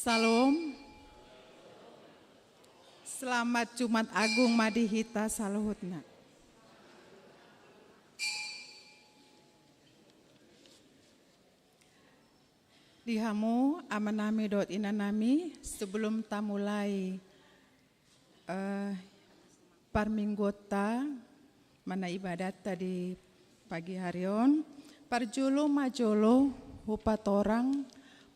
Salam. Selamat Jumat Agung Madihita Saluhutna. Dihamu amanami dot inanami sebelum tamulai parminggota mana ibadat tadi pagi harion parjolo majolo hupatorang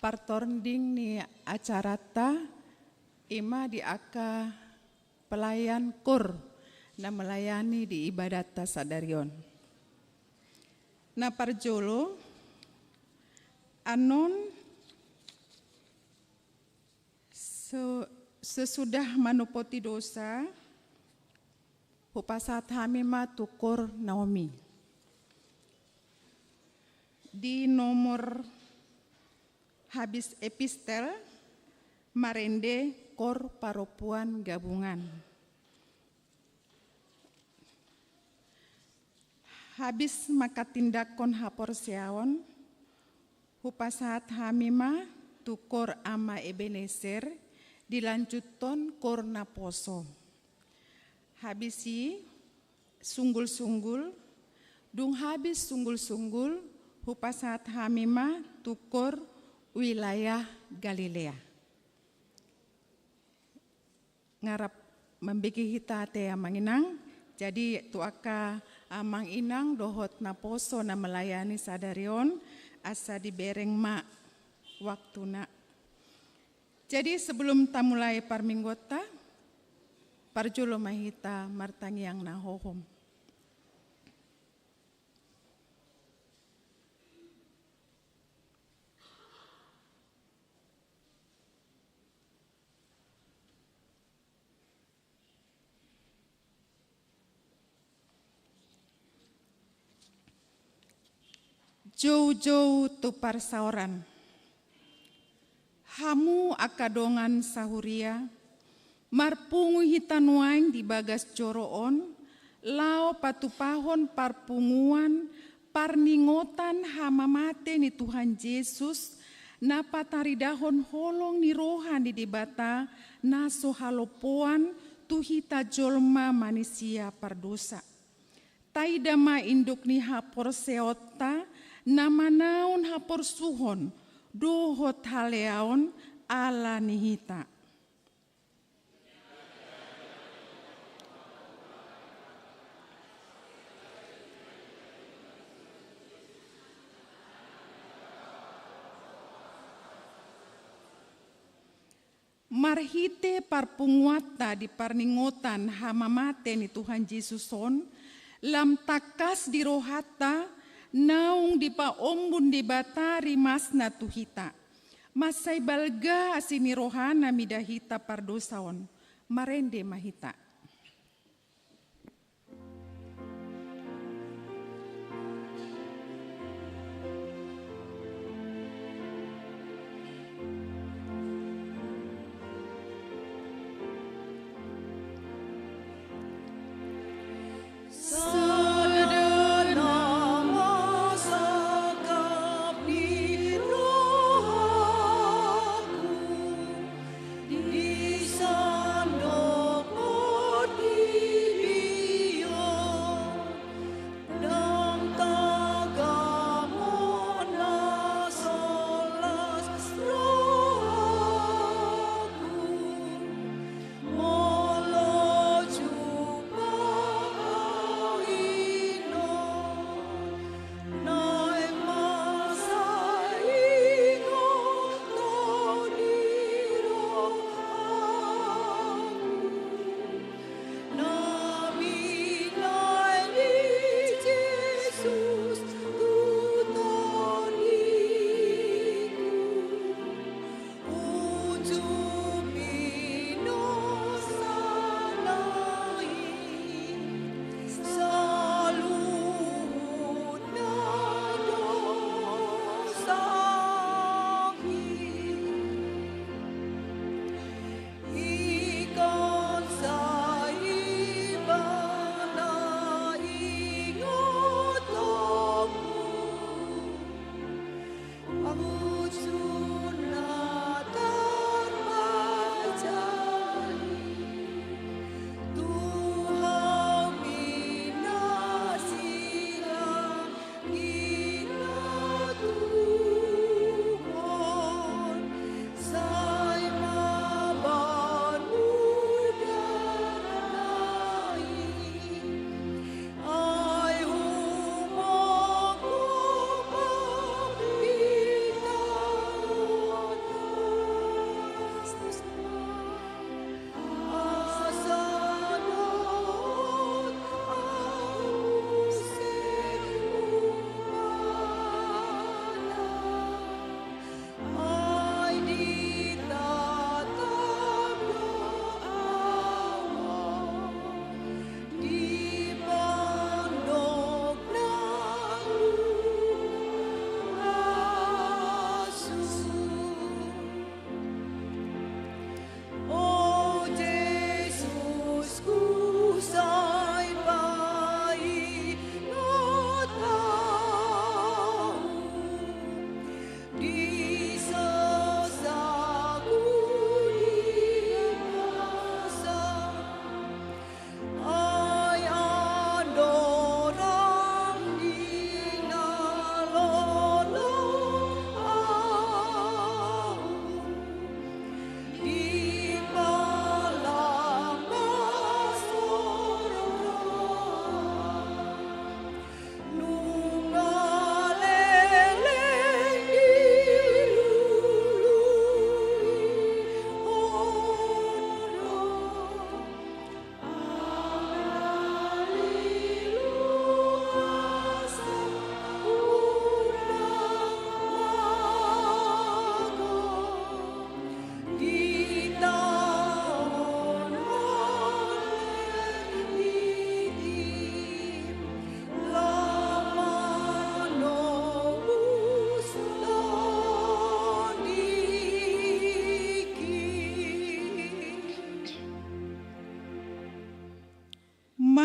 partornding ni acarata ima di aka pelayan kur na melayani di ibadat sadarion. Na parjolo anon sesudah manupoti dosa hupasat hamima tukur Naomi. Di nomor habis epistel marende kor paropuan gabungan. Habis maka tindakon hapor seaon hupasat hamima tukor ama Ebenezer dilanjuton kor naposo. Habisi sunggul-sunggul dung habis sunggul-sunggul hupasat hamima tukor wilayah Galilea. Ngarap membiki hita te amang inang, jadi tuaka amang inang dohot na poso na melayani sadarion asa dibereng ma waktu na. Jadi sebelum tamulai parminggota, parjulo mahita martangi yang nahohom. Jauh-jauh tu parsaoran, hamu akadongan sahuria, marpungu hitanuain di bagas joroon, lao patupahon parpunguan, parningotan hamamate ni Tuhan Yesus, napataridahon holong ni rohan di debata, naso halopoan tuhita jolma manusia pardosa. Taidama induk ni hapor seota, nama naon hapor suhon dohot haleaon ala nihita. Marhite parpunguata di parningotan hamamate ni Tuhan Yesuson lam takas di rohata naung di paombun di batari masna tuhita. Masai balga asini rohana midahita pardosaon. Marende mahita.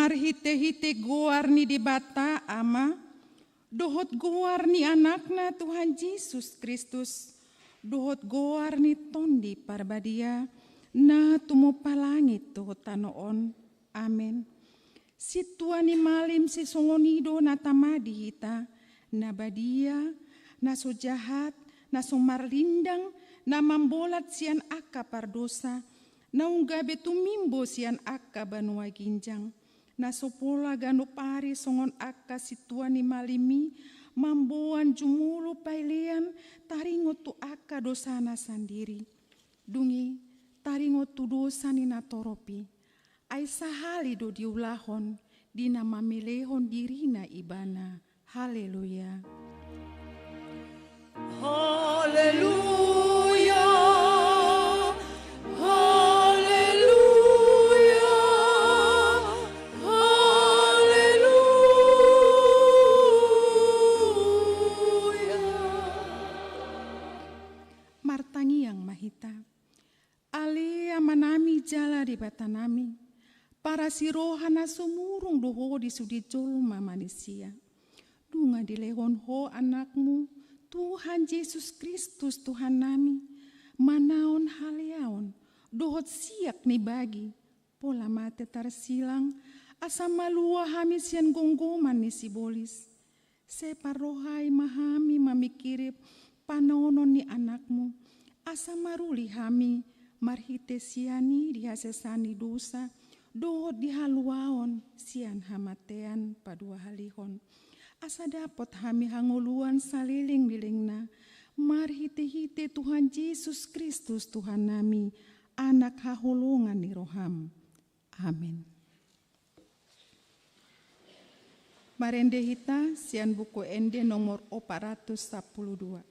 marhite-hite goar ni di bata ama, dohot goar ni anakna Tuhan Yesus Kristus, dohot goar ni tondi parbadia, na tumupalangit dohot tanoon. Amen. Si Tuhan ni malim si songonido na tamadi hita, na badia, na so jahat, na so marlindang, na mambolat sian akka pardosa, na unggabe tumimbo sian akka banua ginjang, na sopola gano pari songon akka si Tuhan ni malimi, mamboan jumulu pailean, taringo tu akka dosana sandiri. Dungi, taringo tu dosa ni natoropi, ay sahali do diulahon, di nama melehon dirina ibana. Haleluya. Haleluya. Manami jala di batanami, para sirohana sumurung doho di sudi jolma manusia. Dunga di lehon ho anakmu, Tuhan Yesus Kristus Tuhan nami, manaon haliaon, dohot siak ni bagi, pola mate tarsilang, asa malua hami sian gonggoman ni sibolis. Separohai mahami mamikirip panonon ni anakmu, asa maruli hami, marhite siani dihasesani dosa, dohot dihaluaon sian hamatean padua halihon. Asa dapot hami hanguluan saliling-lilingna, marhite-hite Tuhan Yesus Kristus Tuhan nami, anak hahulungan ni roham. Amin. Marende hita sian buku ende nomor 412.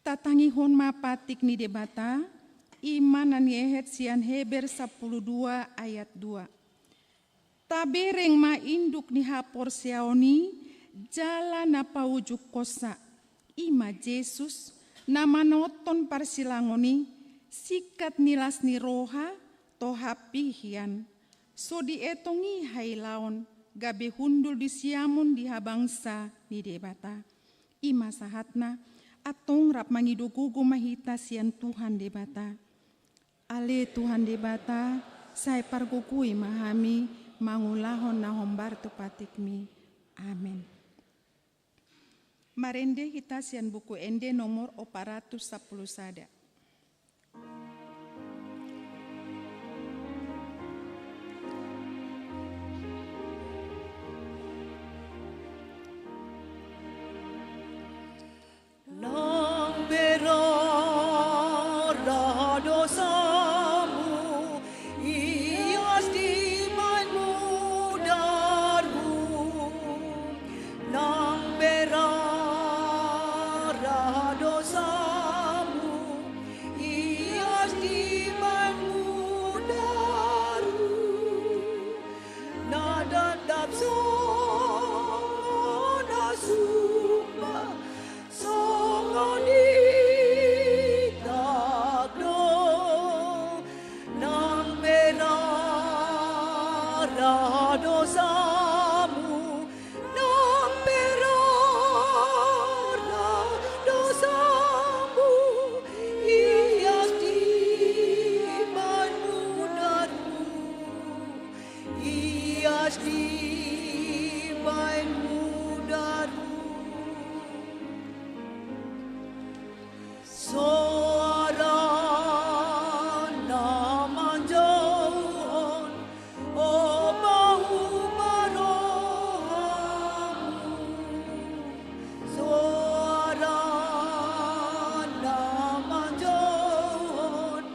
Tatangihon mapatik ni debata, iman nan yehet sian Heber 12 ayat 2. Tabereng ma induk ni hapor siaoni, jala na paujuk kosa, ima Yesus, nama noton parsilangoni, sikat nilas ni roha, toha pihian, so dietongi hailaon, gabe hundul di siamun di habangsa ni debata, ima sahatna, atong rap mangidugugu mahita sian Tuhan debata. Ale Tuhan debata, saya pargugui mahami, mangulahon na hombar tu patikmi. Amin. Marende kita sian buku ende nomor 410 sada. Dosamu, ias di ampunilah dosamu, ampunilah dosamu, hias dimanmu darmu, hias dimanmu darmu. Suara naman jauhon, oh bahu marohamu. Suara naman jauhon,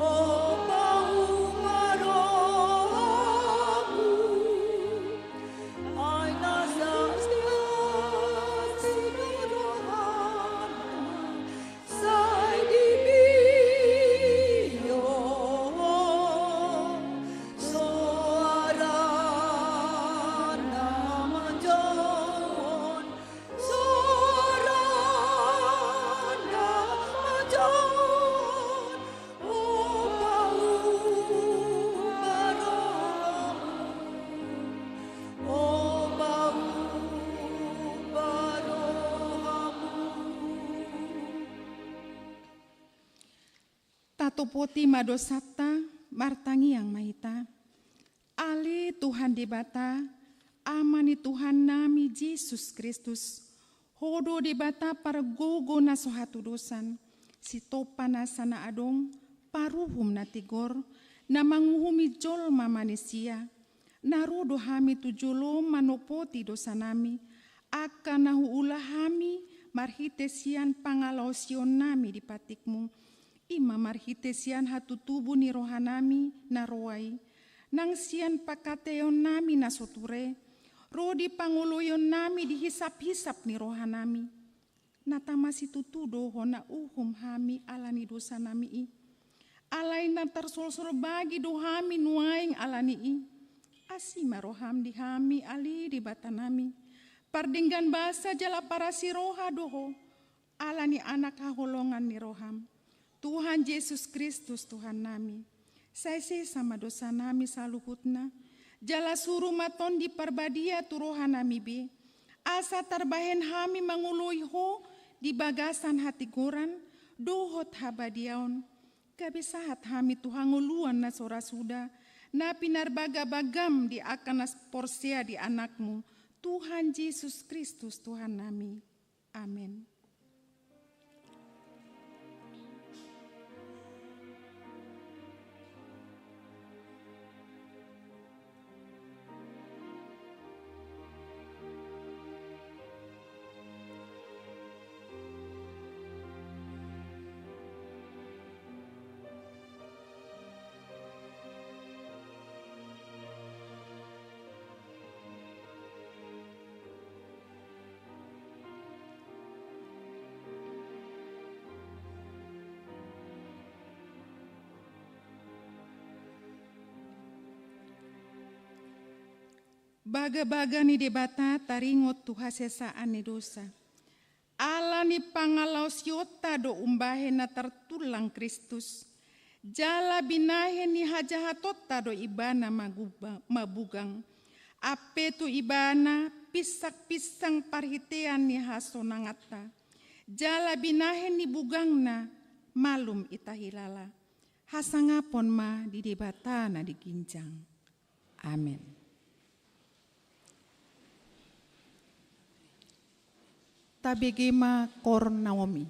oh bahu marohamu. Ay nasa sinorohan say dibiyo, suara naman jauhon, suara naman jauhon, oh bahu barohamu, oh bahu barohamu. Tatupoti madosata martangi yang mahita. Ali Tuhan dibata, amani Tuhan nami Yesus Kristus. Hodo dibata pargogo na sohatu dosan. Sitopa na sana adong, paruhum na tigor, na manguhumi jolma manusia. Narudo hami tujulo manopoti dosa nami. Aka nahuula hami marhitesian pangalausion nami di patikmu. Ima marhitesian hatu tubuh ni rohanami naroai. Nang sian pakateon nami nasoture. Rodi panguloyon nami dihisap-hisap ni rohanami. Natamasi tutudo hona uhum hami alani dosa nami i. Alai na tersolsor bagi dohami nuaing alani i. Asima roham di hami ali di batanami. Pardinggan basa jala parasi roha doho. Alani anak haholongan ni roham. Tuhan Yesus Kristus Tuhan nami. Saya sama dosa nami saluhutna. Jala suruh maton di perbadia turohan nami be. Asa terbahen hami mangului ho di bagasan hati goran. Dohot habadiaon. Kabisahat hami Tuhan nguluan na sora suda. Na pinar baga-bagam di akan nas porsia di anakmu. Tuhan Yesus Kristus Tuhan nami. Amin. Baga-baga ni debata taringot tuha sesaan ni dosa. Ala ni pangalaus yota do umbahe na tertulang Kristus. Jala binahe ni hajahatota do ibana mabugang. Ape tu ibana pisak-pisang parhitean ni hasonangata. Jala binahe ni bugangna malum itahilala. Hasangapon ma di debata na diginjang. Amin. Tabegema kor Naomi.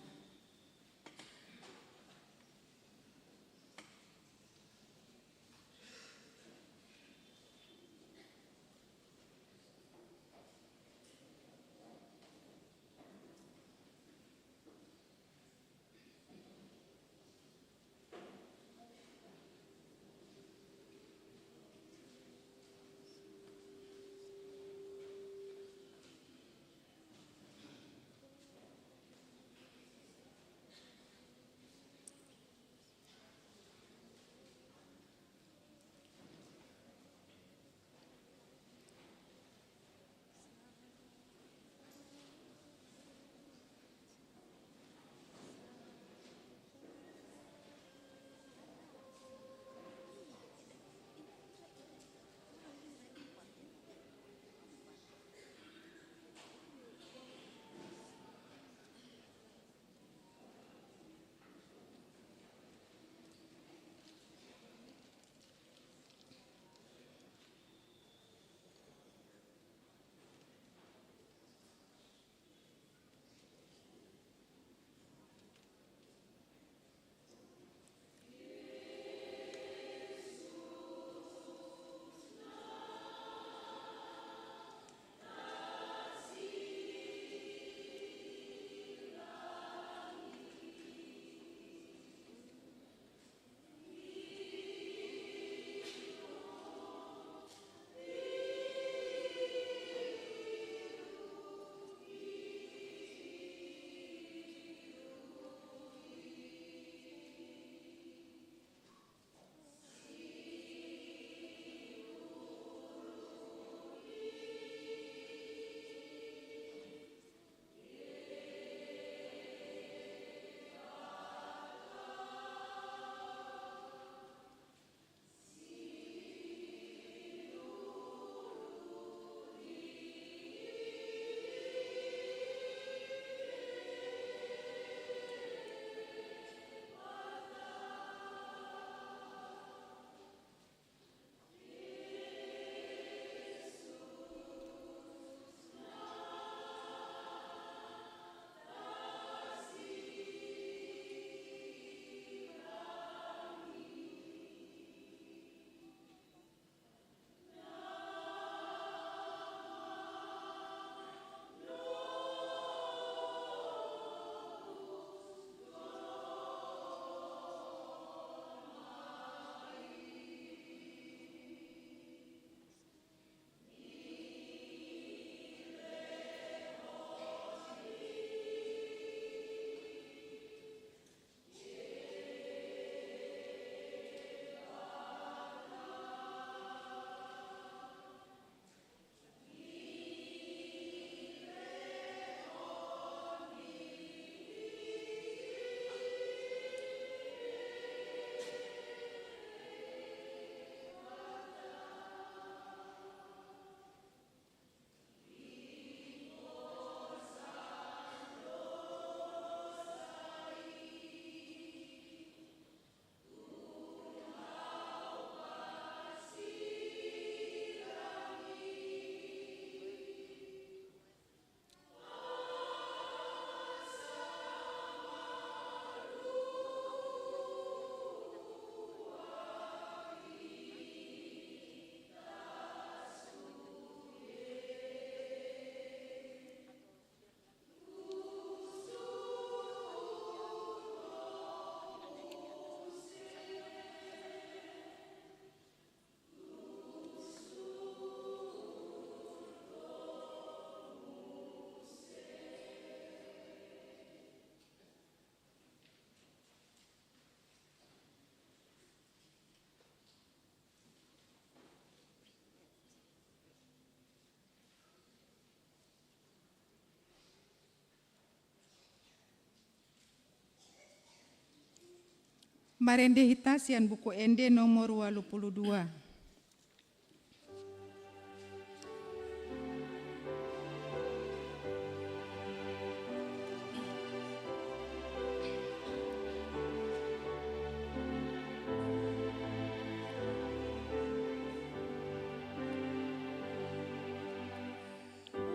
Marende hitasian buku ende nomor 82.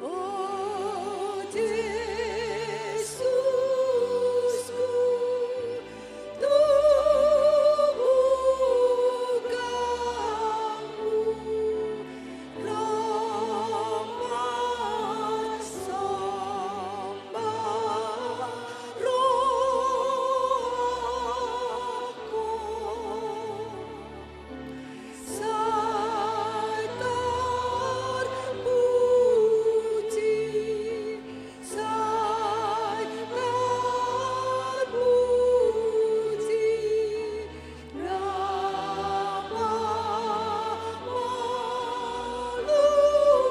Oh Yesusku, tubuhkanmu ramah sembah rohku. Saya terpuji, saya terpuji, ramah meluk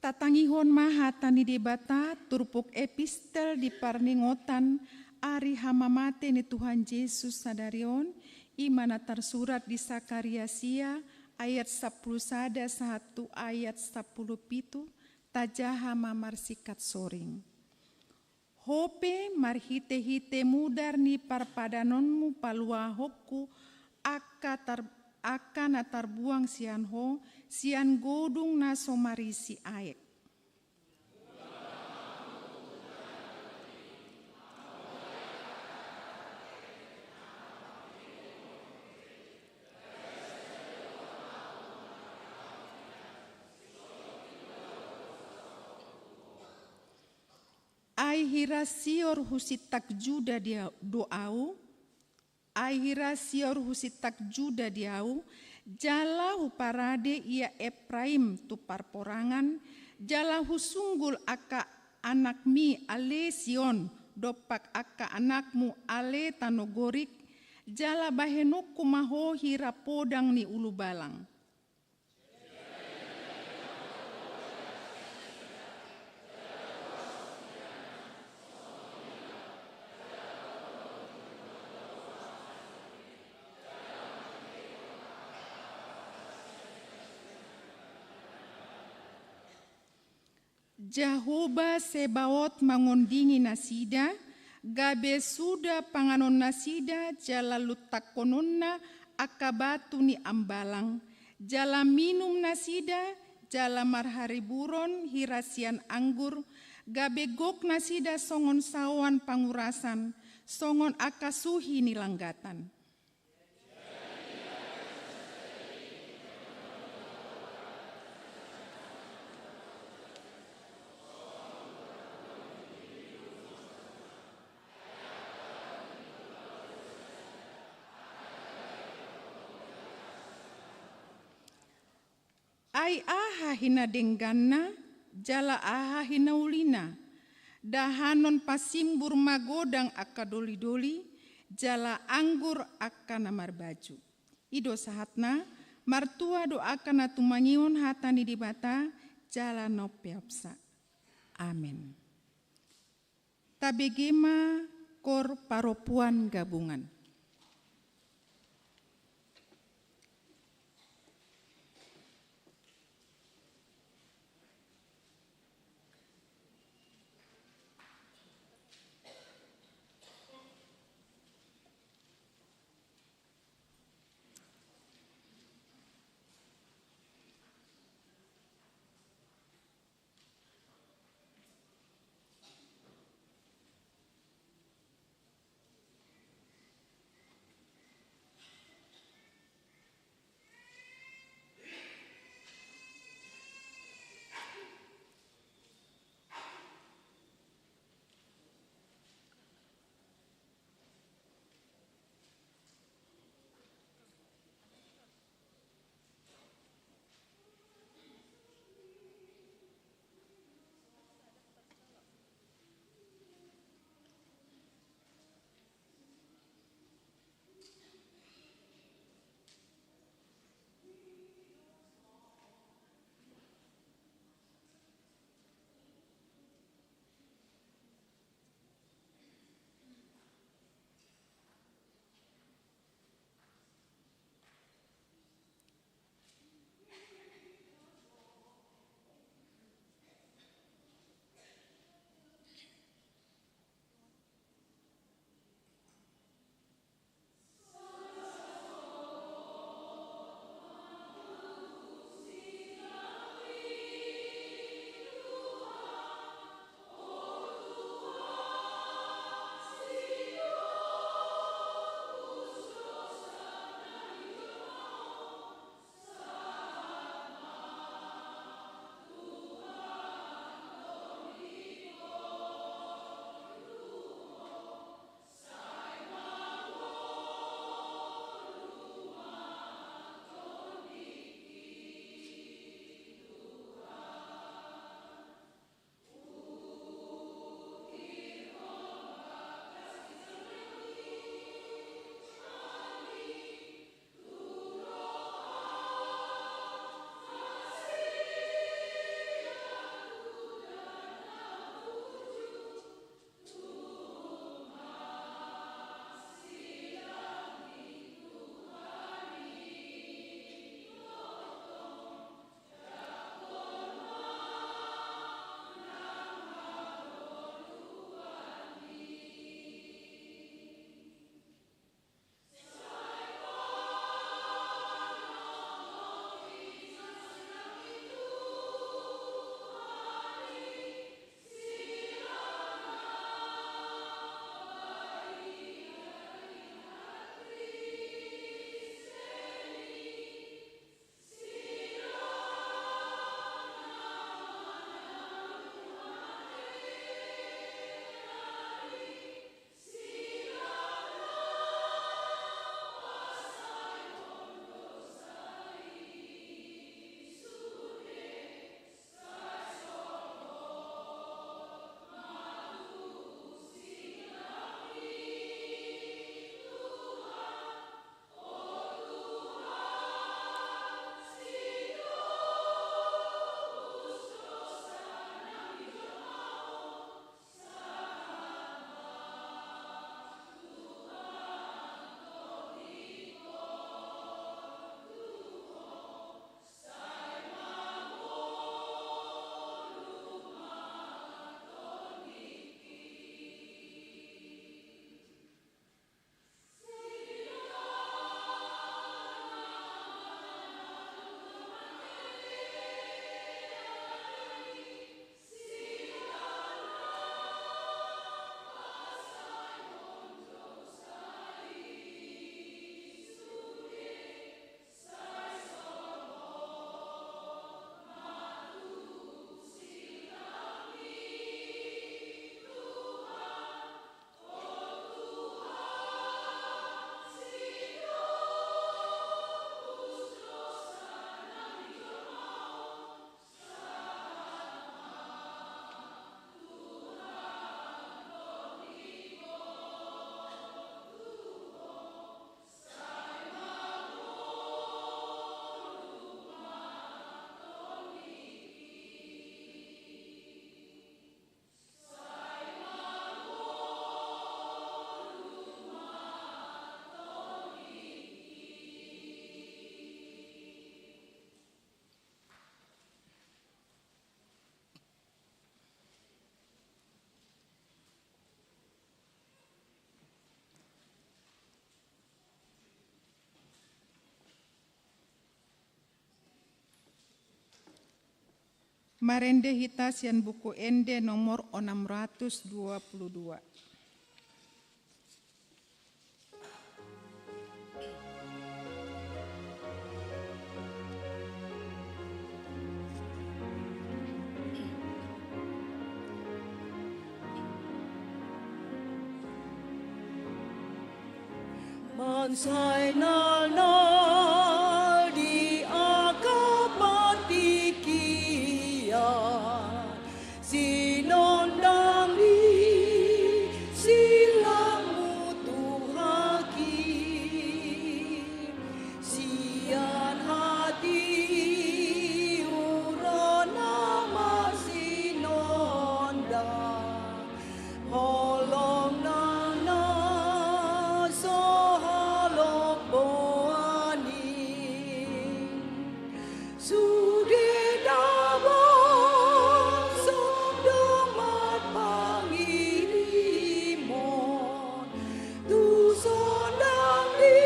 Tatangihon mahatani debata turpuk epistel di parningotan ari hamamate ni Tuhan Yesus sadarion imana tersurat di Sakariasia ayat 10 sada 1 ayat 10 pitu tajaha mamarsikat soring. Hope marhite-hite mudar ni parpadanonmu palua hokku akan tarbuang sian ho sian godung na somarisi aek. Ai hirasior husitak juda dia doau, ai hirasior husitak juda diau, jala huparade ia Efraim tu parporangan, jala husunggul aka anakmi ale Sion, dopak aka anakmu ale tanogorik, jala bahenuk kumaho hira podang ni ulu balang. Jahoba Sebaot mangondingi nasida, gabe suda panganon nasida jala lutakononna akabatu ni ambalang, jala minum nasida, jala marhari buron hirasian anggur, gabe gok nasida songon sawan pangurasan, songon akasuhi ni langgatan. Ai aha hina dengganna, jala aha hina ulina, dahanon pasimbur magodang aka doli-doli, jala anggur aka namar baju. Ido sahatna, martua doakan atumangion hatani di bata, jala nopeapsa. Amin. Tabegema kor paropuan gabungan. Marende Hitasian buku Ende nomor 622. Mansai nal di akapati kian sinondang di silamu Tuhan sian hati urana masinondang holong nana sohalok boani sudedawang sodomat pangirimon tu sondang di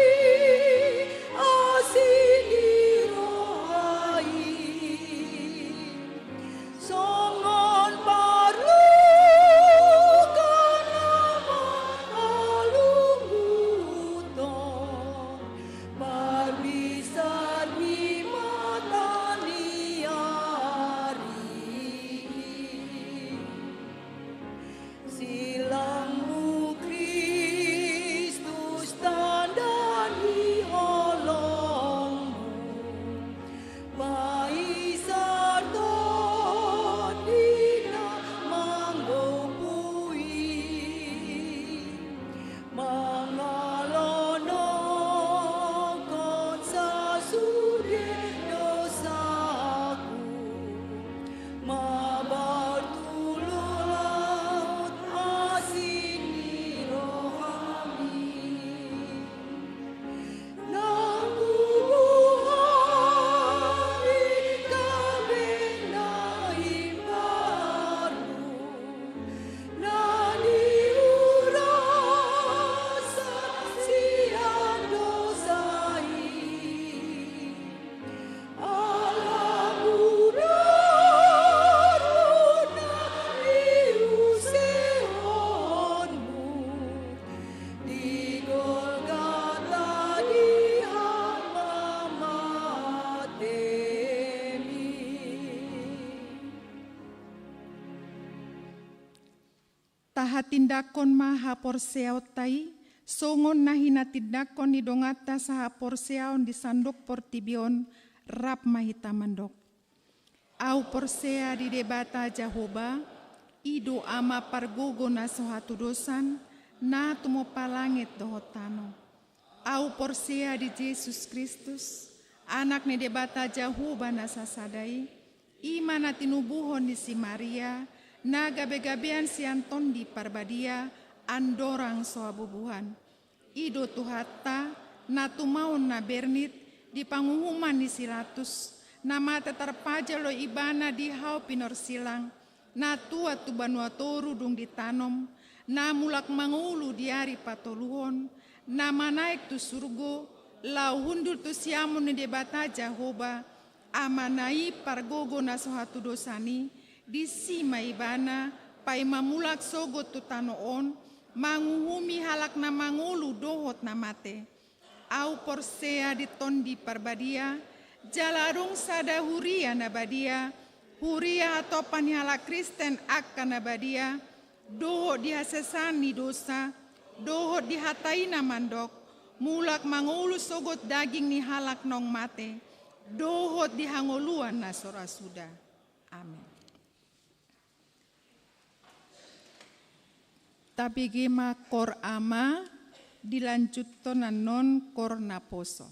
asini rohai songon parlu kanama alunguton parbisar ni matani ari silangmu Kristus tandani holongmu paisar dina manggopui mangalono kon sasude dosaku mabar tululat asini rohani nabubuhay kabendahin baru naniurasa siang dosai alam udara diusehonmu di Golgata di hamba matemi. Taha tindakon maha porseao tai, songon nahina tindakon ni dongata saha porseaon di sandok portibion rap mahita mandok. Au porsea di debata Jahoba, ido ama pargogo na sohatu dosan, na tumo palangit dohotano. Au porsea di Yesus Kristus, anak ni debata Jahoba na sasadai, ima na tinubuhon di si Maria, na gabe-gabean si Anton di Parbadia, andorang soabubuhan. Ido tuhata, na tumaon na bernit, di panguhuman di silatus, na mata terpaja lo ibana di hau pinor silang, na tua tu banua toru dung ditanom, na mulak mangulu di ari patoluhon, na manaik tu surgo, lau hundul tu siamun ni debata Jahoba, amanai pargogo na sohatu dosani, di sima ibana, pai mamulak sogot tu tanoon, manguhumi halak na mangulu dohot na mate. Au porsea di tondi Parbadia, jalarung sada huria nabadia, huria atau panihala Kristen akan nabadia, dohot dihasesani dosa, dohot dihatai na mandok, mulak mangulu sogot daging ni halak nong mate, dohot dihangoluan na sorasuda. Amin. Tapi gema kor ama dilanjutkan non kor naposo.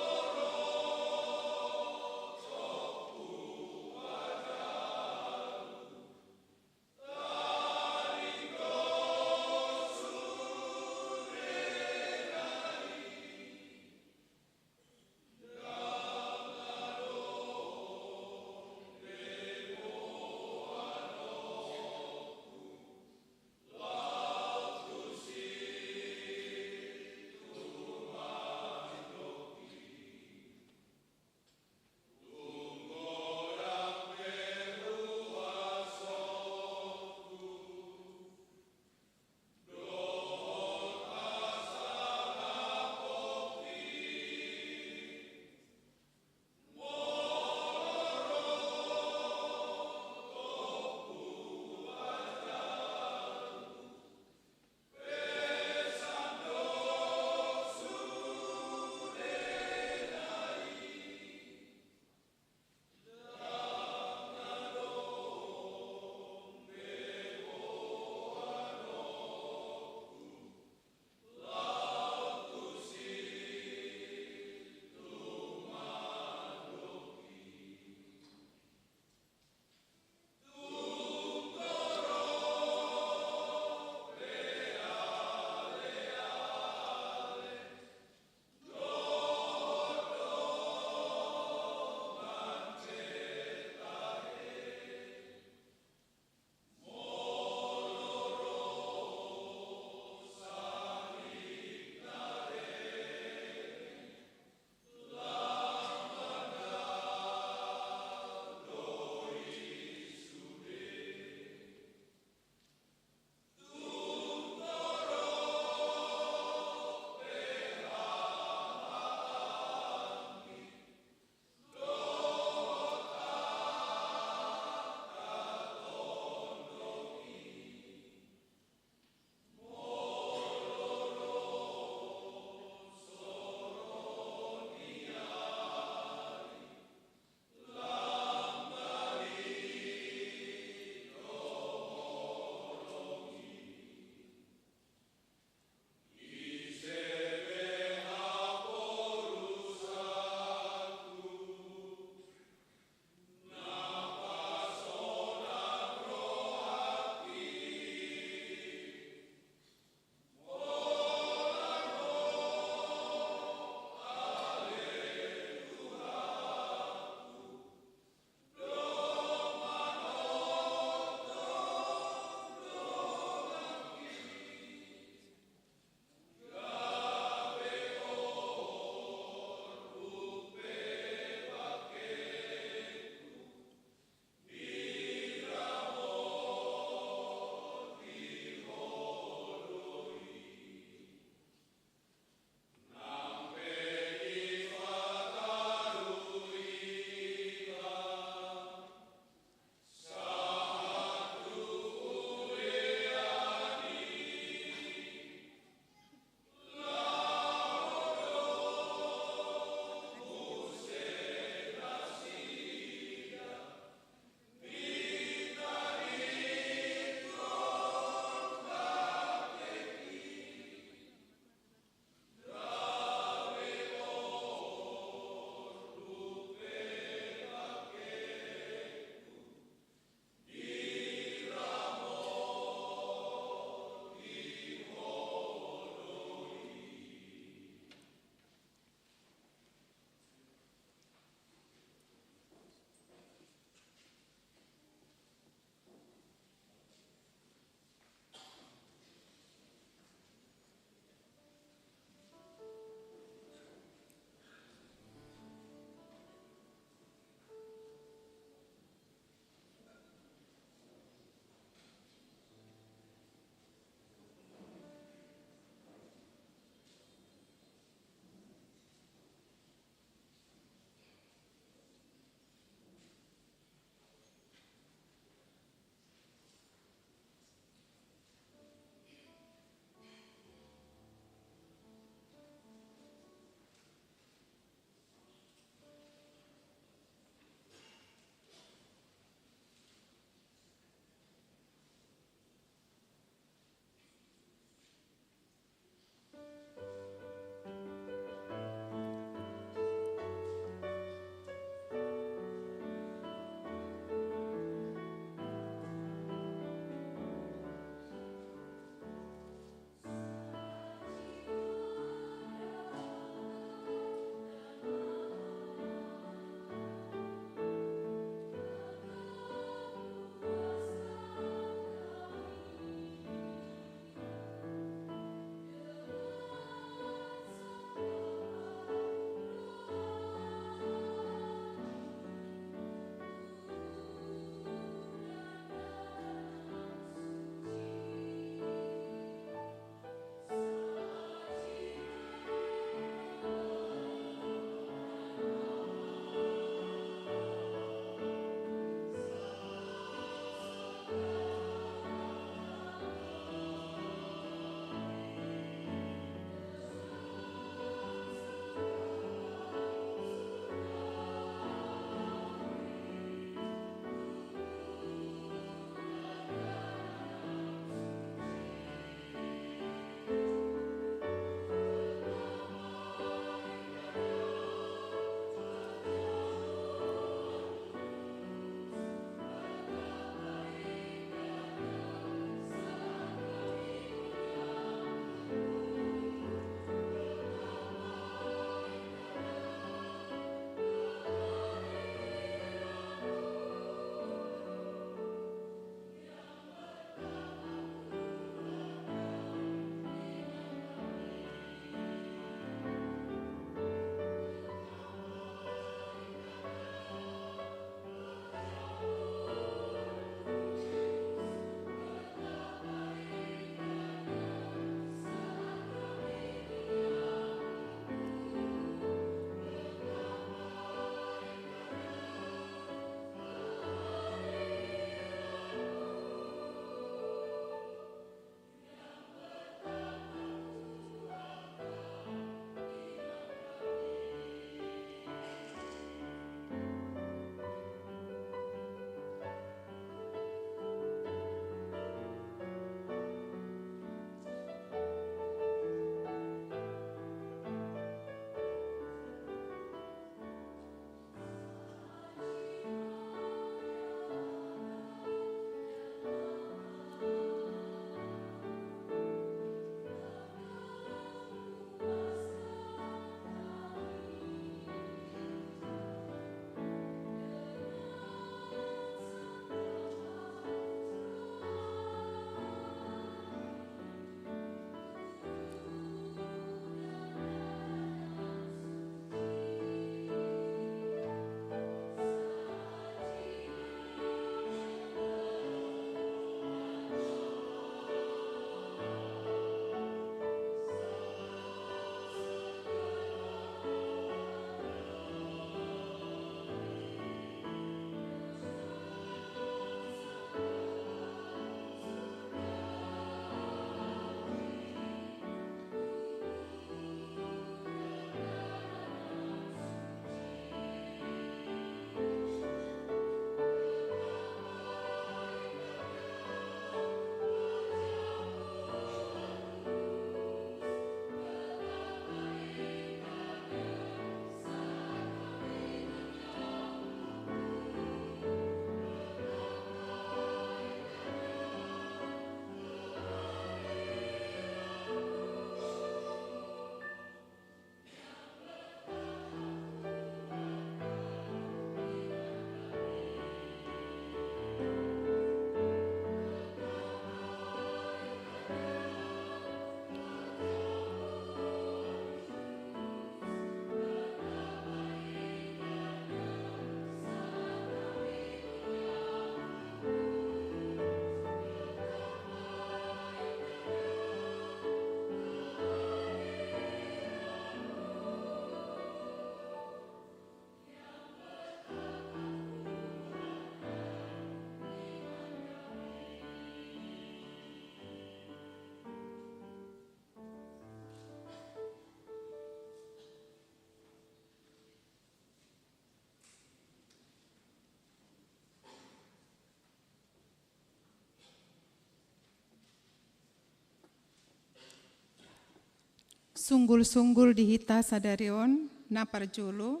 Sunggul-sunggul dihita sadarion na parjulu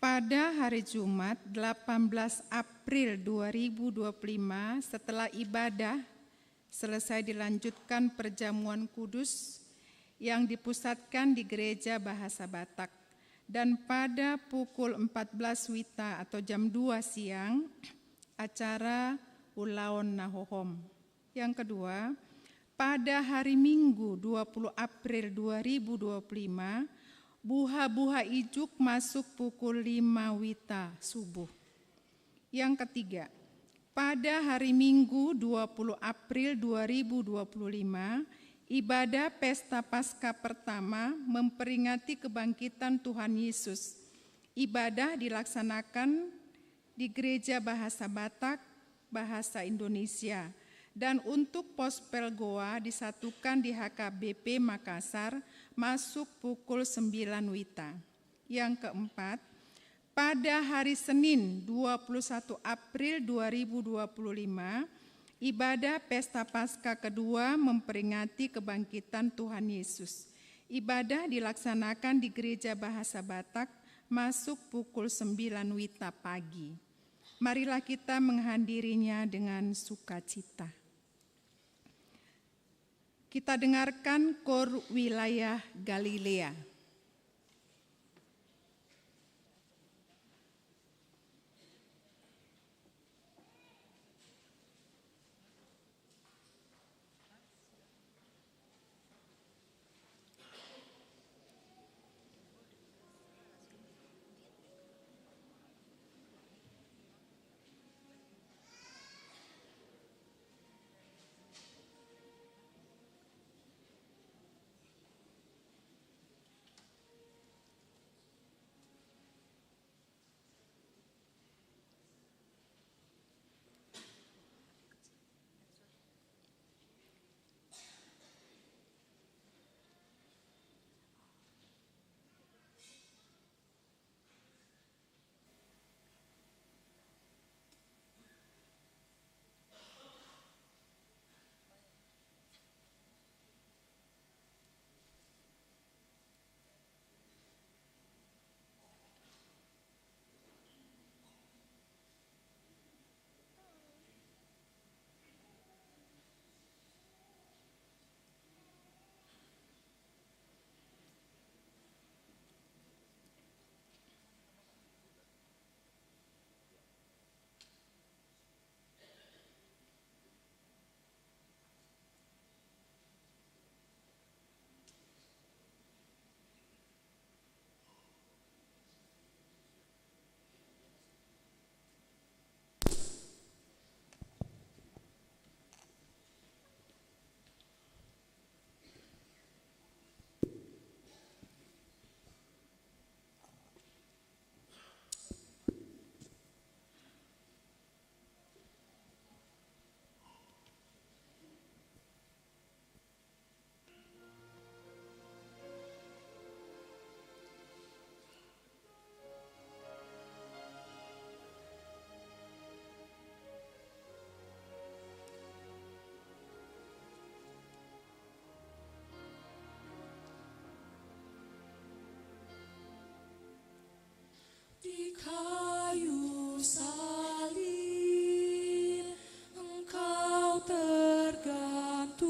pada hari Jumat 18 April 2025 setelah ibadah selesai dilanjutkan perjamuan kudus yang dipusatkan di Gereja Bahasa Batak, dan pada pukul 14 WITA atau jam 2 siang acara Ulaon Nahohom. Yang kedua, pada hari Minggu 20 April 2025 buha-buha ijuk masuk pukul 5 WITA subuh. Yang ketiga, pada hari Minggu 20 April 2025 ibadah Pesta Paskah pertama memperingati kebangkitan Tuhan Yesus. Ibadah dilaksanakan di Gereja Bahasa Batak, Bahasa Indonesia. Dan untuk Pospel Goa disatukan di HKBP Makassar masuk pukul 9 WITA. Yang keempat, pada hari Senin 21 April 2025, ibadah Pesta Paskah kedua memperingati kebangkitan Tuhan Yesus. Ibadah dilaksanakan di Gereja Bahasa Batak masuk pukul 9 WITA pagi. Marilah kita menghadirinya dengan sukacita. Kita dengarkan Kor Wilayah Galilea. Di kayu salib Engkau tergantung,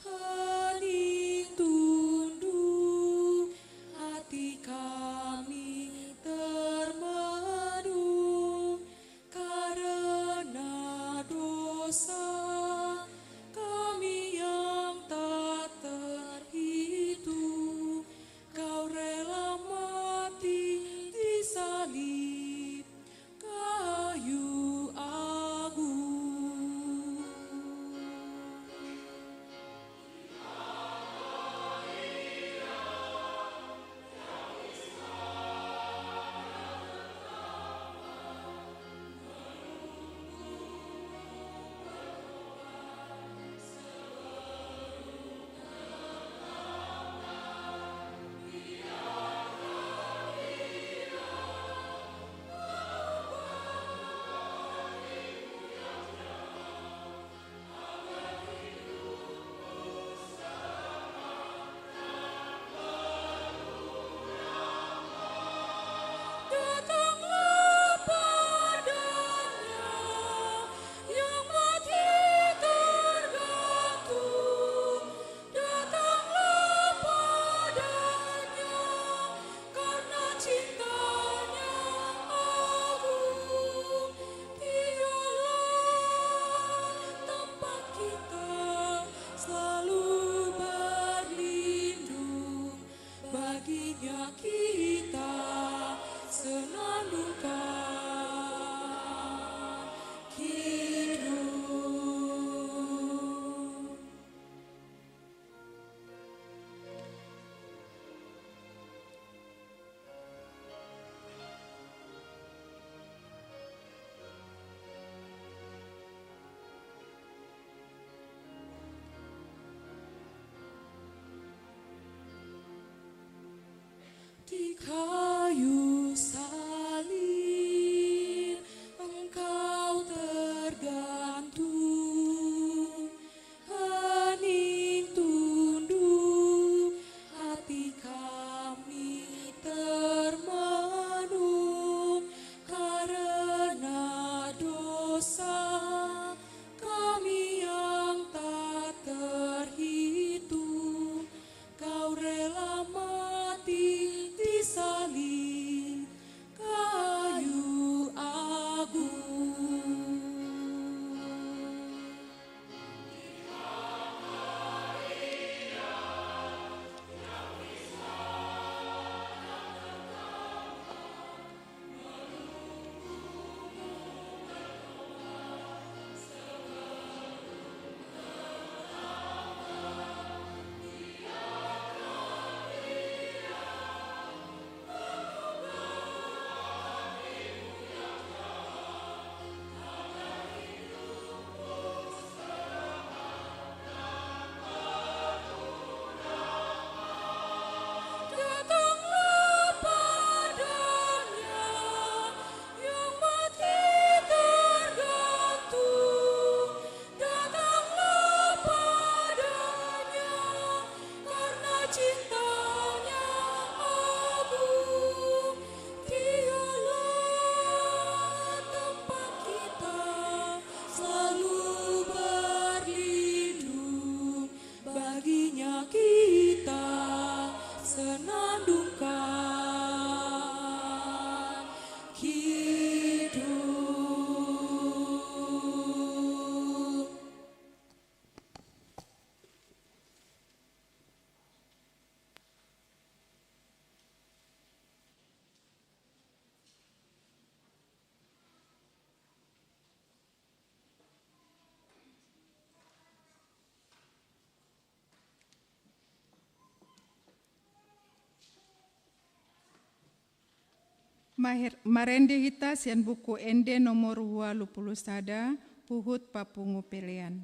hening tunduk hati kami termenung karena dosa kami yang tak terhitung. Kau rela mati di Marende hita sian buku ende nomor 21 puhut papungu pelean.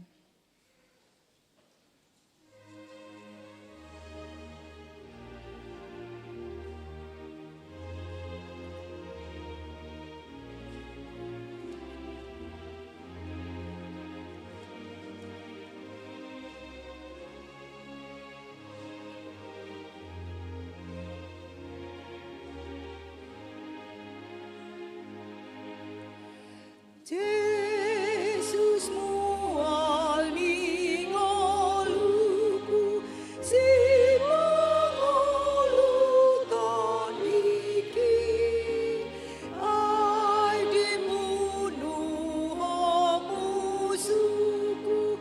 Jesus mual mingoluku si mangolutan iki ai dimunuh musuhku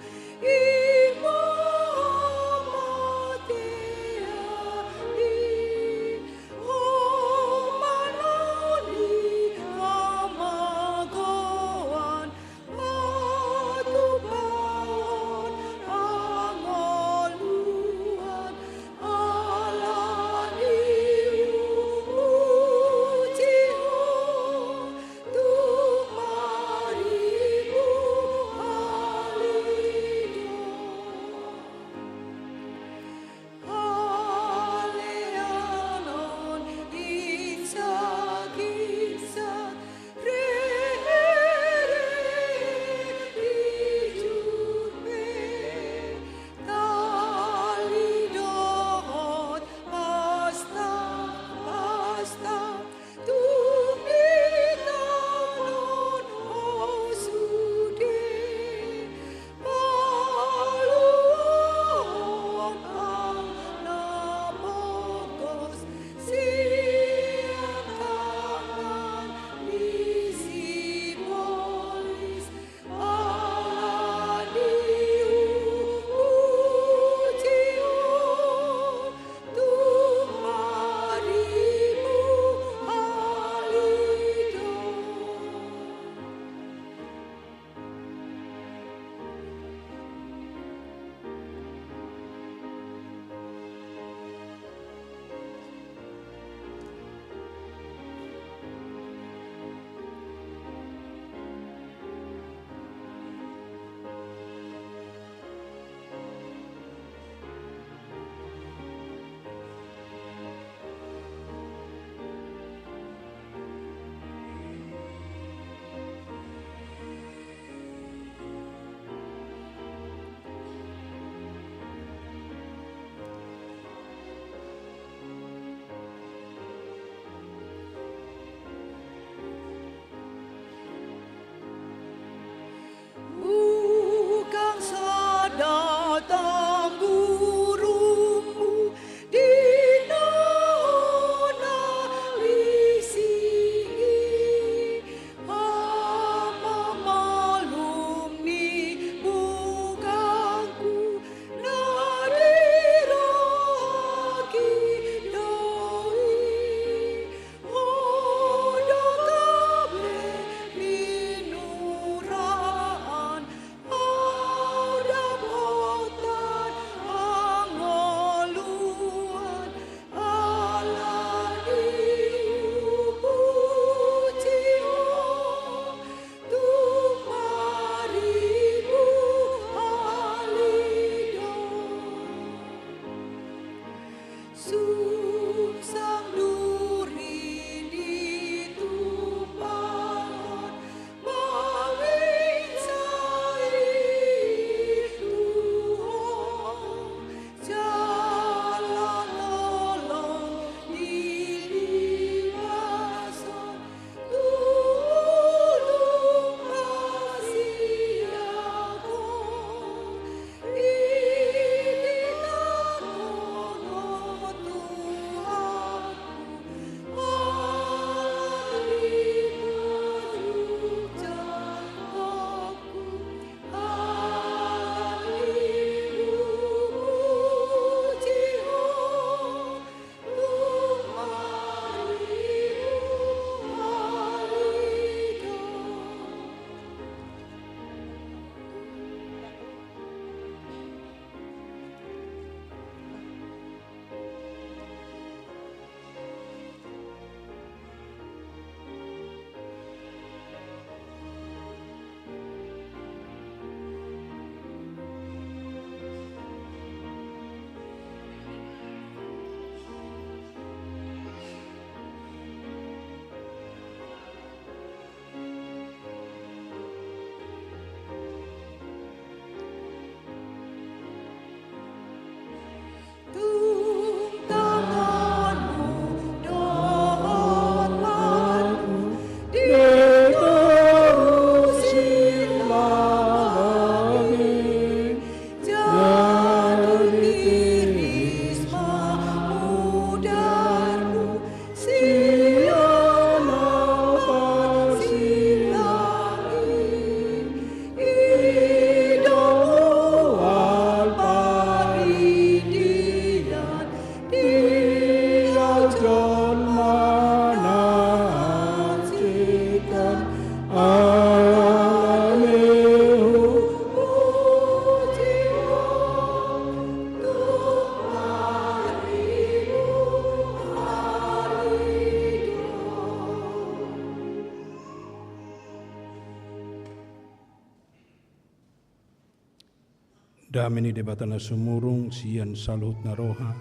Damini debatana sumurung sian salut na roha.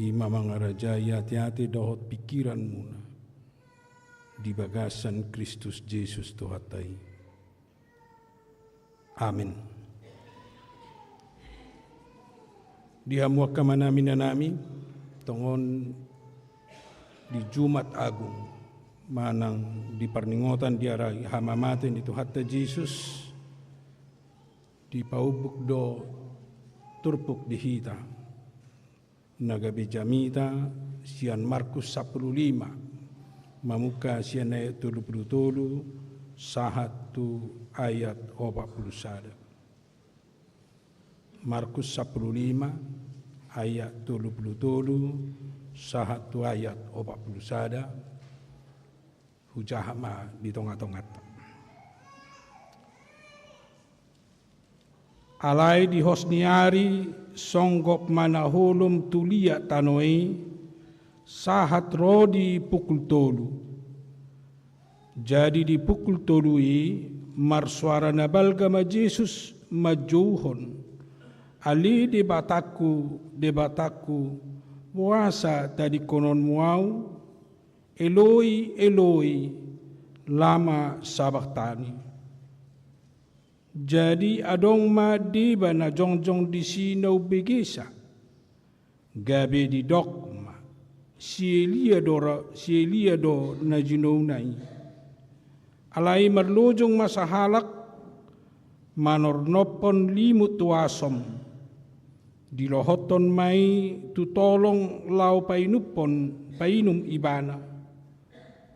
Ima mga raja hati-hati dohot pikiran muna. Di bagasan Kristus Yesus Tuhatai. Amin. Dihamuak kamanamin na nami, tongon di Jumat Agung, manang di parningotan di arai hamamaten itu hatta Yesus, di paubuk do turpuk di hita, nagabi jamita sian Markus 15, mamuka sian ayat 33, sahat tu ayat 41. Markus 15 ayat 27 sahat tu ayat 41 hujahama di tongat-tongat. Alai di hosniari songgok manahulum tulia tanoi sahat rodi pukul tolu. Jadi di pukul tolui marsuara nabalga ma Yesus majuhon. Ali debataku puasa tadi konon muau Eloi Eloi lama sabachthani. Jadi adong ma di bana jongjong di sinau begesa gabe di dokma sielia do na jinonai alai marlojong masahalak manornopon limut wasom di lohoton mai tutolong lau painum ibana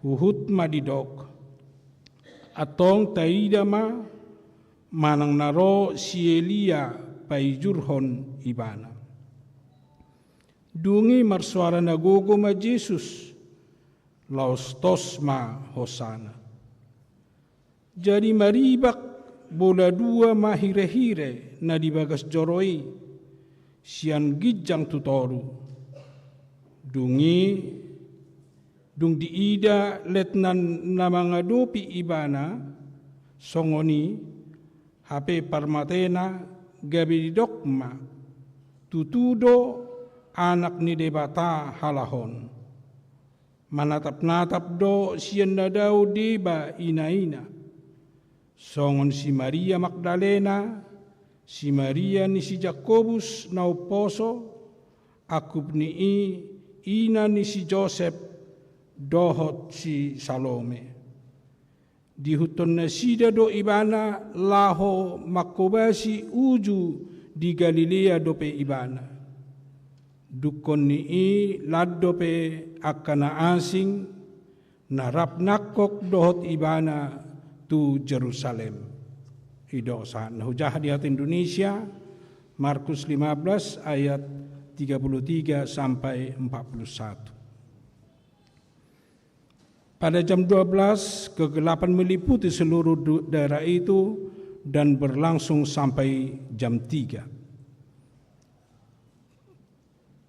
huhut madidok atong taida ma manang naro sielia paijurhon ibana dungi marsuara nagogo ma Yesus laustos ma hosana jadi maribak bola dua mahire-hire na dibagas joroi sian gijang tutoru dung diida letnan namangadopi ibana songoni HP parmatena gabi dokma tutudo anak ni debata halahon manatap-natap do sian nadau deba ina-ina songon si Maria Magdalena, si Maria ni si Jakobus nauposo, akub ni ina ni si Joseph, dohot si Salome. Dihuton na sida do ibana laho makobasi uju di Galilea dope ibana. Dukon ni laddope akana asing narap nakok dohot ibana tu Jerusalem. Idosan hujah di Indonesia Markus 15 ayat 33 sampai 41. Pada jam 12 kegelapan meliputi seluruh daerah itu dan berlangsung sampai jam 3.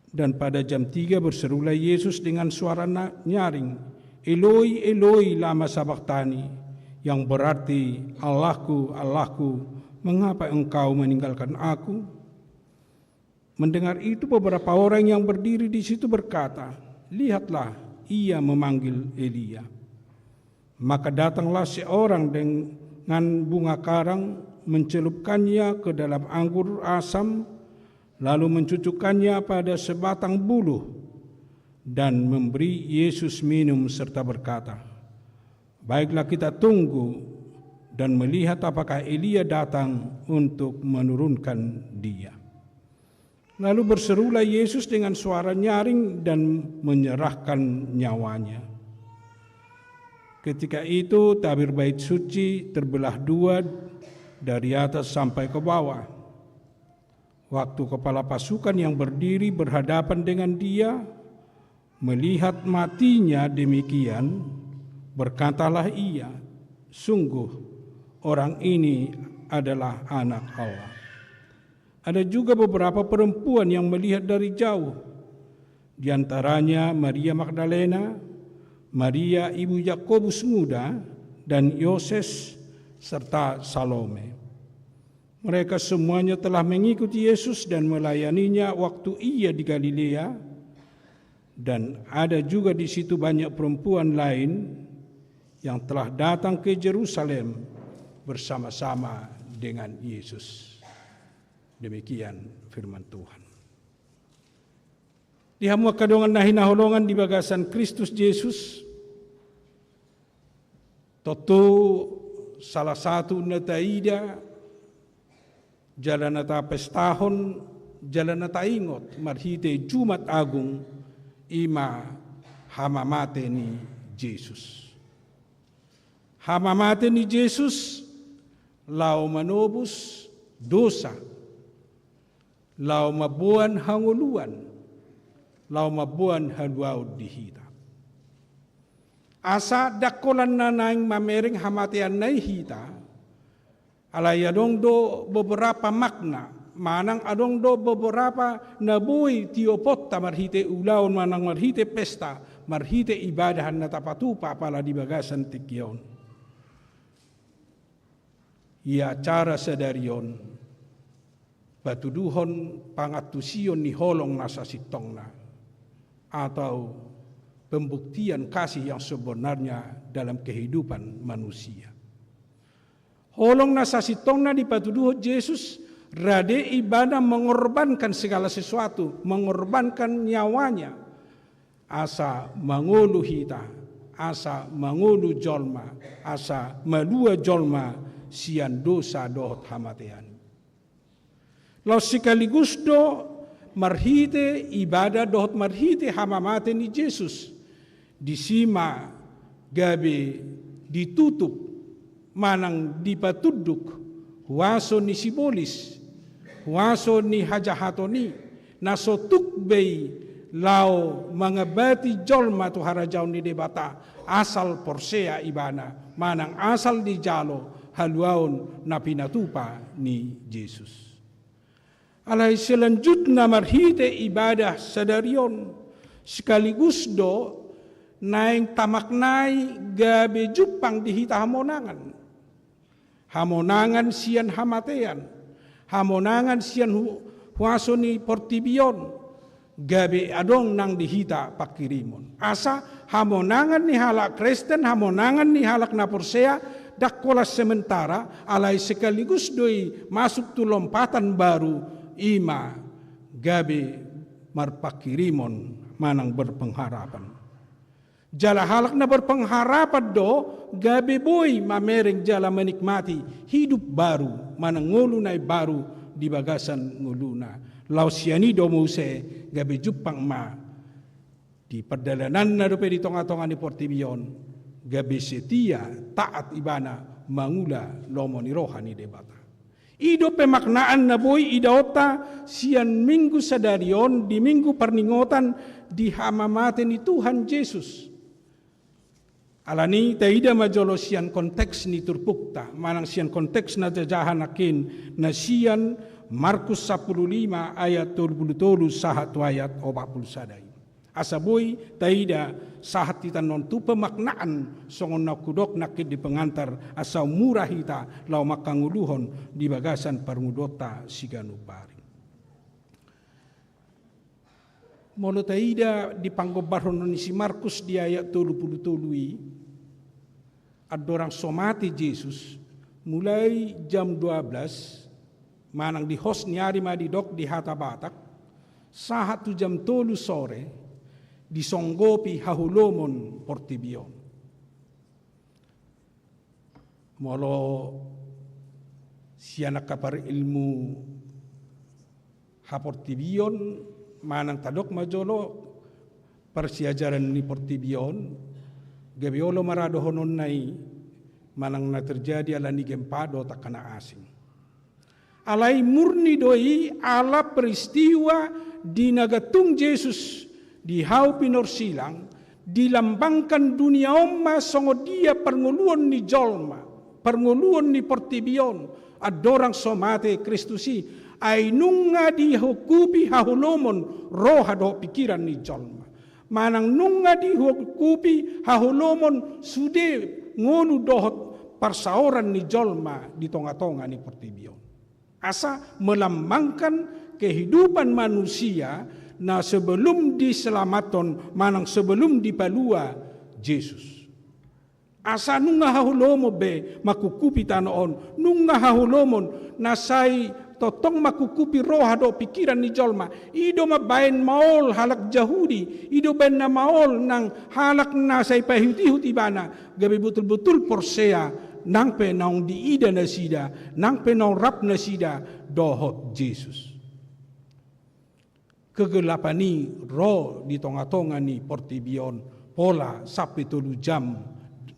Dan pada jam 3 berserulah Yesus dengan suara nyaring, Eloi, Eloi, lama sabachthani, yang berarti Allahku, Allahku, mengapa engkau meninggalkan aku? Mendengar itu beberapa orang yang berdiri di situ berkata, lihatlah, ia memanggil Elia. Maka datanglah seorang dengan bunga karang, mencelupkannya ke dalam anggur asam, lalu mencucukkannya pada sebatang buluh, dan memberi Yesus minum serta berkata, baiklah kita tunggu dan melihat apakah Elia datang untuk menurunkan dia. Lalu berserulah Yesus dengan suara nyaring dan menyerahkan nyawanya. Ketika itu tabir bait suci terbelah dua dari atas sampai ke bawah. Waktu kepala pasukan yang berdiri berhadapan dengan dia melihat matinya demikian, berkatalah ia, sungguh orang ini adalah anak Allah. Ada juga beberapa perempuan yang melihat dari jauh, di antaranya Maria Magdalena, Maria ibu Yakobus muda, dan Yoses serta Salome. Mereka semuanya telah mengikuti Yesus dan melayaninya waktu ia di Galilea, dan ada juga di situ banyak perempuan lain yang telah datang ke Yerusalem bersama-sama dengan Yesus. Demikian firman Tuhan. Di hamua kadongan nahi naholongan di bagasan Kristus Yesus, Toto salah satu nataida jalan nata pestahon, jalan nata ingot marhite Jumat Agung ima hamamate ni Yesus. Hamamate ni Yesus lau manobus dosa, lau mabuan hanguluan, lau mabuan haluau dihita. Asa dakolan na naing mamering hamatian na hita, alay adong do beberapa makna, manang adong do beberapa nabuy tiopot marhite ulaon manang marhite pesta, marhite ibadahan na tapatupa pala di bagasan tikyon. Ia cara sadarion, batuduhon pangatusion ni holong nasa sitong na, atau pembuktian kasih yang sebenarnya dalam kehidupan manusia. Holong nasa sitong na di patuduh Yesus, rade ibadah mengorbankan segala sesuatu, mengorbankan nyawanya, asa mangulu hita, asa mangulu jolma, asa malua jolma sian dosa dohot hamatean. Lau sekaligus do marhite ibadah dohot marhite hamamate ni Yesus, disima gabe ditutup manang dipatuduk huaso ni sibolis, huaso ni hajahatoni, nasotuk bei lau mangabati jolma tu harajau ni debata asal porsea ibana, manang asal di jalo haluaon na pinatupa ni Yesus. Alay selanjutnya marhite ibadah sadarion, sekaligus do naing tamaknai gabe jupang dihita hamonangan. Hamonangan sian hamatean, hamonangan sian huaso ni portibion, gabe adong nang dihita pakirimon. Asa hamonangan ni halak Kristen, hamonangan ni halak naporsea, dakola sementara alay sekaligus doi masuk tu lompatan baru ima gabe marpakirimon manang berpengharapan. Jala halak na berpengharapan do gabe boy mamereng jala menikmati hidup baru manang ngulunay baru di bagasan nguluna. Lau siani do muse gabe jupang ma di perdalanan na dope di tonga-tonga ni Portibion, gabe setia taat ibana mangula lomo ni rohani debata. Ido pemaknaan na boy idaota sian minggu sadarion di minggu perningotan di hamamate ni Tuhan Yesus. Alani taida majolo sian konteks ni turpukta, manang sian konteks na jajahan akin na sian Markus 15 ayat 23 sahat ayat 40 sadai. Asaboy taida sahat kita nontu pemaknaan songon nakudok nakit di pengantar asau murah hita lau makanguluhon di bagasan parmudota siganupari. Molo taida di panggobaron ni si Markus di ayat 23 adorang somati Yesus mulai jam 12 manang di hos nyari madidok di hata batak sahat tu jam 3 sore disonggopi hahulomon Portibion. Molo sianak kapar ilmu haportibion manang tadok majolo persiajaran ni Portibion gabiolo marado honon nai manang na terjadi ala ni gempado takana asing. Alai murni doi ala peristiwa di nagatung Yesus di hau pinor silang dilambangkan dunia omma songo dia pernguluan ni jolma, pernguluan ni Portibion adorang somate Kristusi ay nunga dihukupi hahulomon roha do pikiran ni jolma. Manang nunga dihukupi hahulomon sude ngonu dohot parsaoran ni jolma di tonga-tonga ni Portibion. Asa melambangkan kehidupan manusia na sebelum diselamatkan, manang sebelum dipalua Yesus. Asa nunga hahulomo be makukupi tanoon, nunga hahulomon nasai totong makukupi roha do pikiran ni jolma, ido mabain maol halak Yahudi, ido ben na maol nang halak nasai pahuti-huti bana, gabi betul-betul porsea nang pe naong diida na sida, nang pe naong rap na sida dohot Yesus. Kegelapan ni roh di tonga-tonga ni portibion pola sampai 3 jam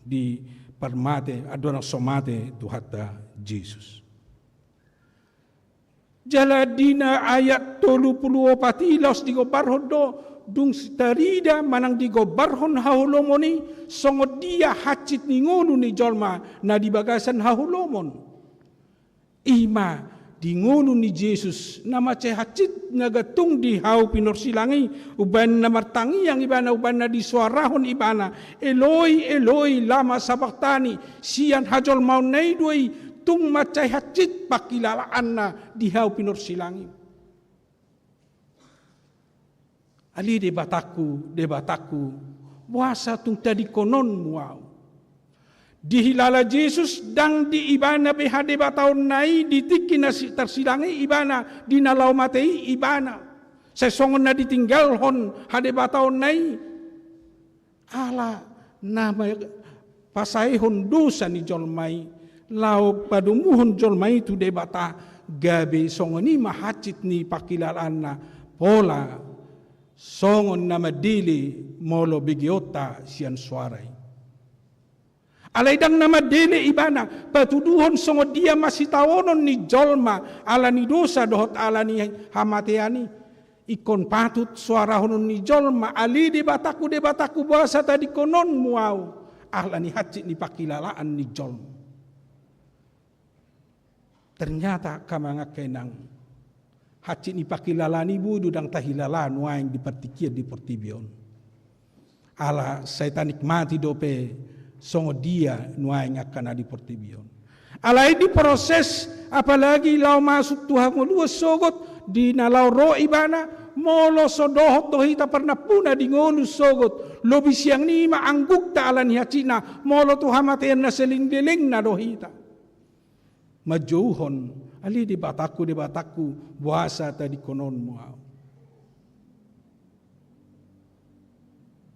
di permate adona somate tuhata Yesus. Jaladina ayat 34 los di gobarhon do dung starida manang di gobarhon hahulomoni songo dia hacit ni ngolu ni jolma na di bagasan hahulomon. Ima di ngolu ni Yesus nama ce hacit nagatung di hau pinorsilangi uban na martangi yang ibana uban na di suarahon ibana Eloi Eloi lama sabaktani sian hajol mau nei duai tung macai hacit pakilalaan na di hau pinorsilangi. Ali de bataku puasa tung tadi konon muau dihilala Yesus dang di ibana behade bataon nai ditiki nasi tersilangi ibana dinalau matei ibana sesongon na ditinggal hon hade bataon nai ala nama pasai hon dosa ni jolmai lau padumuhon jolmai tu de bata gabe songoni mahacit ni pakilalana pola songon nama dili molo begiota sian suarai. Alaidang nama dele ibana patuduhon songo dia masih tawonon ni jolma ala ni dosa dohot ala ni hamateani ikon patut suara honon ni jolma ali de bataku bahasa tadi konon muau ala ni hacit ni pakilalaan ni jolma. Ternyata kamanga kenang hacit ni pakilalani budu dang tahilalan waing di pertikir di portibion ala satanik mati dope songo dia nuaing akan adi portibion. Alai di proses apalagi lau masuk Tuhan luas sogot di nalau ro ibana molo sodohot dohita pernah puna di ngolu sogot lobi siang ni maangguk ta alan hacina molo Tuhan matean na seling-deling na dohita. Majuhon ali di bataku buasa tadi konon muau.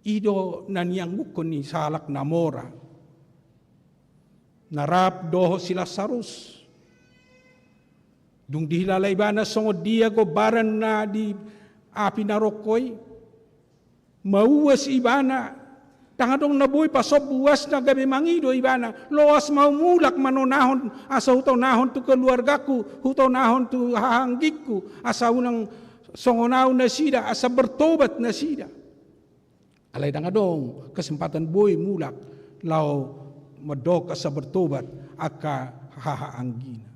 Ido naniangguk ko ni salak namora. Narap doho si Lazarus. Dung dihilalay ba na songo dia gobaran na di api narokoy. Mauwas ibana. Tangadong nabuhay pasob buwas na gabi mangido ibana. Loas maumulak manonahon asa hutaw nahon tu keluargaku. Hutaw nahon tu hahanggikku. Asa unang songonaw na sida. Asa bertobat na sida. Alay dangadong kesempatan boy mulak lau medok asa bertobat aka hahaanggina.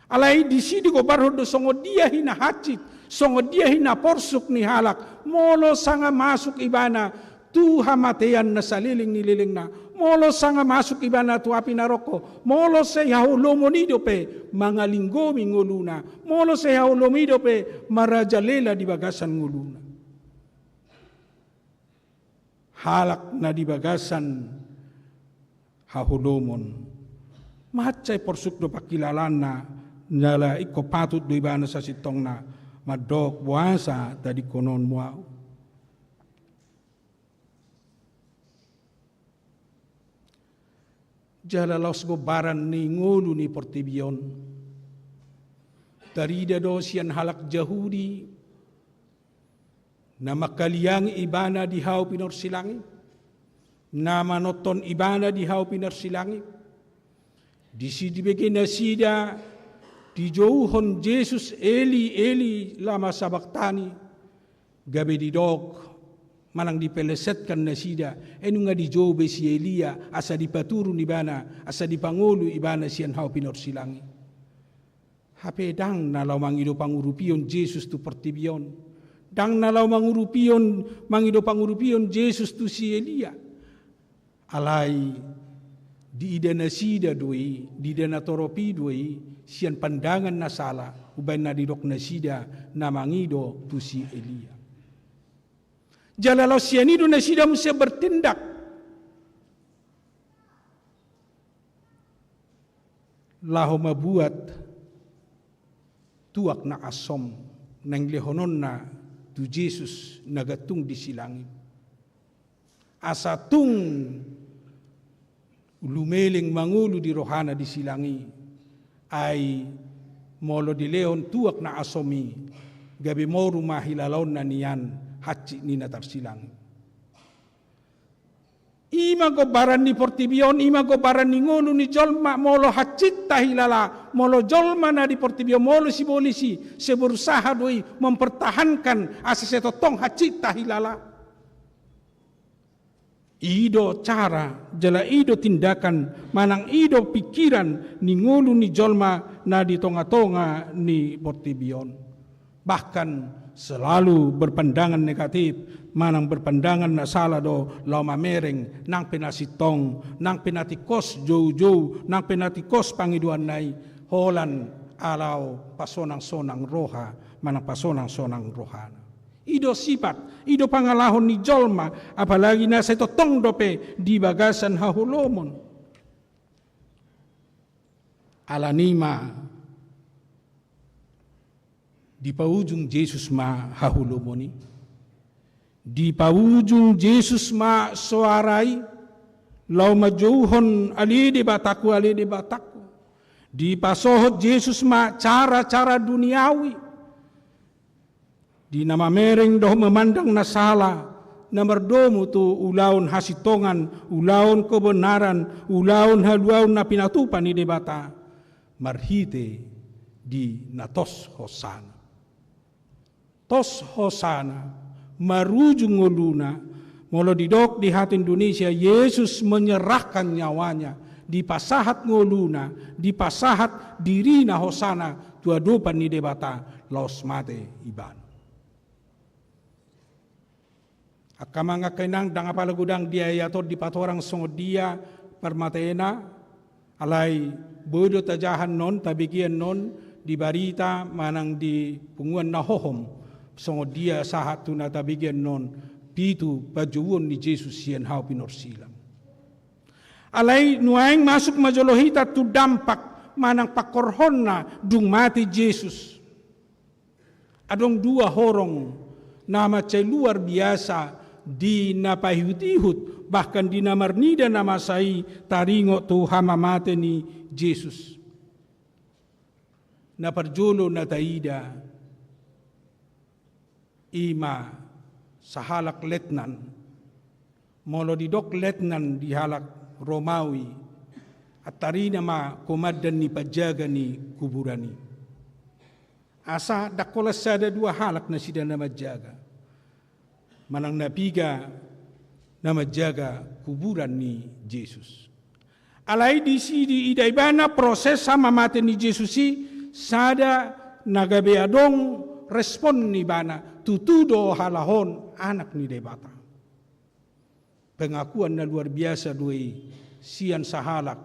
Alay di sidi ko barho do songo dia hina hacit, songo dia hina porsuk ni halak, molo sanga masuk ibana tu hamatean na saliling nililing na, molo sanga masuk ibana tu api naroko, molo se haulomonido pe mangalinggomi nguluna, molo se haulomido pe marajalela di bagasan nguluna. Halak na di bagasan hahulomon. Macay porsuk do pakilalan na nala iko patut do ibana sa sitong na madok buasa tadi konon muau. Jala laos gobaran ni ngulu ni portibion. Tarida do sian halak Yahudi na makaliang ibana di hau pinorsilangi, na manoton ibana di hau pinorsilangi, di sidi begin na sida, di jauhon Yesus Eli Eli lama sabaktani, gabe di dog, manang dipelesetkan na sida, enu nga di jauh si Elia, asa dipaturun ibana, asa dipangulu ibana sian hau pinorsilangi. Hape dang na lawang ido pangurupion Yesus tu portibion, dang nalau mangido pangurupion Yesus tu si Elia. Alai di ida nasida doi, di ida natoropi doi, sian pandangan na sala, uban na didok nasida na mangido tu si Elia. Jalalau sianido nasida mesti bertindak. Lahu mabuat tuak na asom nang lehonon na tu Jesus nagatung di silangit. Asa tung lumeling mangulo di rohana di silangi ay molo di leon tuak na asomi gabi mo rumahilalaw na niyan hatsi ni natar silangi. Ima gobaran ni Portibion, ima gobaran ni ngulu ni jolma molo hatsit tahilala, molo jolma na di Portibion, molo si polisi seberusaha doi mempertahankan asa setotong hatsit tahilala. Ido cara, jala ido tindakan, manang ido pikiran ni ngulu ni jolma na di tonga-tonga ni Portibion. Bahkan selalu berpandangan negatif, manang berpandangan na salah do lau mamereng nang penasitong nang penatikos jauh-jauh nang penatikos pangiduan nai holan alau pasonang-sonang roha manang pasonang-sonang rohana. Ido sifat, ido pangalahon ni jolma, apalagi na sa totong dope di bagasan hahulomon. Alanima di paujung Yesus ma hahulomoni. Di paujung Yesus ma suarai lau majauhon alide bataku. Di pasohot Yesus ma cara-cara duniawi. Di nama mereng doh memandang nasala namardomu tu ulaun hasitongan, ulaun kebenaran, ulaun haluaun na pinatupan ni debata. Marhite di natos hosana. Tos hosana marujung ngoluna, molo didok di hati Indonesia, Yesus menyerahkan nyawanya di pasahat ngoluna, di pasahat dirina hosana, tua dopan ni debata, laos mate iban. Akamanga kenang dang apalagudang dia yator di patorang songod dia permatena, alay bodo tajahan non, tabigian non, di barita manang di punguan nahohom, songo dia sahat tu natabigyan non pitu bajuwon ni Jesus siyan hau pinorsilam. Alay nuaing masuk majolohita tu dampak manang pakorhon na dung mati Jesus. Adong dua horong nama cay luar biasa di napahihut-ihut bahkan di namarnida namasai taringo tu hamamate ni Jesus. Naparjolo na taida ima sahalak letnan molo didok letnan di halak Romawi at tarina ma komandan ni pajaga ni kuburani asa dakolas sada dua halak na sida na majaga manang napiga na majaga kuburan ni Jesus. Alay di sidi idaybana proses sama mati ni Jesus si sada nagabeadong respon ni bana tutudo halahon anak ni debata. Pengakuan na luar biasa dui sian sahalak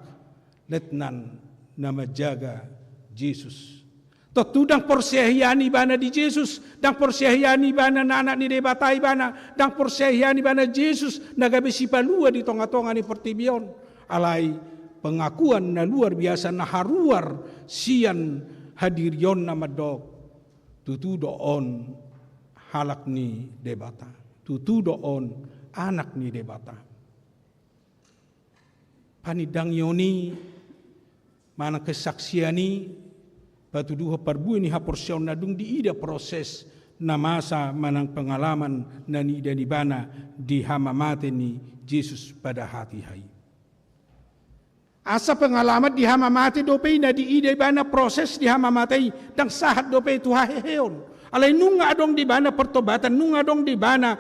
letnan na majaga Jesus. Totu dang porsehiani bana di Jesus, dang porsehiani bana na anak ni debata ibana, dang porsehiani bana Jesus nagabe si palua di tonga-tonga ni Portibion. Alay pengakuan na luar biasa na haruar sian hadirion na madog. Tutu doon halak ni debata. Tutu doon anak ni debata. Panidang yoni manang kesaksiani patuduha parbuin ni haporsyon na dung diida proses na masa manang pengalaman na ni danibana di hamamate ni Jesus pada hati hai. Asa pengalaman di hamamate dopay na di ide bana proses di hamamate dang sahat dopay tu haheheon. Alay nunga adong di bana pertobatan, nunga adong di bana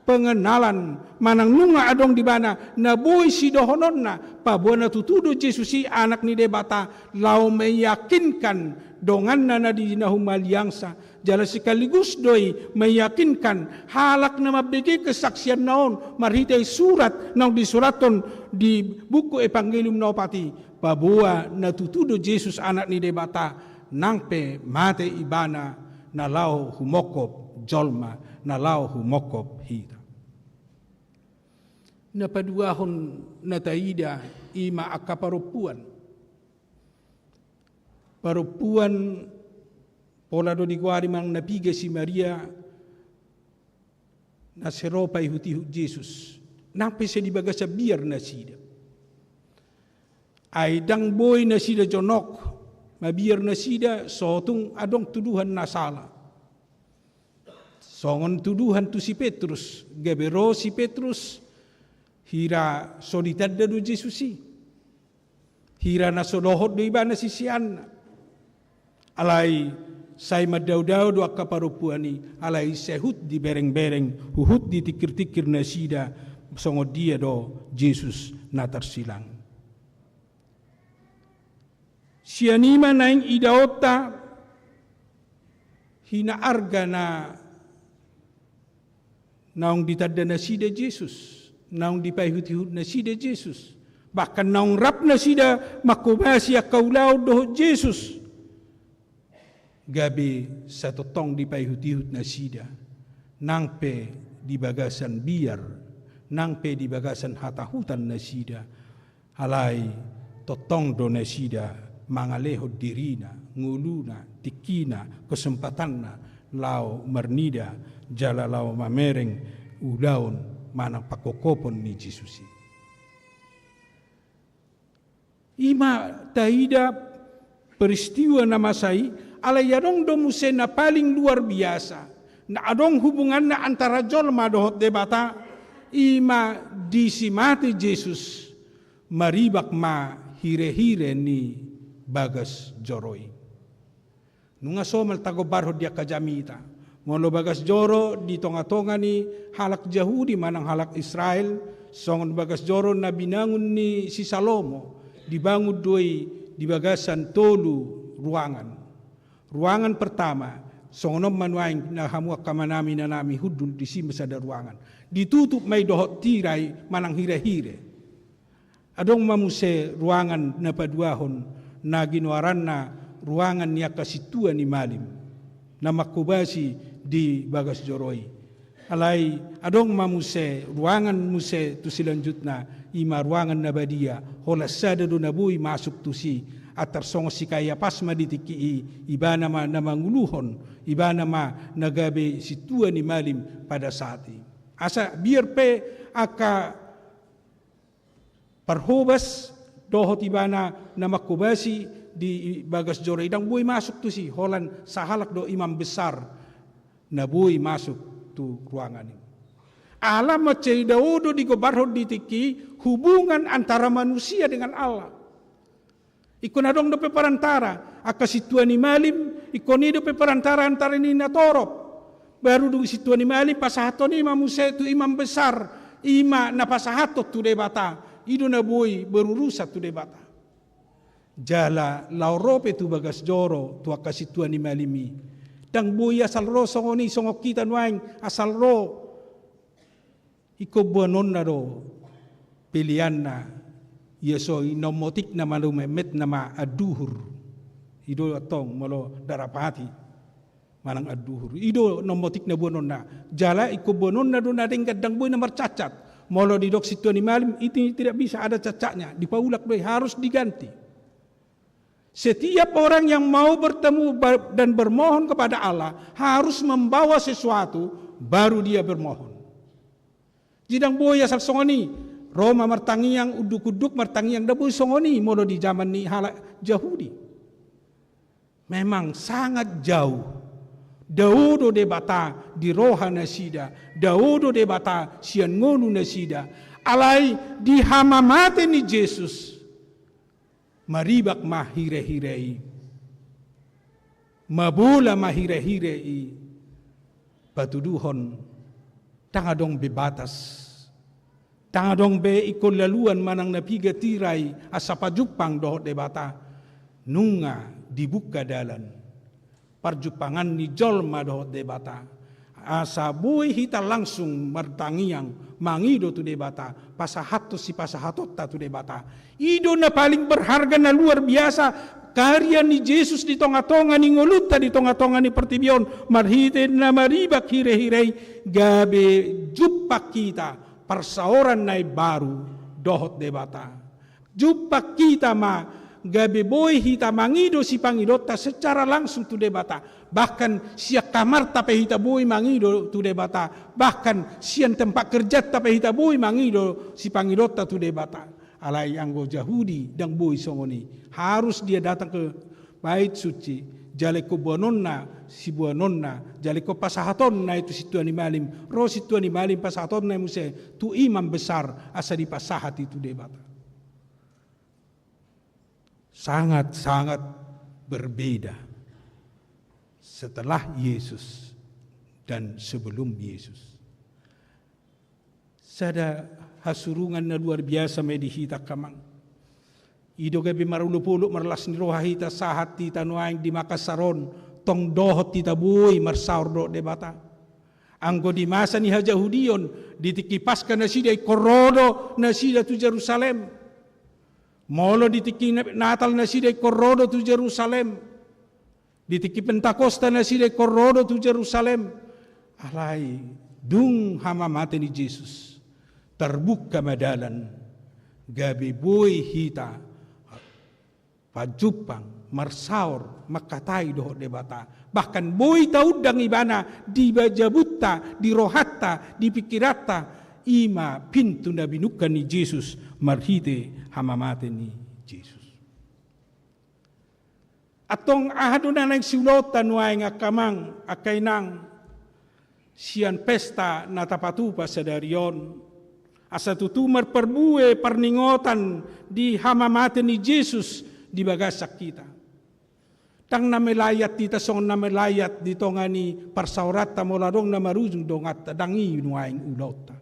pengenalan, manang nunga adong di bana na boy si dohonon na pabuana tutudo Jesus si anak ni debata lau meyakinkan dongan na di nahumaliangsa, jala sekaligus doi meyakinkan halak na mabigay kesaksian naon marhitay surat na disuraton di buku Evangelium na pati bahwa natutudo Jesus anak ni debata nangpe mate ibana na lao humokop jolma na lao humokop hita. Napaduahon na taida ima akaparupuan. Parupuan pola do diguari mang napiga si Maria na seropa ihutihut Jesus. Nampe se dibaga sa biar na sida. Ay dang boy na sida jonok, mabiar na sida sotung adong tuduhan na sala. Songon tuduhan tu si Petrus, gabero si Petrus, hira solitadda do Jesusi. Hira na solohot do iba na sisian. Alay say madaw-daw do akaparupuani, alay sehut di bereng-bereng, huhut di tikir-tikir na sida, songo dia do Jesus na tersilang. Sianima naing idaota hinaarga na naong ditadda na sida Jesus, naong dipahut-hut na sida Jesus, bahkan naong rap na sida makubasi akaulaw do Jesus. Gabi sa totong dipahut-hut na sida, nangpe di bagasan biar, nangpe di bagasan hatahutan na sida, alay totong do na sida, mangalehod dirina, nguluna, tikina, kesempatanna, lao mernida, jala lao mamereng, ulaon, manang pakokopon ni Jesusi. Ima taida peristiwa na masai, alayadong domuse na paling luar biasa, na adong hubungan na antara jolma dohot debata, ima disimati Jesus, maribak ma hire-hire ni bagas joroi. Nunga somal tagobarho dia kajamita. Ngolo bagas joro di tonga-tonga ni halak Yahudi manang halak Israel. Songon bagas joro na binangun ni si Salomo. Dibangun doi di bagasan tolu ruangan. Ruangan pertama, songonom manuaing na hamuak kamanami na nami hudul di sima sada ruangan. Ditutup may dohot tiray manang hire-hire. Adong mamuse ruangan na paduahon na ginuaran na ruangan niya kasitua ni malim na makubasi di bagas joroi. Alay adong mamuse ruangan muse tu silanjut na ima ruangan na badia holas sada do nabuy masuk tu si atar songo si kaya pasma ditiki iba nama manguluhon iba nama nagabe situa ni malim pada saat ini. Asa biar pe aka parhobas dohot ibana na makubasi di bagas joro idang buhay masuk tu si holan sahalak do imam besar na buhay masuk tu ruangan ini. Alam macai Daudo di gobarho ditiki hubungan antara manusia dengan Allah. Ikon adong do peperantara akasitua ni malim ikon do peperantara antara ni natorop. Baru do situa ni malim pasahato ni imam Musa tu imam besar ima na pasahato tu debata. Ido na boy berurusan tu debata. Jala laurope tu bagas joro tu akasitua ni malimi. Dang boy asal ro songoni songok kita nuaing asal ro. Iko buanon na ro pilihan na. Yeso inomotik na malumemet na maaduhur. Ido atong malo darapati. Manang aduhur. Ido nomotik na buanon na. Jala iko buanon na do na ring kadang boy na marcacat. Molo di dok situ ni malim itu tidak bisa ada cacatnya, dipaulak doi harus diganti. Setiap orang yang mau bertemu dan bermohon kepada Allah harus membawa sesuatu baru dia bermohon. Jidang boy asal songoni Roma martangiang uduk-uduk martangiang daboy songoni molo di zaman ni halak Yahudi. Memang sangat jauh. Daudo debata di roha nasida, Daudo debata sian ngonu nasida, alai di hamamate ni Jesus, maribak mahire-hirei, mabula mahire-hirei, patuduhon, tangadong bebatas, tangadong be ikon laluan manang napiga tiray asapajupang dohot debata, nunga dibuka dalan. Perjupangan ni jolma dohot debata. Asa boy hita langsung martangiang mangido tu debata. Pasahato si pasahatot tu debata. Ido na paling berharga na luar biasa. Karya ni Yesus di tonga-tonga ni ngoluta di tonga-tonga ni pertibion. Marhite na maribak hire-hirei. Gabe jumpa kita persaoran na baru dohot debata. Jumpa kita gabe boy hita mangido si pangidota secara langsung tu debata. Bahkan siak kamar tape hita boy mangido tu debata. Bahkan sian tempat kerja tape hita boy mangido si pangidota tu debata. Alai anggo Yahudi dan boy songoni harus dia datang ke bait suci. Jale ko buanonna si buanonna, jale ko pasahatonna itu si tuan malim, ro si tuan malim pasahatonna muse tu imam besar asa di pasahat itu debata. Sangat-sangat berbeda setelah Yesus dan sebelum Yesus. Sada hasurungan na luar biasa medihita kamang. Ido gabi marulupuluk marlas ni rohahita sahat tita nuaing di Makassaron tong dohot tita buoy marsaur do debata. Anggo di masa ni Hajahudion ditikipaskan na sida korodo na sida tu Jerusalem. Molo ditiki Natal na sida korodo tu Jerusalem. Ditiki Pentakosta na sida korodo tu Jerusalem. Alai dung hama mati ni Yesus. Terbuka madalan. Gabi boy hita. Pajupang, marsaur, makatay doho debata. Bahkan boy taudang ibana di bajabutta, di rohatta, di pikirata. Ima pintu na binukan ni Yesus marhite hamamate ni Yesus. Atong ahado na ng siulotan nuay nga kamang akainang siyan pesta na tapatupa sa darion. Asa tutumar perbue perningotan di hamamate ni Yesus di bagasak kita. Tang namelayat tita song namelayat dito nga ni parsaurata moladong na marujung dongat dangi nuaing ulota.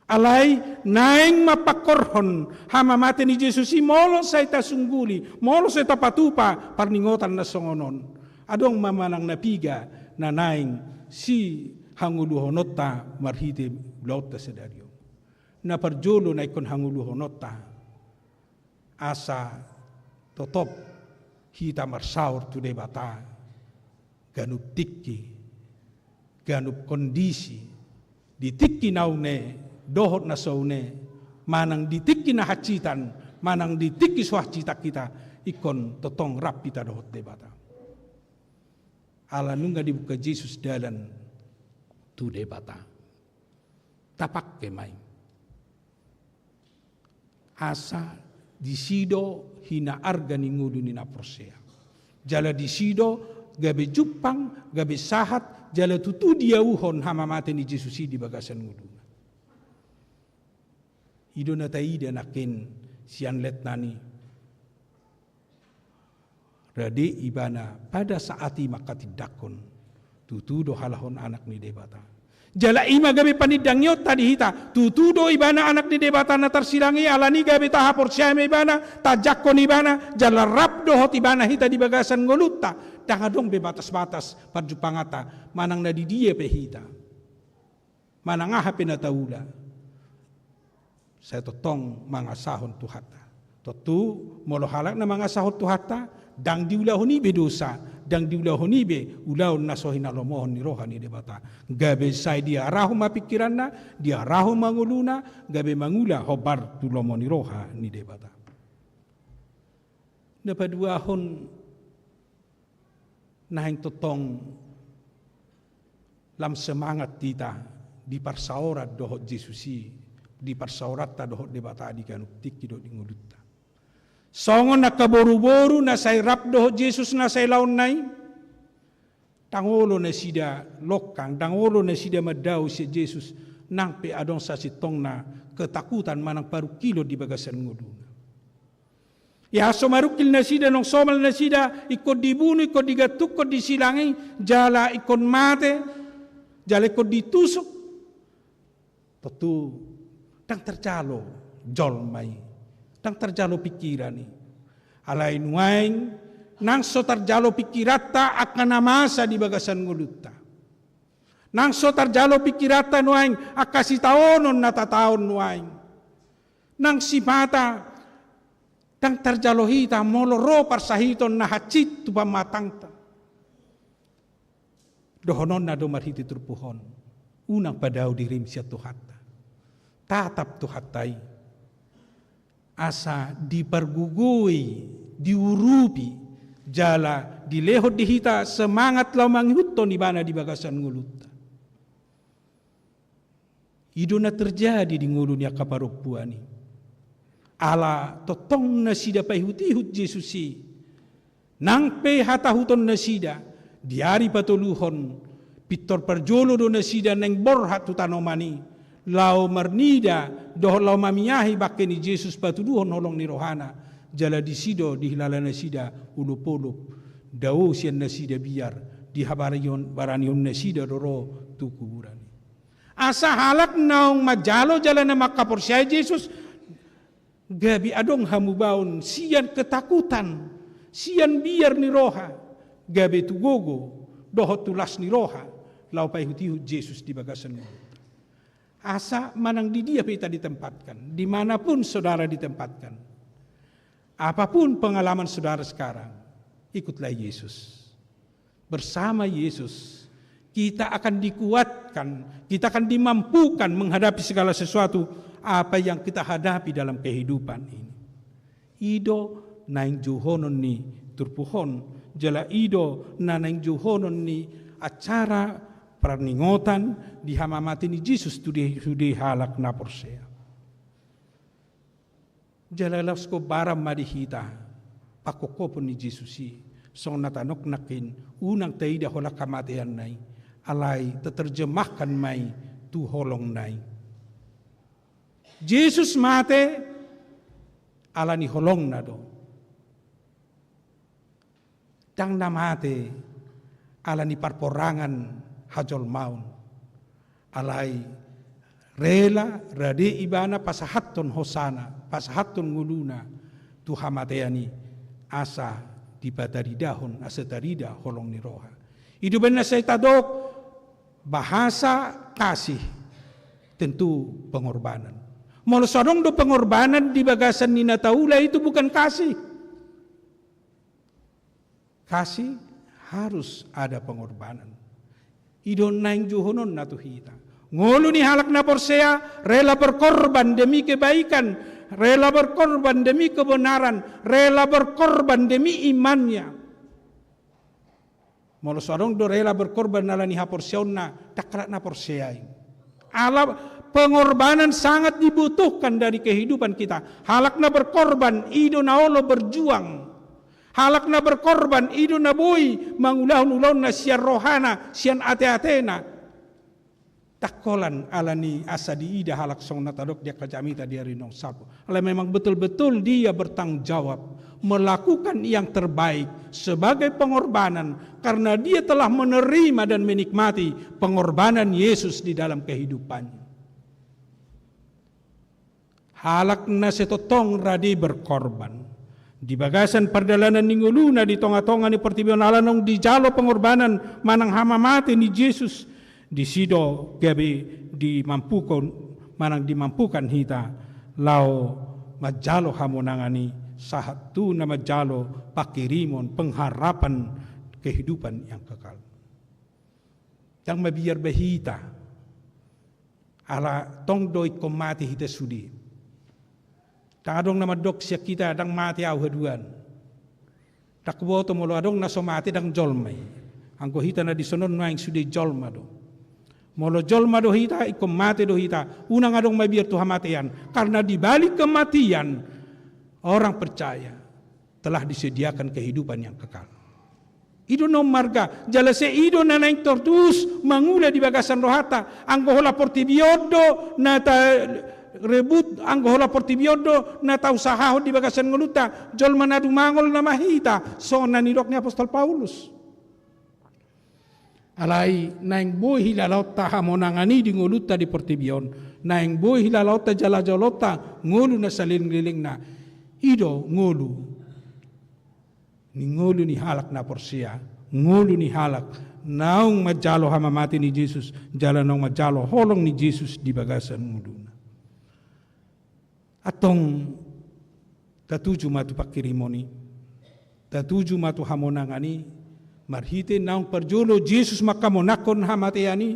Alay naing mapakorhon hamamate ni Jesus si molo sa ita sungguli, molo sa ita patupa parningotan na songonon. Adong mamanang napiga na naing si hanguluhonota marhite ulota sa daryo. Na parjolo na ikon hanguluhonota asa totop hita marsaur tu debata ganup tikki ganup kondisi ditikki naune dohot na saune manang ditikki na hacitan manang ditikki suhacita kita ikon totong rap kita dohot debata ala nungga dibuka Yesus dalan tu debata tapak kemai asa disido hina arga ni ngudu ni naprosea. Jala disido gabe jupang, gabe sahat, jala tutu dia uhon hamamate ni Yesus di bagasan ngudu. Ido na taida nakin sian let nani. Rade ibana pada saati makatidakon tutudo halahon anak ni debata. Jala ima gabe panidang yot tadi hita tutudo ibana anak di debata na tersilangi alani gabe tahapor syame ibana tajakon ibana jala rap dohot ibana hita di bagasan ngolutta tangadong be batas-batas parjupangata manang na di dia pe hita manang aha penataula saya totong mangasahon tuhata totu molo halak na mangasahon tuhata dang diulahoni be dosa dang diulahoni be ulaw nasohin alomohon ni rohani debata gabe sai dia rahu mapikiranna dia rahu manguluna gabe mangula hobar tulomo ni roha ni debata napaduahon nahing totong lam semangat kita di parsaurat dohot Jesusi di parsaurat ta dohot debata di kanuptik do di ngudutta songon na kaboru-boru na say rap dohot Jesus na say laon nay tangolo na sida lokang tangolo na sida madaw si Jesus nang pe adong sa sitong na ketakutan manang paru kilo di bagasan nguduna ya so marukil na sida nong somal na sida ikod dibunuh ikod digatuk ikod disilangi jala ikon mate jala ikod ditusuk tetu tang tercalo jol mai tang terjalo pikiran ni alai nuaing nang so tarjalo pikirata akan namasa di bagasan ngulutta. Nang so tarjalo pikirata nuaing akasi taonon natataon nuaing. Nang sipata tang tarjalo hita moloro parsahiton na hacit tu pamatangta. Dohonon na domarhiti turpuhon. Unang padaw dirim siya tuhata. Tatap tuhatai. Asa dipergugui, diurupi, jala dilehot dihita semangat lau manghuton ibana di bagasan ngulutta. Ido na terjadi di ngulu ni akaparopuani. Ala totong na sida pahutihut Jesusi. Nang pe hatahuton na sida. Diari patuluhon. Pitor parjolo do na sida neng borhat tutanomani. Lau marnida doh lau mamiyahi bakke ni Jesus patuduhon holong ni rohana. Jala di sido dihilala na sida ulupolup. Dawo siyan na sida biar. Dihabarayon baranion na sida doro tu kuburan. Asa halak naong majalo jala na makaporsya Jesus. Gabi adong hamubaon siyan ketakutan. Siyan biar ni roha. Gabi tugogo dohot tulas ni roha. Lau pahutihut Jesus di bagasan mo. Asa manang di dia kita ditempatkan. Dimanapun saudara ditempatkan. Apapun pengalaman saudara sekarang. Ikutlah Yesus. Bersama Yesus. Kita akan dikuatkan, kita akan dimampukan menghadapi segala sesuatu apa yang kita hadapi dalam kehidupan ini. Ido naing juhonon ni turpuhon, jala ido na naing juhonon ni acara perningotan di hamamati ni Jesus tudi halak na porsea. Jala lasko baram madihita, pakokopon ni Jesusi, song natanok nakin unang taida hola kamatian nai. Alai terjemahkan mai tu holong nai. Yesus mate alani holong nado. Tang namate alani parporangan hajol maun. Alai rela rade ibana pasahaton hosana, pasahaton nguluna tu hamateani asa di bataridahon asa tarida holong ni roha. Itu benar saya tadok bahasa kasih tentu pengorbanan. Mau sorong do pengorbanan di bagasan nina taula itu bukan kasih. Kasih harus ada pengorbanan. Idon naing juhonon na tuhita. Ngolu ni halak na porsea rela berkorban demi kebaikan, rela berkorban demi kebenaran, rela berkorban demi imannya. Molo sorong do rela berkorban nala ni haporseon na takrat na porseai. Ala pengorbanan sangat dibutuhkan dari kehidupan kita. Halak na berkorban ido na olo berjuang. Halak na berkorban ido na boy mangulahun-ulahun na sian rohana, sian ate-atena. Takolan ala ni asa di ida halak song natadok dia kajamita dia rinong sapo. Ala memang betul-betul dia bertanggung jawab melakukan yang terbaik sebagai pengorbanan karena dia telah menerima dan menikmati pengorbanan Yesus di dalam kehidupannya. Halak na setotong radi berkorban. Di bagasan perdalanan ninguluna di tonga-tonga ni pertibion alanong di jalo pengorbanan manang hama mati ni Yesus. Di sido gabi dimampukan manang dimampukan hita lau majalo hamonangani satu nama jalo pakirimon pengharapan kehidupan yang kekal. Yang mabiar bahita ala tong doi komati hita sudi. Tadong nama dok siya kita dang mati au haduan. Takboto molo adong nasomati dang jolmay. Angko hita na disonon noang sudi jolma do. Molo jolma do hita, ikom mati do hita. Unang adong mabiar tu hamatian. Karena di balik kematian, orang percaya telah disediakan kehidupan yang kekal. Ido no marga, jala se ido na naing tortus, mangula di bagasan rohata. Anggo hola portibiodo, nata rebut, anggo hola portibiodo, nata usahaho di bagasan nguluta. Jolma na dumangol na mahita, so nanirok ni Apostol Paulus. Alai naing boy hilalaut ta hamonangani di nguluta di portibion, naing boy hilalaut ta jala jalota ngulu na salin liling na ido ngulu ni ngulu ni halak na porsia, ngulu ni halak naung majalo hamamati ni Jesus, jala naung majalo holong ni Jesus di bagasan ngulu na. Atong tatuju matu pakirimoni, tatuju matu hamonangani, marhite naung perjolo Jesus makamonakon hamatiani,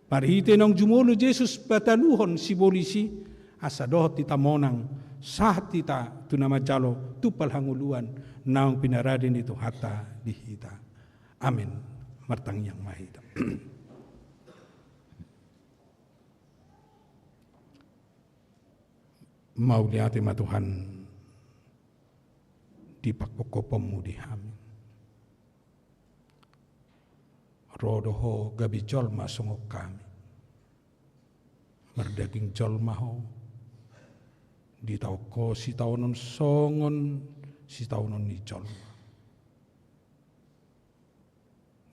marhite naung jumolo Jesus bataluhon si polisi, asa dohot tita monang, sahat tita tunamajalo tupal hanguluan, naung pinaradin itu hata dihita. Amin. Martang yang mahita. Mauliati ma Tuhan di pakokopommu di hami. Rodoho gabi jolma songok kami. Merdaging jolma ho. Di tau ko si taunon songon si taunon ni jolma.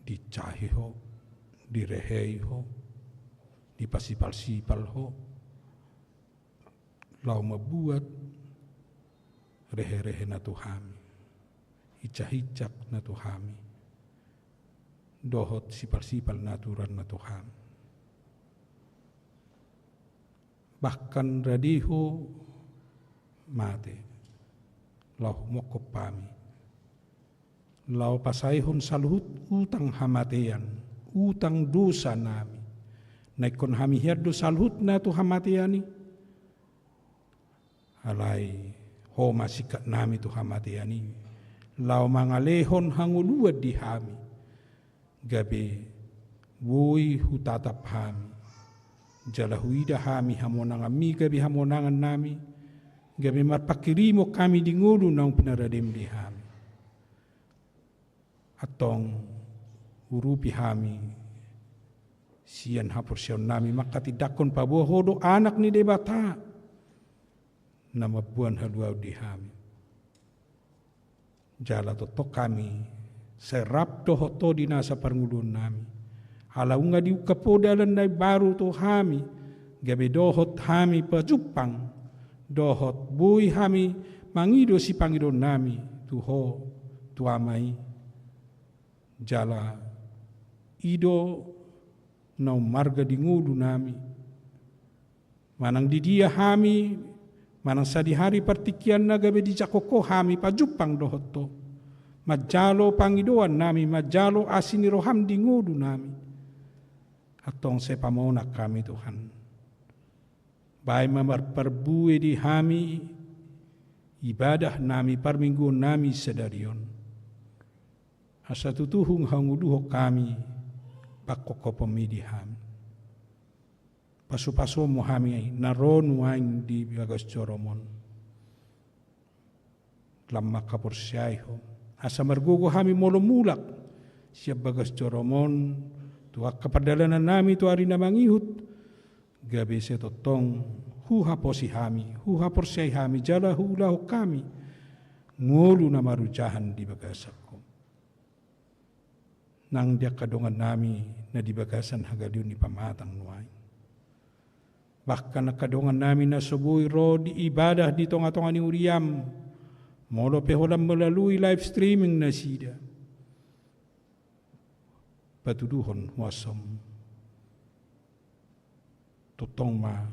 Di cahi ho, di rehei ho, di pasipal-sipal ho. Lau mabuat rehe-rehe na Tuhami, hicak-hicak na Tuhami, dohot sipal-sipal naturan na Tuhami. Bahkan radiho mate, lau mokop pami, lau pasaihon saluhut utang hamatean, utang dosa nami, naikon hami herdo saluhut na tu hamateani, alai ho masikat nami tu hamateani, lau mangalehon hanguluad di hami, gabe woi hutatap hami, jala huida hami hamonangan mi gabe hamonangan nami, gabe marpakirimo kami di ngulu nang pinaradem di hami. Atong urupi hami sian hapur sian nami maka tidakon pabuah hodo anak ni debata nama buan haluau di hami. Jala toto kami serap dohoto di nasa parngulun nami. Halaunga di ukapodalan na baru to hami. Gabe dohot hami pajupang. Dohot bui hami mangido si pangidon nami. Tuho tuamai. Jala ido na marga di ngulu nami. Manang di dia hami, manang sa di hari partikian na gabi di jakoko hami pajupang dohoto. Majalo pangidoan nami, majalo asini roham di ngulu nami. Atong sepamona kami Tuhan. Baik mamarperbue di hami, ibadah nami parminggu nami sedarion. Asa tutuhung hanguduho kami pakokopemi di hami. Pasu-pasu mo hami naron wain di bagas joromon. Lamma kapursyay ho. Asa margugo hami molomulak siya bagas joromon. Tuak kapadalanan nami tu hari na mangihut. Gabi se totong huha posi hami. Huha porsyay hami jala hulaho kami. Ngulu na marujahan di bagasak. Nang dia kadongan nami na di bagasan hagaliw ni pamatang nuay. Bahkan nakadongan nami na subuhi ro di ibadah di tonga-tonga ni Uriam. Molo peholam melalui live streaming na sida. Patuduhon wasom. Totong ma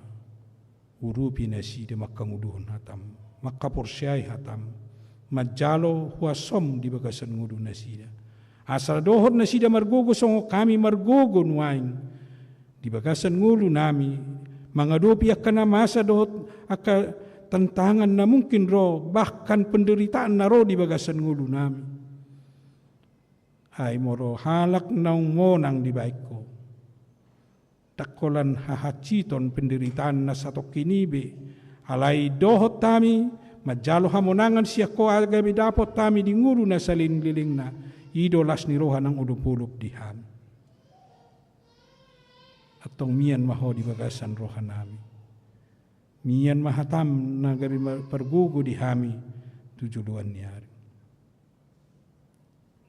urupi na sida makanguduhon hatam. Makaporsyay hatam. Majalo wasom di bagasan ngudu na sida. Asal dohot na sida margogo songo kami margogo nuain. Di bagasan ngulu nami, mangadopi akan na masa dohot aka tantangan na mungkin ro, bahkan penderitaan na ro di bagasan ngulu nami. Ay moro halak naung monang di baikko. Takolan hahaciton penderitaan na satok kinibe. Alay dohot tami, majalo hamonangan siya ko agami dapot tami di ngulu na salin-liling na. Idolas ni rohan ang udupulup di ham. Atong miyan maho di bagasan rohan nami. Miyan mahatam na gabi pergugo di hami tujuluan niyari.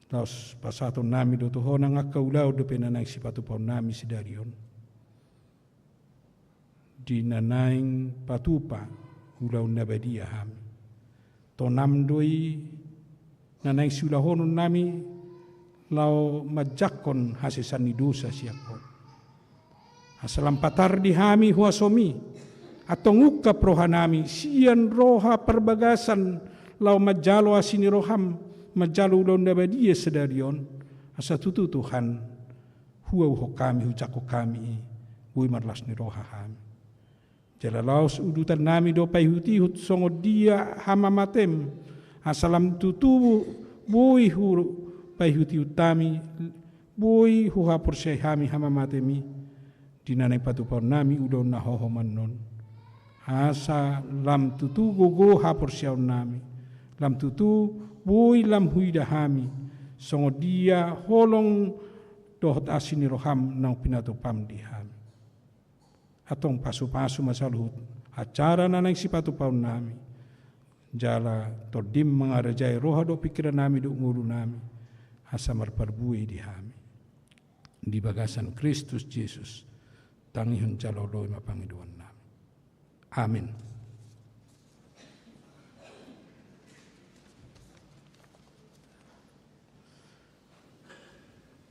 Tapos pasaton nami do toho nang akaulaw do pinanay si patupaw nami si Darion. Di nanayng patupa ulaw na badia hami. Tonamdoy nanay sulahonon nami lau majakon hasesani dosa siakon. Asalampatar di hami huasomi atau ngukka prohanami sian roha perbagasan lau majalo asini roham majalo londa badia sedarion asa tutu Tuhan huau kami hujako kami bui marlas ni roha hami jalalaus udutan nami do pai huti hut songo dia hama matem asalam tutu bui huru pai huti utami bui huha pursai hami hama matemi dinanai patupau nami udon na hoho manon asa lam tutu gogo hapor siaw nami lam tutu bui lam huida hami songo dia holong dohot asini roham nang pinatupam di hami atong pasu-pasu masaluhut acara nanang sipatu pau nami jala todim mengarajai roha do pikiran nami do ngulu nami asa marparbui di hami di bagasan Kristus Yesus tangihun jaloloi mapangiduan nami. Amin.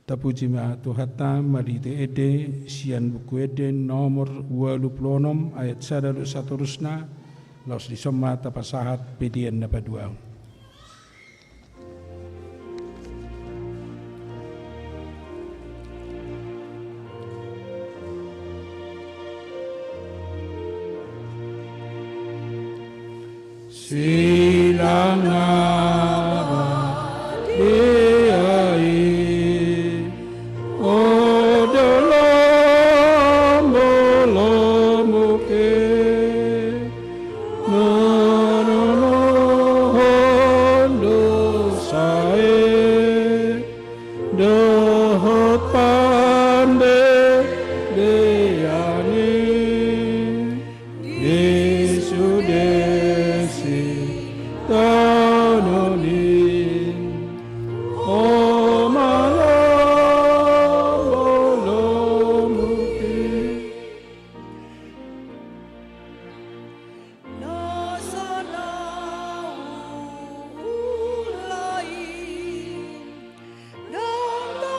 Tapuji ma Tuhata marite ede sian buku ede nomor 26 ayat 1 saterusna laus disoma tapasahat pedian na paduang. Silang arah diai o dalam bolamuke menolong dosae dahot pandai deyani Yesu Tanolin O malam bolomuki Nasana ulai dan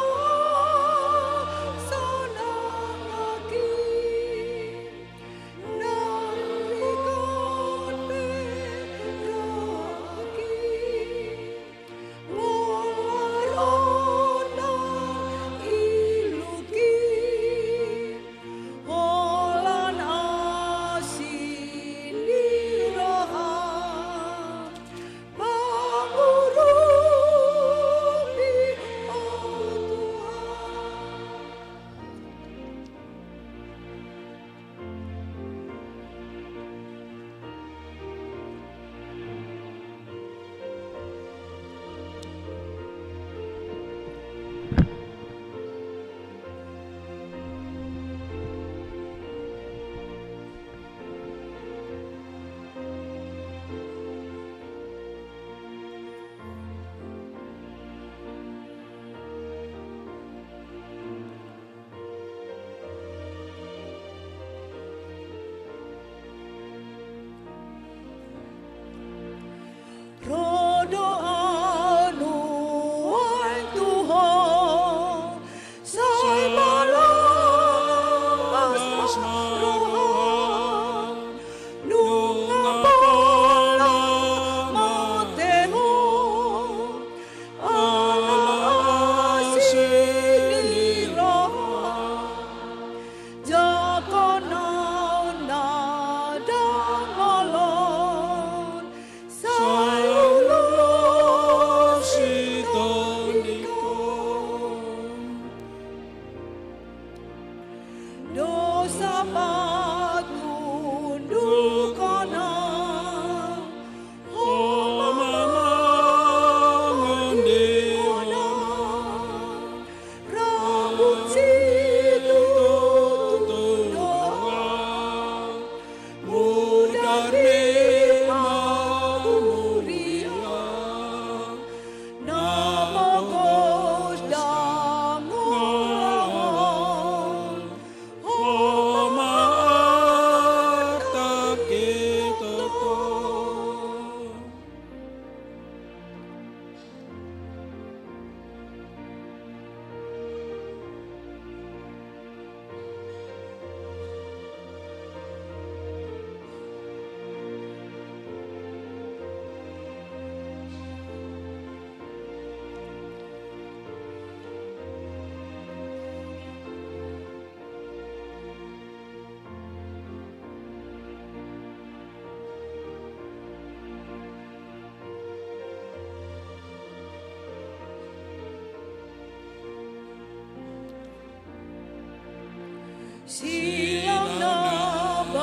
silang nabadiai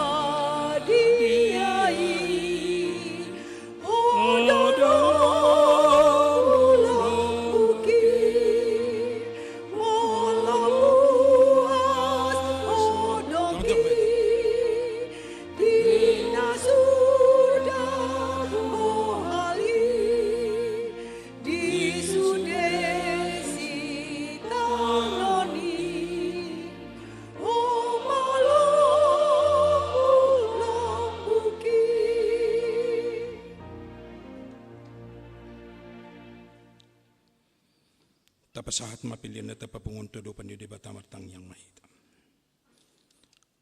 odang bukit malaluas odang dina sudah mohali di sudesi tanoni oh malaluas bukit. Tapasahat mapilian na tapapungunto do panyo di bata martang yang mahita.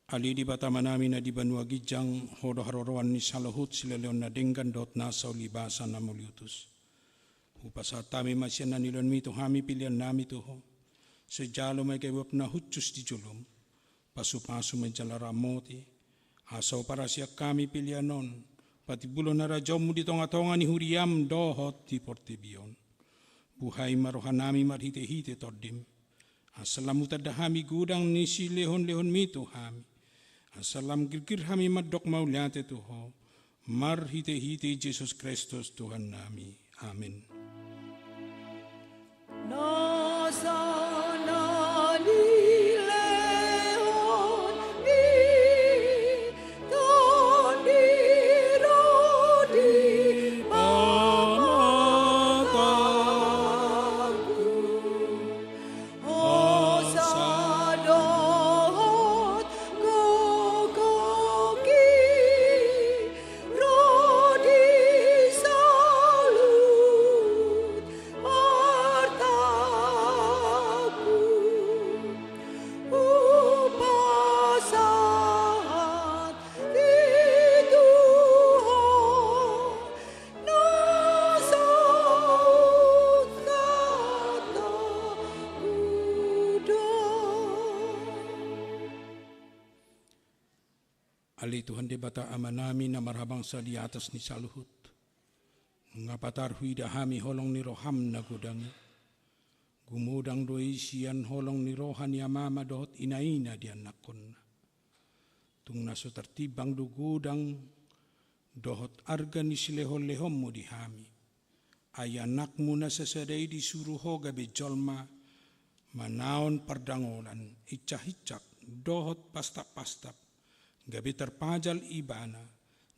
Ali di bata manami na di banua gijang hodo haroroan ni salahut sila leon na denggan dot nasa libasan na muliutus. Upasat tami masyan na nilon mito hami pilian nami tuho. Sejalo may kaiwap na hutsus di julum. Pasu-pasu may jalara moti. Asaw para siya kami pilianon. Pati bulo na radyo mo dito nga tonga ni huriam dohot di portibion. Buhay marohan nami marhite-hite tordim. Asalam utadahami gudang ni si lehon-lehon mito hami. Asalam girgir hami madok mauliate tuho. Marhite-hite Jesus Kristus Tuhan nami. Amin. Nasana ni leon ni tondiro di pamataku osadot gogoki rodi salut artaku upasahat di Tuhan nasaut kata Ali Tuhan di bata ama nami na marhabang sa di atas ni saluhut. Nga patarhui dahami holong ni roham na gudangi. Gumudang doi siyan holong ni rohan ni amama dohot inaina di anakon. Tung naso tertibang do gudang dohot arga ni silehon-lehom mo di hami. Ay anak mo na sasaday di suruho gabi jolma manaon pardangolan icah-icak dohot pastap-pastap. Gabi terpajal ibana,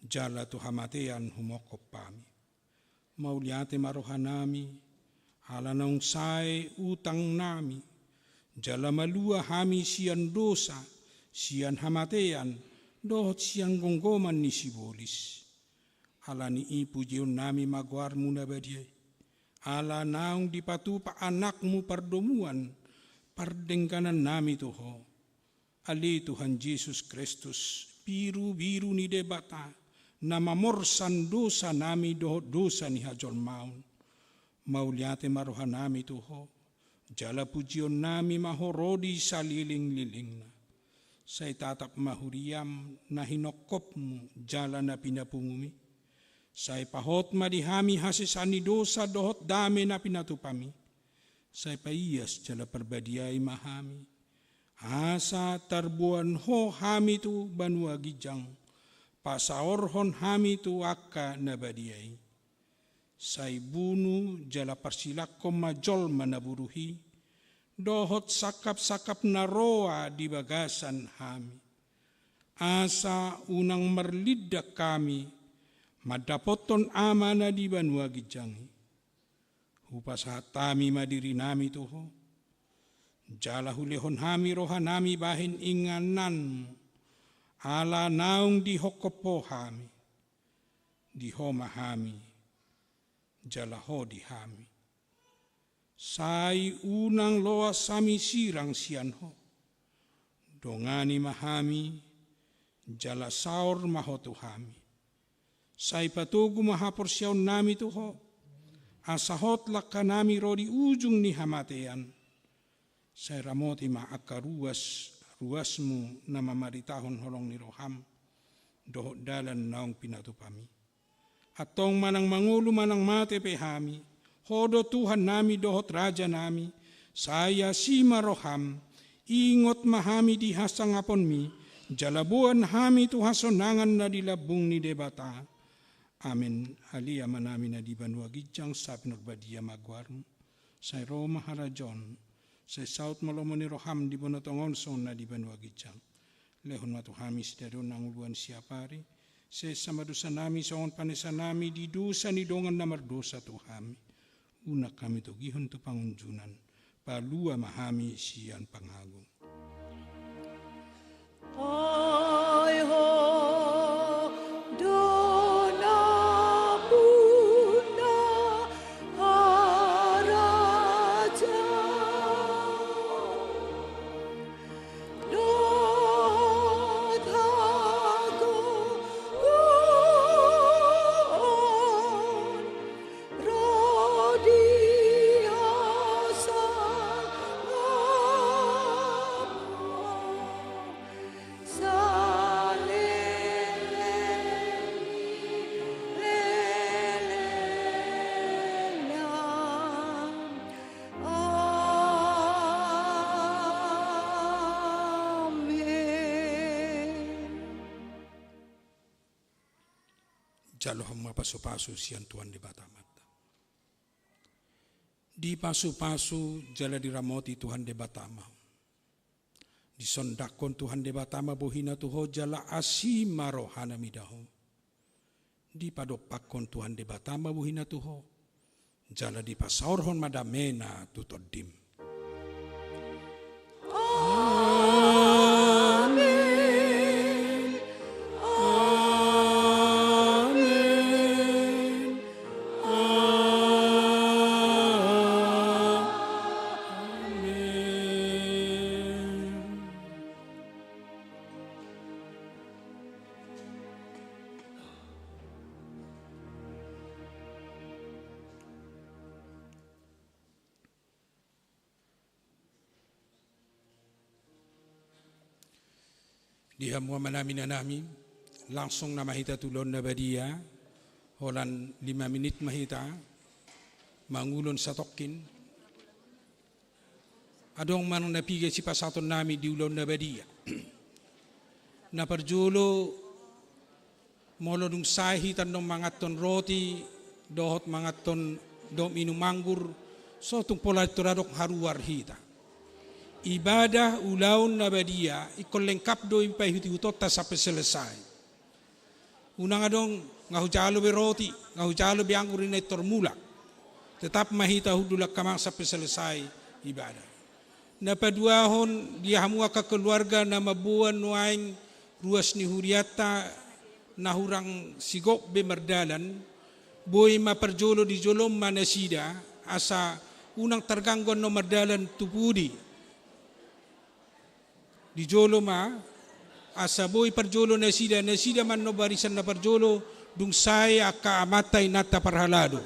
jala tu hamatean humokop pami. Mauliate marohan nami, hala naung sae utang nami, jala malua hami sian dosa, sian hamatean, dohot sian gonggoman ni sibolis. Hala ni ipu jion nami magwar muna badiay, hala naung dipatupa anakmu pardomuan, pardengkanan nami tuho. Ali Tuhan Yesus Kristus, biru-biru ni debata, na mamorsan dosa nami dohot dosa ni hajol maun. Mauliate marohan nami tuho, jala pujion nami mahorodi sa liling-liling na. Sa itatap mahuriam na hinokopmu, jala na pinapungumi. Sa ipahot madihami hasisani dosa dohot dame na pinatupami. Sa ipaiyas jala perbadiay mahami. Asa tarbuan ho hami tu banua gijang, pasaorhon hami tu akka nabadiay. Say bunu jala parsilakom majol manaburuhi, dohot sakap-sakap na roa di bagasan hami. Asa unang marlidak kami, madapoton amana di banua gijang. Hupas hatami madiri nami tuho, jala hulehon hami rohan hami bahin inganan ala naung di hokopo hami di homa hami jala ho di hami sai unang loa sami sirang sian ho dongani mahami jala saur mahotu hami sai patugu mahapor siaun nami tuho asahot lakanami rodi ujung ni hamatean. Saya ramoti ma'aka ruasmu na mamaritahon holong ni roham, dohot dalan naong pinatupami. Atong manang mangulu manang mate pehami, hodo Tuhan nami dohot raja nami, saya sima roham, ingot mahami di hasang apon mi, jalabuan hami tu hasonangan na dilabung ni debata. Amin. Alia manami na di banwa gijang sa pinagbadia magwarm. Sa Roma harajon, sa South Malomoni roham di bonotongon son na di banwa gijang. Lehon matuhami sidaron ng uluan siapari. Sa samadusa nami soon panesa nami di dusa ni dongan na mardosa tuhami. Una kami to gihon to pangunjunan. Palua mahami siyan panghagung. Ay ho, dona bunda haraja, dothago gon, rodi hasan Jalo hang mapaso-paso siyan Tuhan di batamat. Di pasu-pasu jala diramoti Tuhan di batama. Di sondakon Tuhan di batama bohina tuho jala asima rohana midaho. Di padopakon Tuhan di batama bohina tuho jala di pasaurhon madamena tutodim. Di hamua manami na nami, langsung na mahita tulon na badia, holan 5 menit mahita, mangulon sa tokin. Adong manong napigay si pasaton nami di ulon na badia. Naparjulo, molo nung sahitan ng mga ton roti, dohot mga ton dom inumanggur, so tung pola turadok haruar hita. Ibadah ulaun na badia ikon lengkap do impay huti-hutot ta sampai selesai. Unang adong ngahujalo be roti, ngahujalo be anggur inay tormulak. Tetap mahita hudulak kamang sampai selesai ibadah. Napaduahon dia hamua ka keluarga na mabuan nuaing ruas ni huriata na hurang sigok be merdalan boy maperjolo di jolom manasida asa unang targanggon no merdalan tupudi. Di jolo ma asa boy parjolo nasida man no barisan na parjolo dung saya ka amatay nata parhalado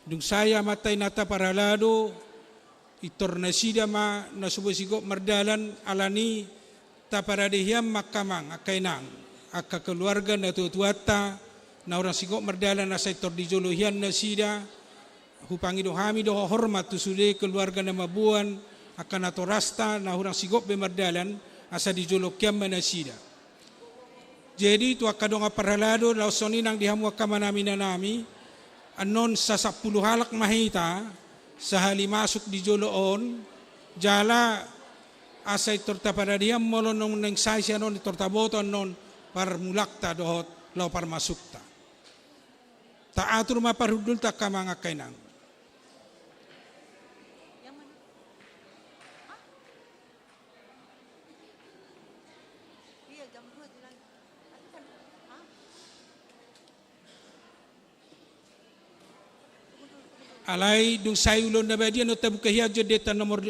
dung saya amatay nata parhalado itor nasida ma nasubusigo mardalan alani ta paradiham makamang akainang akka keluarga na tuatuata na orang sigo mardalan asa itor di jolo hian nasida hupangi do hami do hormat tu sude keluarga na mabuan akan ato rasta na hurang sigop be mardalan asa di jolokyam manasida. Jadi tu akadong aparhalado lausoni nang dihamu kamanami na nami anon sa 10 halak mahita sa hali masuk di joloon jala asa itorta para diam molon nong neng saisya non itorta boton non par mulakta dohot lau par masukta. Ta atur maparhudul ta kamanga kainang. Alai dung sayulon na badia no tabuka hiya deta nomor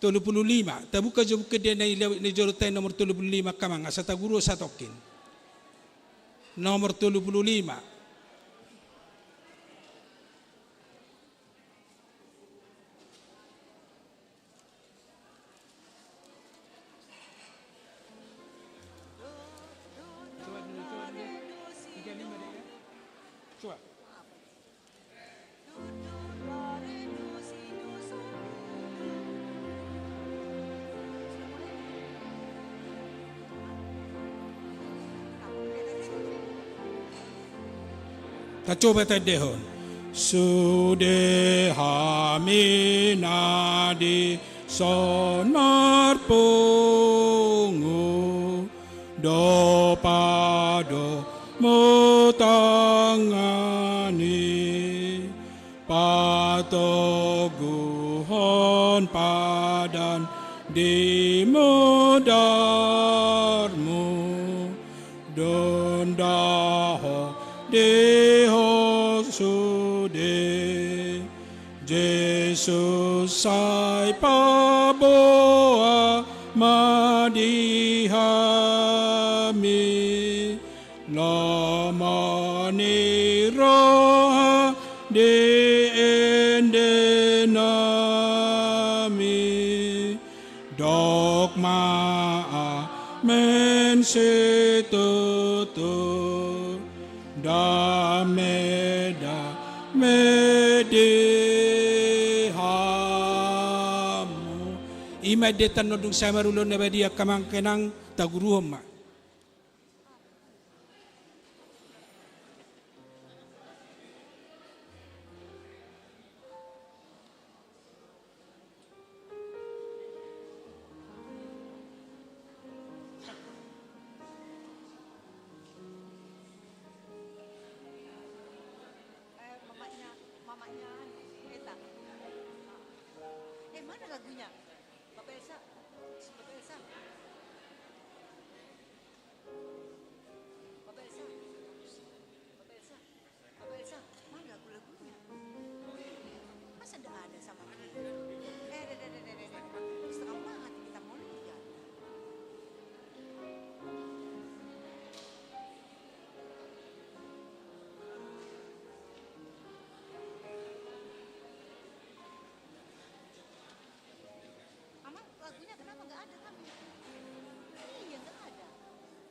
35 tabuka jobuka dia na jorotai nomor 35 kamang asa taguro sa tokin nomor 35 coba dehon. Sude haminadi sonar pungu do pado mutangani patoguhon padan di mudarmu dondaho deho sude Jesus sai paboa madihami lamani roha de endenami dogma amen setutur dameda medihamu ima detan nodung samarulon nabadia kamang kenang taguruhom ma. Mamanya Eta. Mana lagunya? Bapak Elsa. Bapak Elsa. Bapak Elsa. Bapak Elsa. Bapak Elsa. Mana lagu-lagunya? Masa enggak ada sama kita? Setengah banget kita mau lihat. Lagunya kenapa nggak ada kami? Iya nggak ada.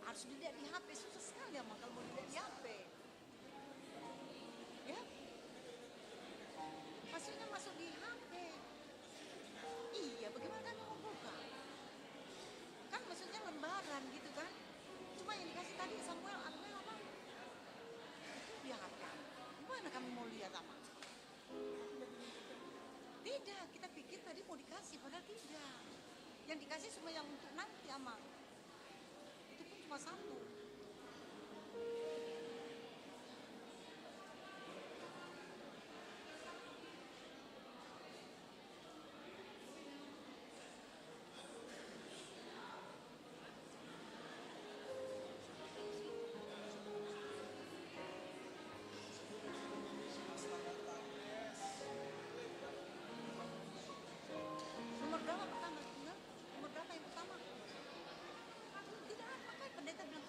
Harus dilihat di HP, susah sekali ya kalau mau dilihat di HP. Ya? Maksudnya masuk di HP. Iya, bagaimana kami mau buka? Kan maksudnya lembaran gitu kan? Cuma yang dikasih tadi Samuel apa? Itu di HP. Gimana kami mau lihat apa? Tidak, kita pikir tadi mau dikasih, padahal tidak. Yang dikasih cuma yang untuk nanti, Amang. Itu pun cuma satu. Nomor berapa pertama? Nomor berapa yang pertama? Tidak, makanya pendeta bilang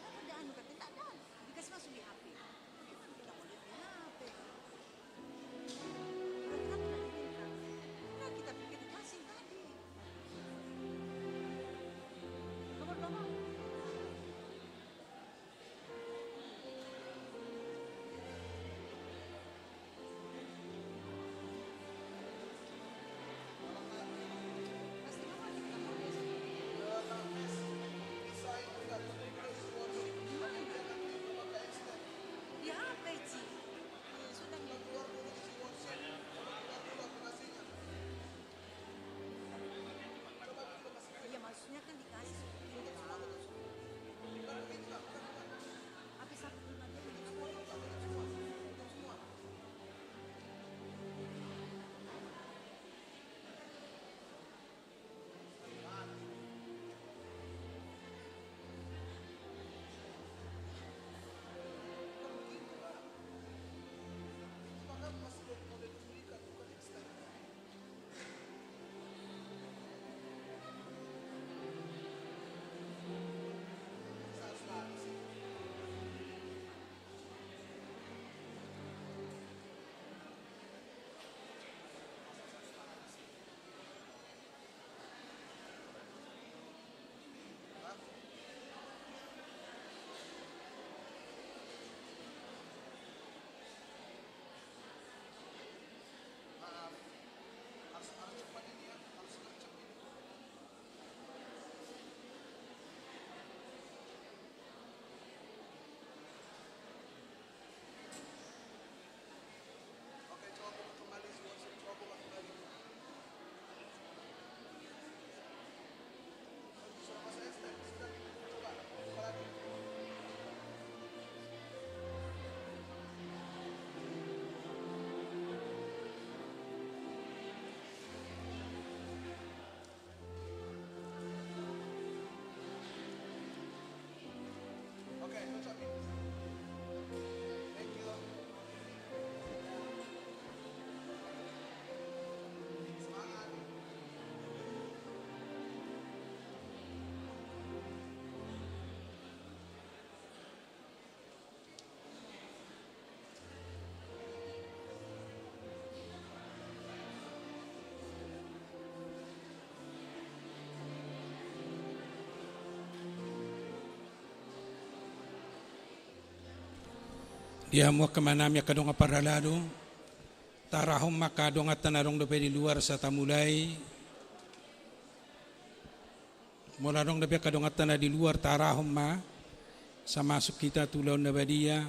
Dia mau kemana ya kadong aparalado. Tarahom makadong at tanarong dope di luar sa tamulay. Mula dong dope kadong at tanah di luar tarahom ma. Sa masuk kita tulaw na badia.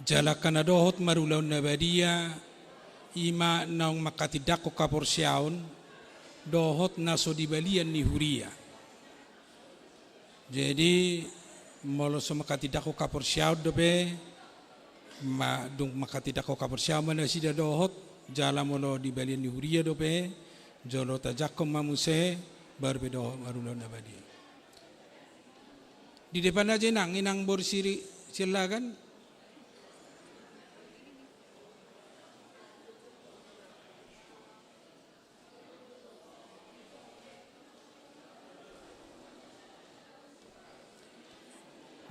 Jalakan na dohot marulaw na badia. Ima naong makatidako kaporsyaon. Dohot na so dibalian ni huria. Jadi molo so makatidako kaporsyaon dope. Dung makatidako kaporsyaon mana sida dohot. Jala molo dibalian ni huria dope. Jolo tajakom mamuse. Baru bedo marulaw na badia. Di depan aja nang inang borsiri silakan.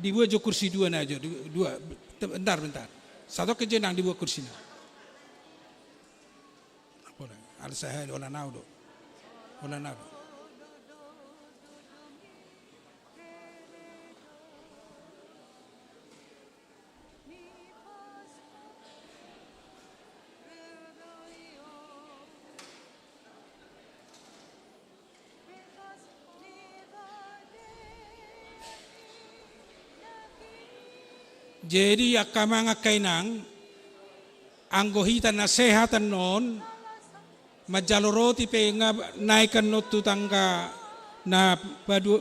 Dibuat jo kursi dua na aja, dua, bentar. Satu kejenang dibuat kursi na. Apa lah? Ada saya olah nau do. Jadi akamanga kainang anggohita na sehatan non majaloroti pe nga naikan no tutangka na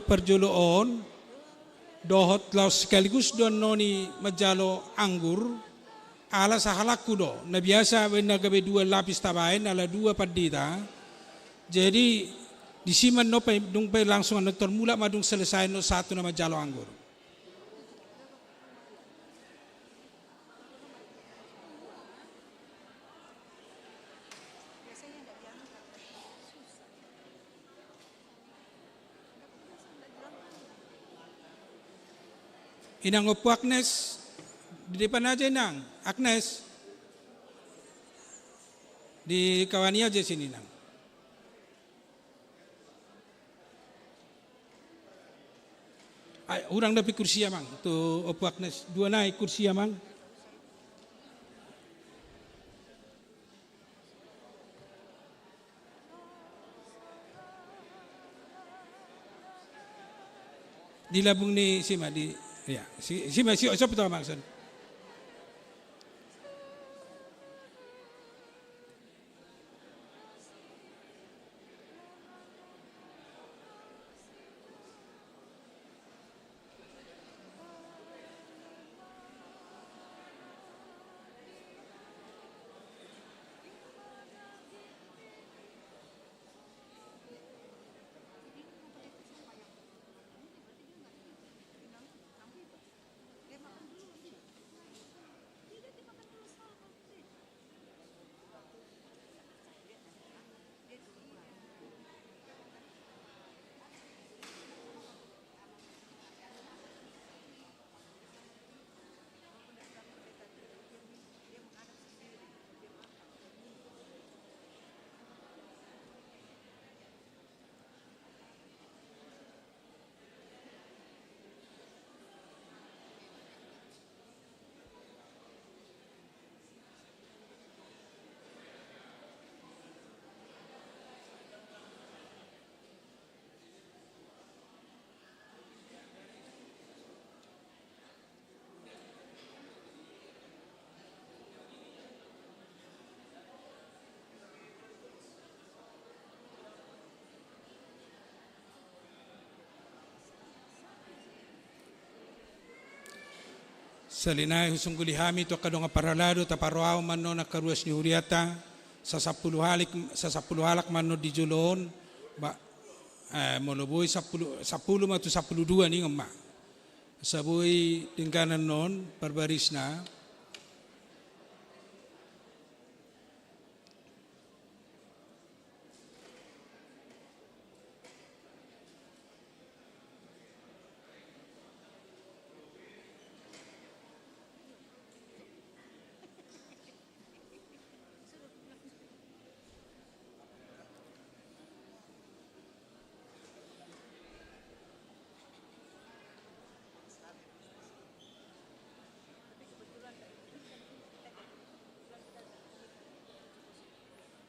perjoloon dohot laos sekaligus don noni majalo anggur ala sahalaku do na biasa wenagabe dua lapis tabain ala dua padita. Jadi disiman no pe dung pe langsung ano termula madung selesai no satu na majalo anggur. Inang opo Agnes, di depan aja inang, Agnes, di kawani aja sini inang. Ay, urang dapat kursi amang, tu opo Agnes, dua naik kursi amang. Di labung ni Sima di. Ya, si masih siapa tahu maksud? Salinay husungkuli hami to kadong paralado taparwao manno nakaruas ni huriata sa 10 halak manno di julon ba moloboy 10 matu 12 ni ngema saboy tingkanan non barbaris na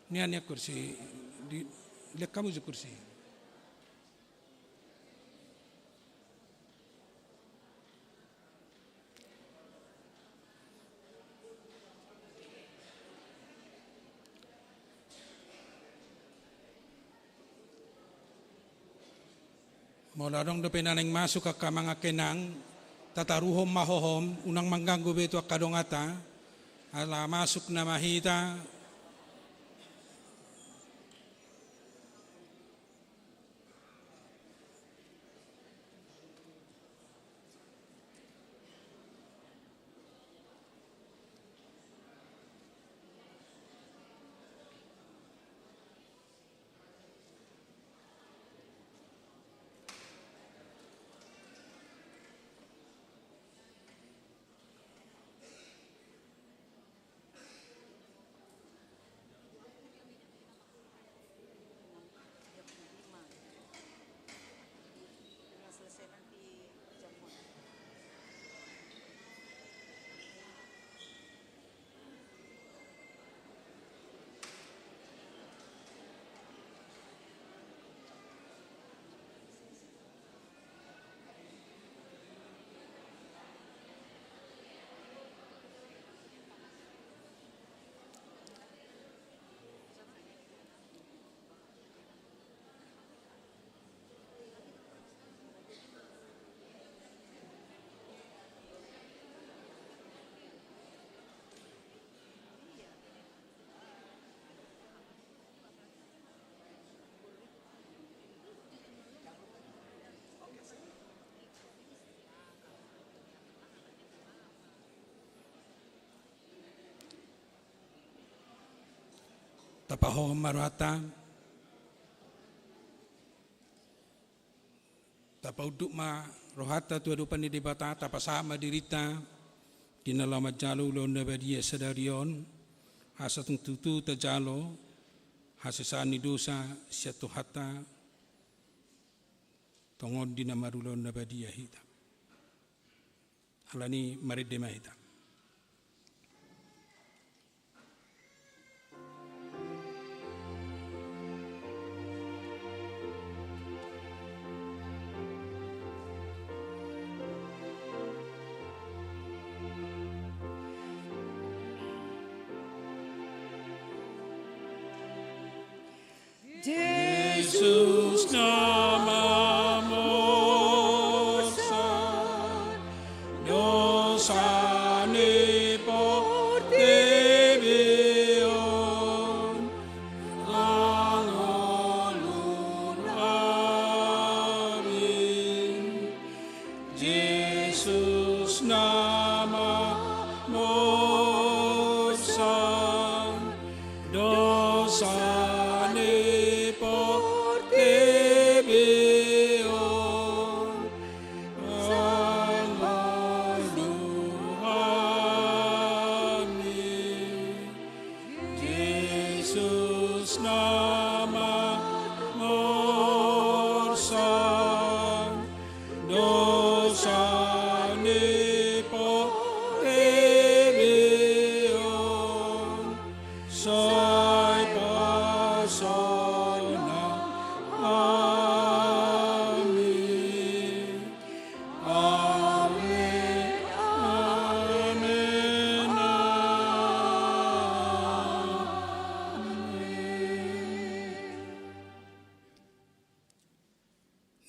Niya kursi. Lihat kamu di kursi. Mula dong do penaneng masuk ka mga kenang tataruhom mahohom unang mengganggu beto kadongata ala masuk na mahita tapahom marata tapauduk ma rohata tu adupan di debata tapasama dirita dinalamat jalo lo nabadia sadarion hasatung tutu tajalo hasasani dosa syatu hatta tongon dinamarulo nabadia hita alani maridema hita. Jesus namamu dosane por tebeon langolun amin. Jesus namamu dosane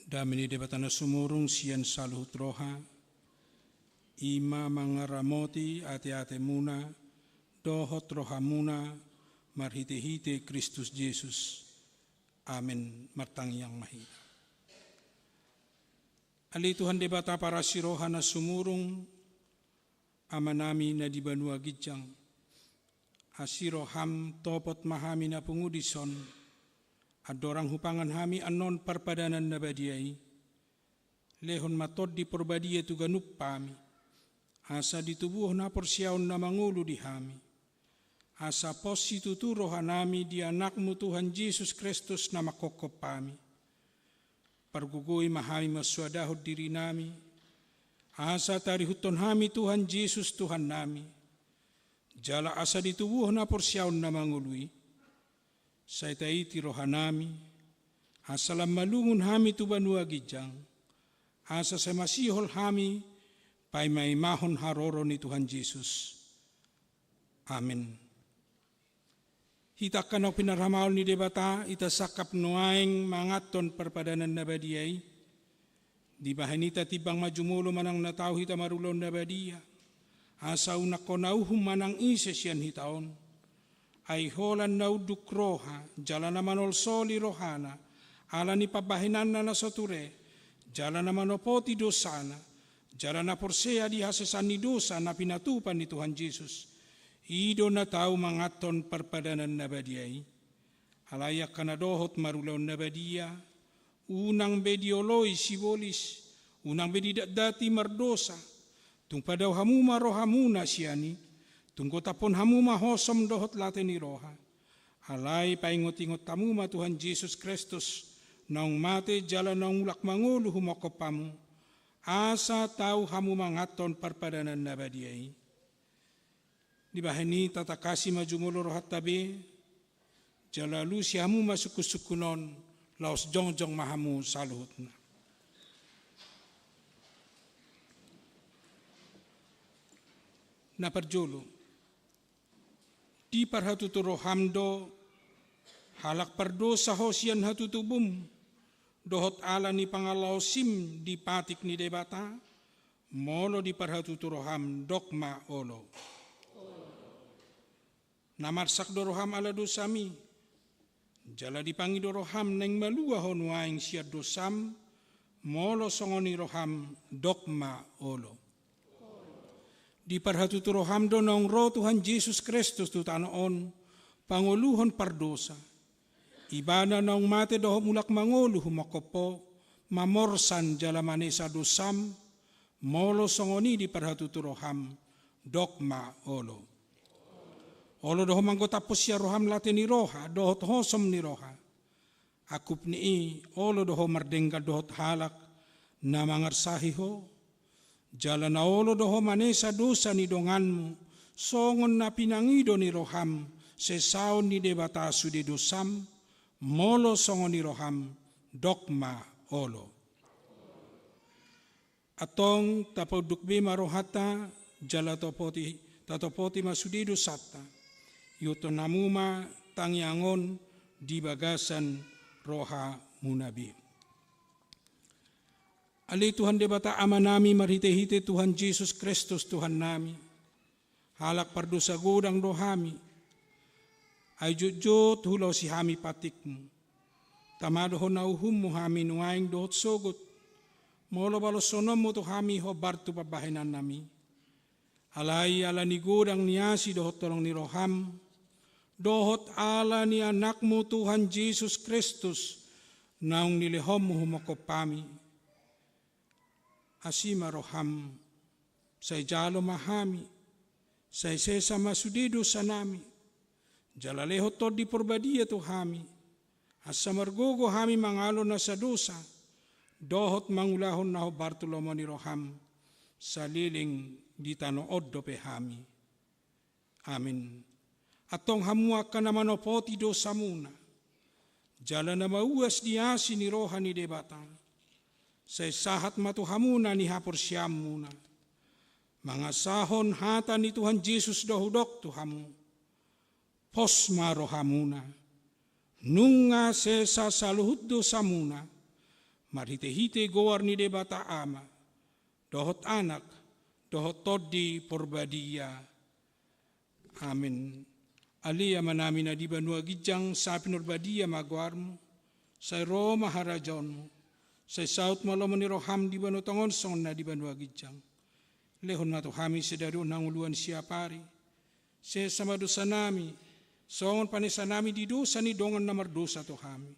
Damini debatana sumurung sian saluhut roha, ima mangaramoti ate-ate muna, dohot roha muna, marhite-hite Kristus Yesus. Amin, martang yang mahina. Ali Tuhan debata para siroha na sumurung, amanami na di banua gijang, asiroham topot mahami na pungudison, adorang hupangan hami anon parpadanan na badiai, lehon matod di porbadia tu ganup pami, asa ditubuh na porsiaon na mangulu di hami, asa posi tuturo hanami di anakmu Tuhan Yesus Kristus na makokop pami, pargugoi mahami maswadahod diri nami, asa tarihuton hami Tuhan Yesus Tuhan nami, jala asa ditubuh na porsiaon na mangului, sa itaiti rohanami, asalam malungun hami tu banua gijang, asa sa masihol hami, pay maimahon haroro ni Tuhan Yesus. Amen. Hita kanau pinarhamaul ni debata, ita sakap nuaing mangaton perpadanan nabadiyay, di bahanita tibang majumulo manang natau hita marulon nabadia, asa unak konauhum manang isesyan hitaon, ay holan nauduk roha, jalan naman soli rohana, ala ni pabahinan na nasoture, jalan naman opoti dosana, jalan na porsea di hasesan ni dosa na pinatupan ni Tuhan Yesus, ido na tau mangaton perpadanan nabadiyay, alayak kanadohot marulaon nabadia, unang bedioloi sibolis, unang bedidati mardosa, tung padaw hamuma rohamuna siyani, tungko tapon hamuma hosom dohot late ni roha. Alay paingot-ingot tamuma Tuhan Yesus Kristus, naung mate jala naung ulak mangulu humakopamu, asa tau hamuma ngaton perpadanan nabadiyay. Di bahani tatakasi majumulo rohat tabe, jala lu si hamuma suku-sukunon, laos jongjong mahamu saluhutna. Na perjolo, di parhatuturo hamdo, halak perdosa hosian hatutubum, dohot ala ni pangalaw sim di patik ni debata, molo di parhatuturo ham dokma olo. Namarsak doroham ala dosami, jala dipangi doroham neng malua honuaing siar dosam, molo songoni roham dokma olo. Di parhatutu roham do nong ro Tuhan Yesus Kristus tu tanoon, panguluhon pardosa. Ibana nong mate doho mulak mangulu humakopo, mamorsan jala manesa dosam, molo songoni di parhatutu roham dokma olo. Olo doho manggota posya roham late ni roha, doho hosom ni roha. Akup ni olo doho mardengka dohot halak, na mangarsahi ho. Jala na olo doho manesa dosa ni donganmu, songon na pinangido ni roham, sesaon ni debata sudi dosam, molo songon ni roham, dokma olo. Atong tapodukbe marohata, jala tatopoti masudi dosata, yuto namuma tangyangon di bagasan roha munabi. Ali Tuhan debata ama nami marhite-hite Tuhan Yesus Kristus Tuhan nami, halak pardosa godang dohami, ay jujut hulaw si hami patikmu, tamado ho nauhum mo hami nuaing dohot sogot, molo balosonom mo to hami ho bartu pabahinan nami, alay ala ni godang niasi dohot tolong ni roham, dohot ala ni anakmu Tuhan Yesus Kristus, naung nilihom mo humakopami, asima roham, say jalo mahami, say sesa masudido sa nami, jalaleho to di porbadia to hami, asa margogo hami mangalo na sa dosa, dohot mangulahon na ho Bartolomo ni roham, sa liling di tanood do pe hami. Amin. Atong hamua ka naman opoti dosa muna, jala na mauas di asi ni roha ni debata, sa sahat matuhamuna ni hapor siyam muna. Mga sahon hata ni Tuhan Yesus dohudok tuhamu. Pos marohamuna. Nunga sesa saluhut dosa muna. Marhite-hite gowar ni debata ama. Dohot anak, dohot todi porbadia. Amin. Alia manami na di banua gijang sa pinurbadia magwarmu. Sa Roma harajonmu. Sa saut malo ni roham di banu tongon song na di banu agijang. Lehon mato hami sedaro nanguluan siapari. Se sama dosa nami, songon panesa nami di dosa ni dongan namar dosa to hami.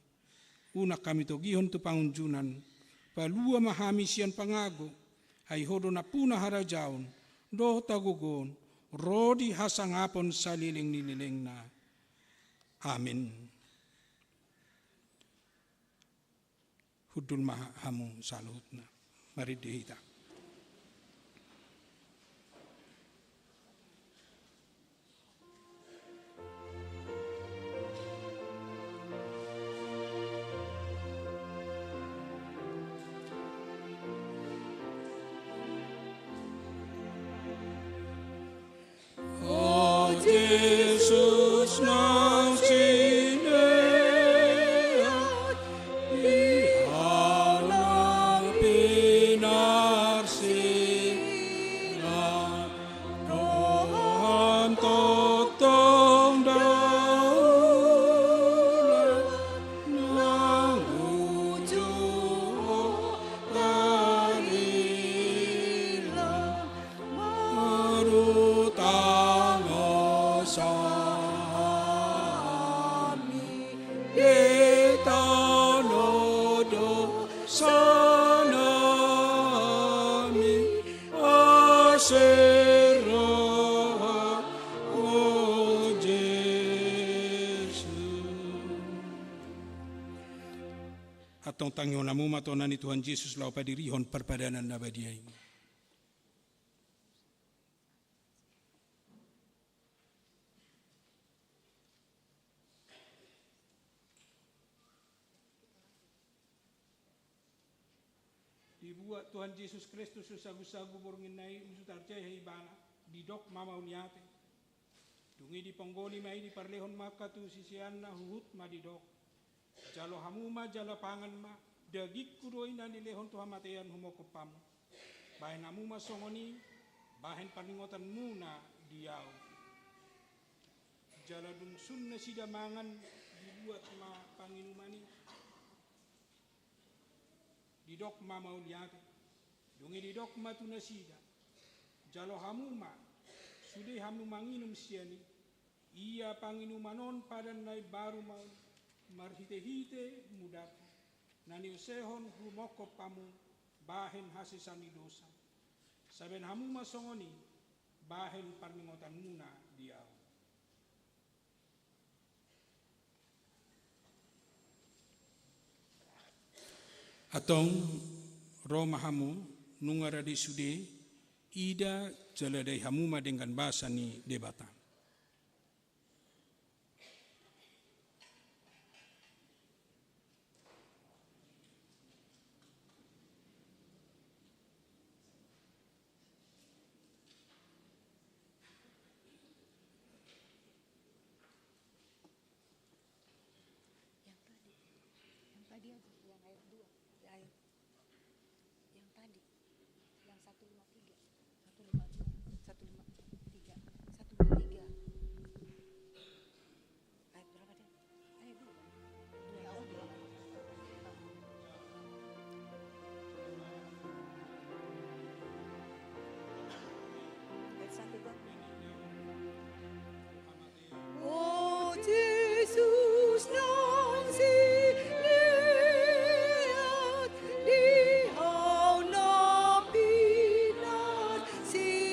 Una kami to gihon to pangunjunan, palua mahami sian pangago, ay hodo na puna harajaon, do tagugon, rodi hasangapon sa liling nililing na. Amin. Hudul mahamu salut na. Mari dihita. atong tangyo namu matonan ni Tuhan Yesus lau padirihon perpadanan nabadia ini. Dibuat Tuhan Yesus Kristus usagu-sagu borngin nai usutar cai ibana didok mama uniate. Dungi di ponggoni mai di parlehon maka tu sisian na huhut ma didok. Jalo hamuma jalo pangan ma dagik kudoi na dilehon Tuhan matean humokopam. Bahen hamuma songoni bahen paningotan muna diau. Jalo dungsun na sidamangan dibuat ma panginumani. Didok ma mauliate, dungi didok ma tunasida, jalo hamuma, sudah hamu manginum siani, ia panginumanon padan nai baru mau, marhite-hite mudaki, nani usehon humoko pamu, bahen hasisani dosa, saben hamuma songoni, bahen parningotan muna diau. Atong Roma hamu nungara di sude ida jaladai hamuma dengan bahasa ni debata. Oh Jesus, nang siliat di hau na pinat si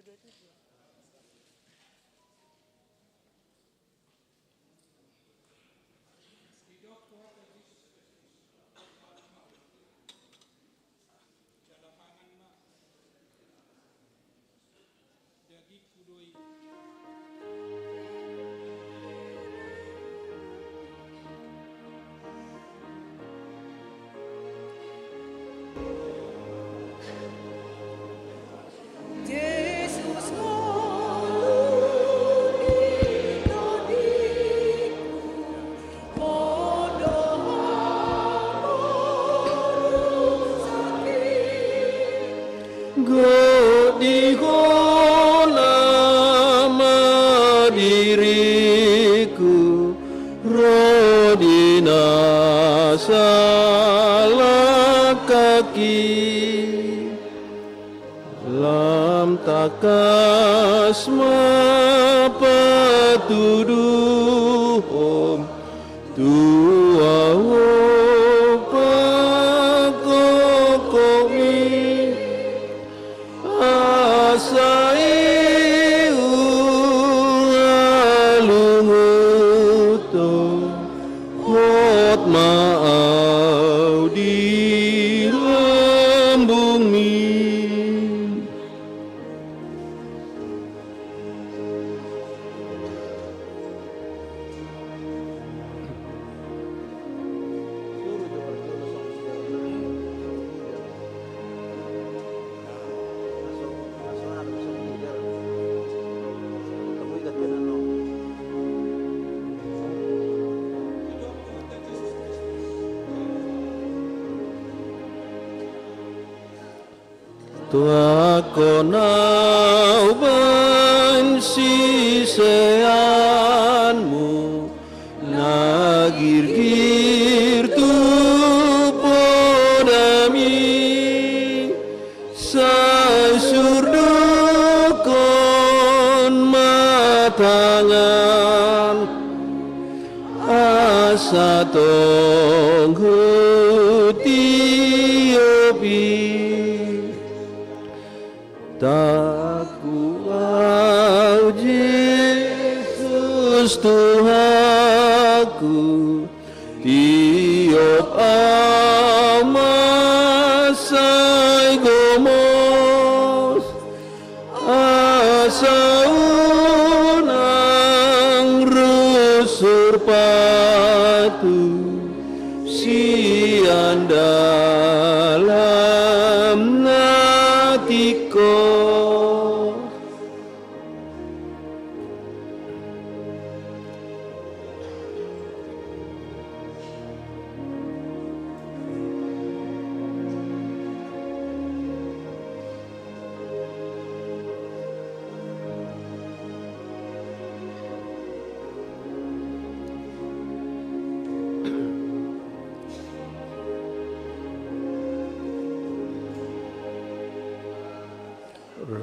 227. Yesus ngaluni tadiku, podo hamoru sakit. Godihona diriku, rodina salah kaki, lam takas mapatuduhom tua pakokomi asai alunguto hot maau di lambung mi. Tua konau bansi seanmu nagir-gir tu podami sasurdukon matangan asa tonghu tiopi Taku au Yesus Tuhanku, tiop amasai gomos, asa unang rusur patu, sian dalam natiko.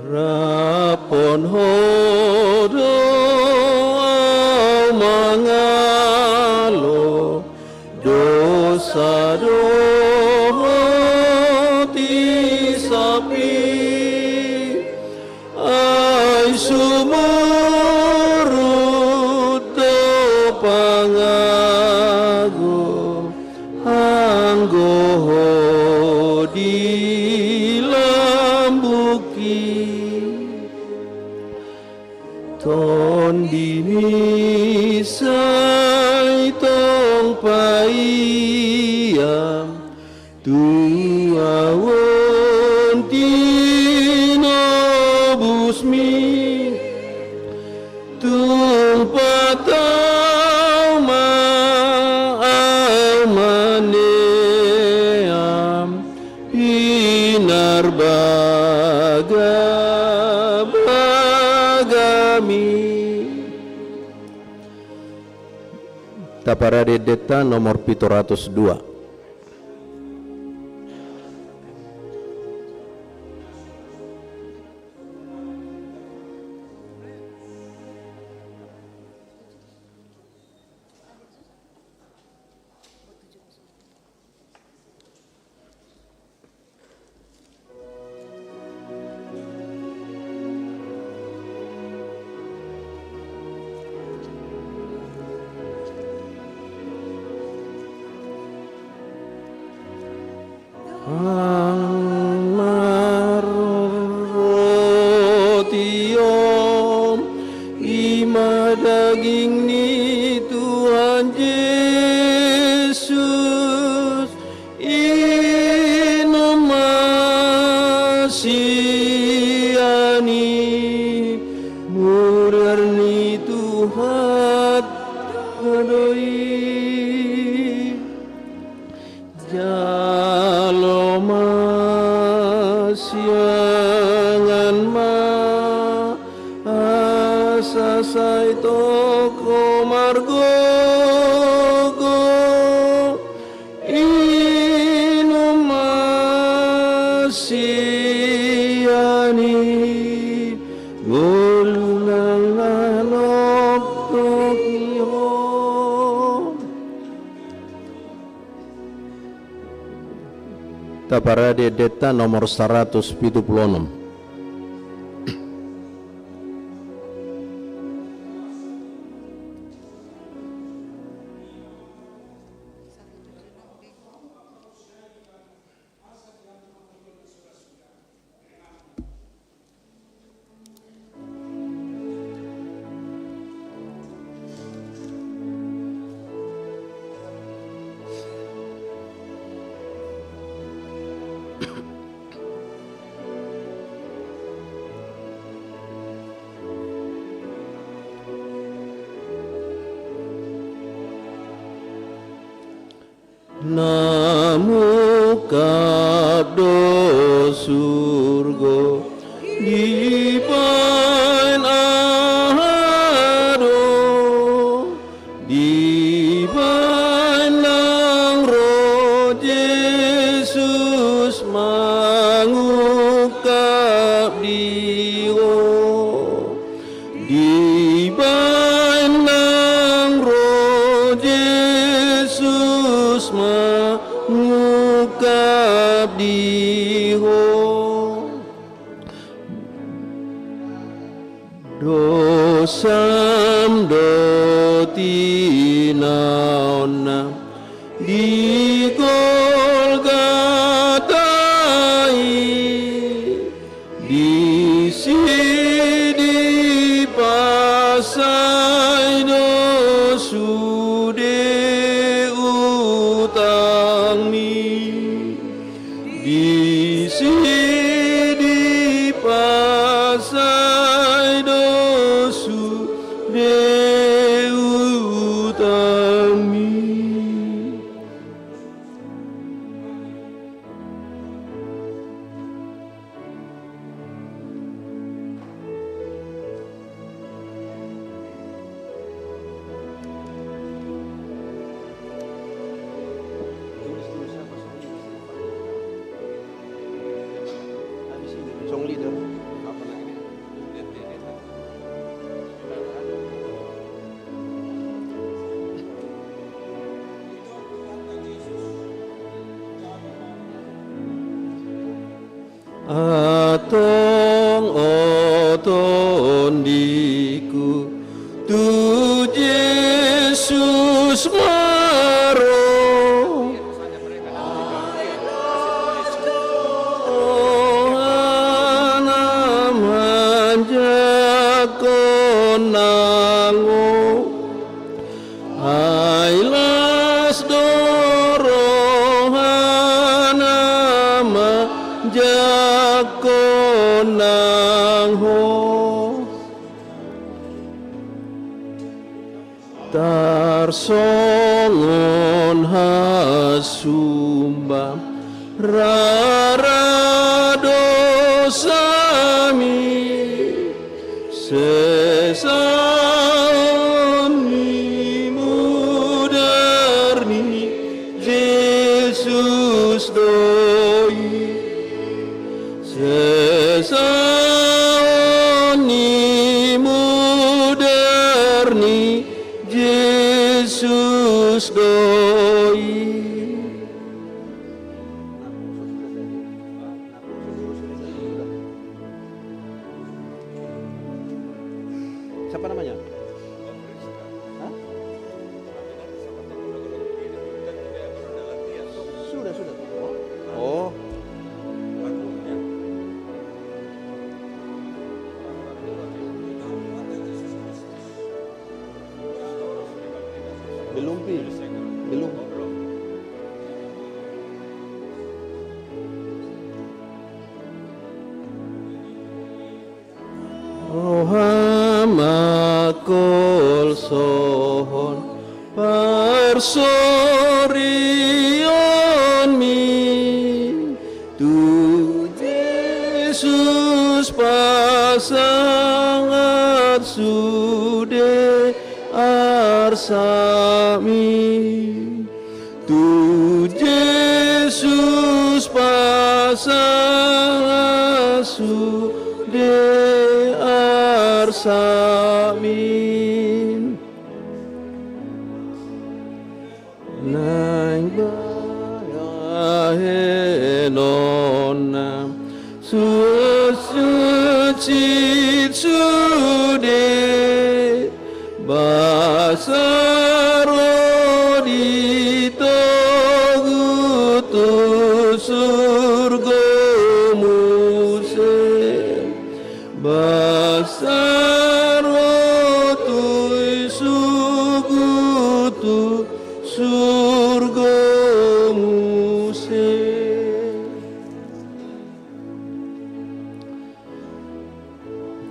Rapon hodo mangalo dosa dohoti sapi ai sumurut do pangago anggo di ton dini sai tong paiam tuawon tino busmi tung patau maneam pinar Taparade Deta nomor 702. murni Tuhan kadoi jalo masyangan ma asasai toko margo Taparade Deta nomor 176. Namu kabdo surgo di pan aharo di panang roh Yesus mangukap diwo di panang roh Yesus mangukap diho dosam do tinaona di Golgatai di sini pasai dosu de utangmi di sini pasai dosu de utangmi. Song leader apa lagi? Atong oton diku tu Yesus maro konango ailas dorohana majakonango tarsongon hasumba raradosami sesani mudarni Yesus doi sesani mudarni Yesus doi. Siapa namanya? Hah? Sudah. Oh. Belum. rohama kol sohon parsorion mi tu Yesus pasangat sude arsami tu Yesus pasangat sude arsamin nang bayahenonam suci sude basaro dito gutu surga muse basaro tu sugutu surga muse.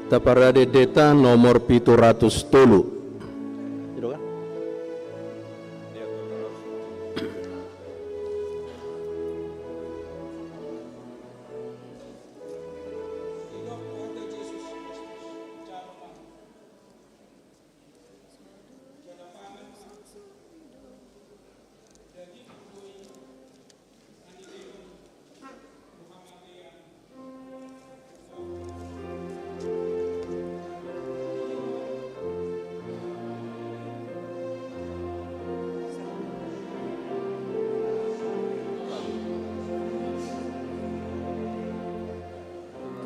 Taparade deta nomor 703. Itu kan?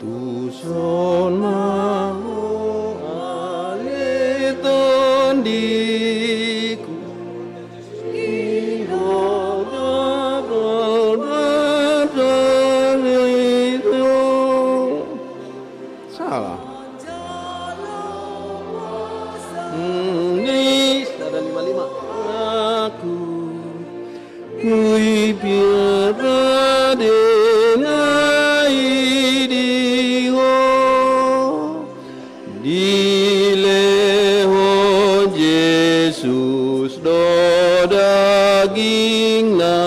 Tuson mau aleton diku salah ini ada 55 aku kui biara dengai dileho Yesus do dagingna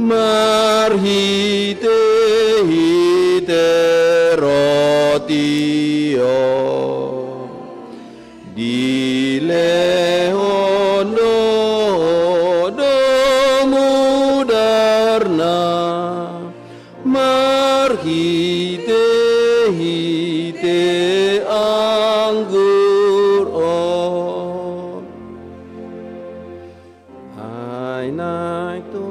marhite hite rotio dileho do mudarna marhite hite anggur on hai naik tu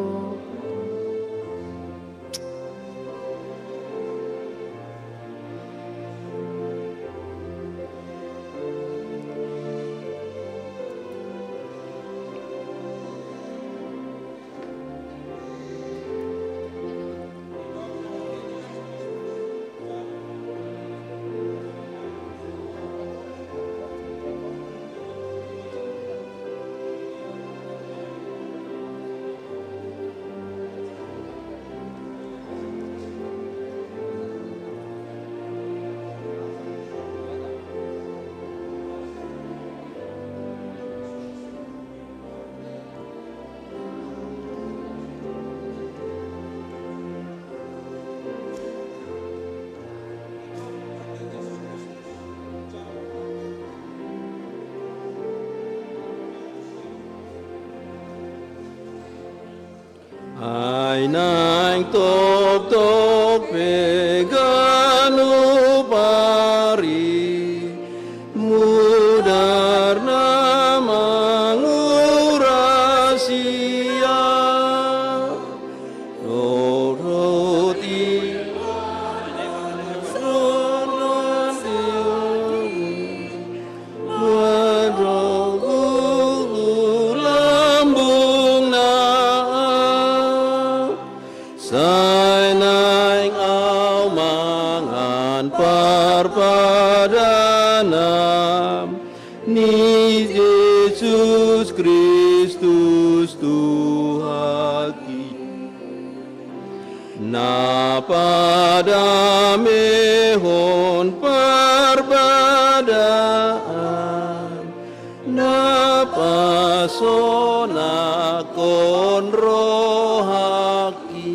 ai naik tok peganu pari mudarna mangurasia roti lambung na sai naing au mangan parpadanam ni Yesus Kristus Tuhan na padamehon par sona kon rohaki.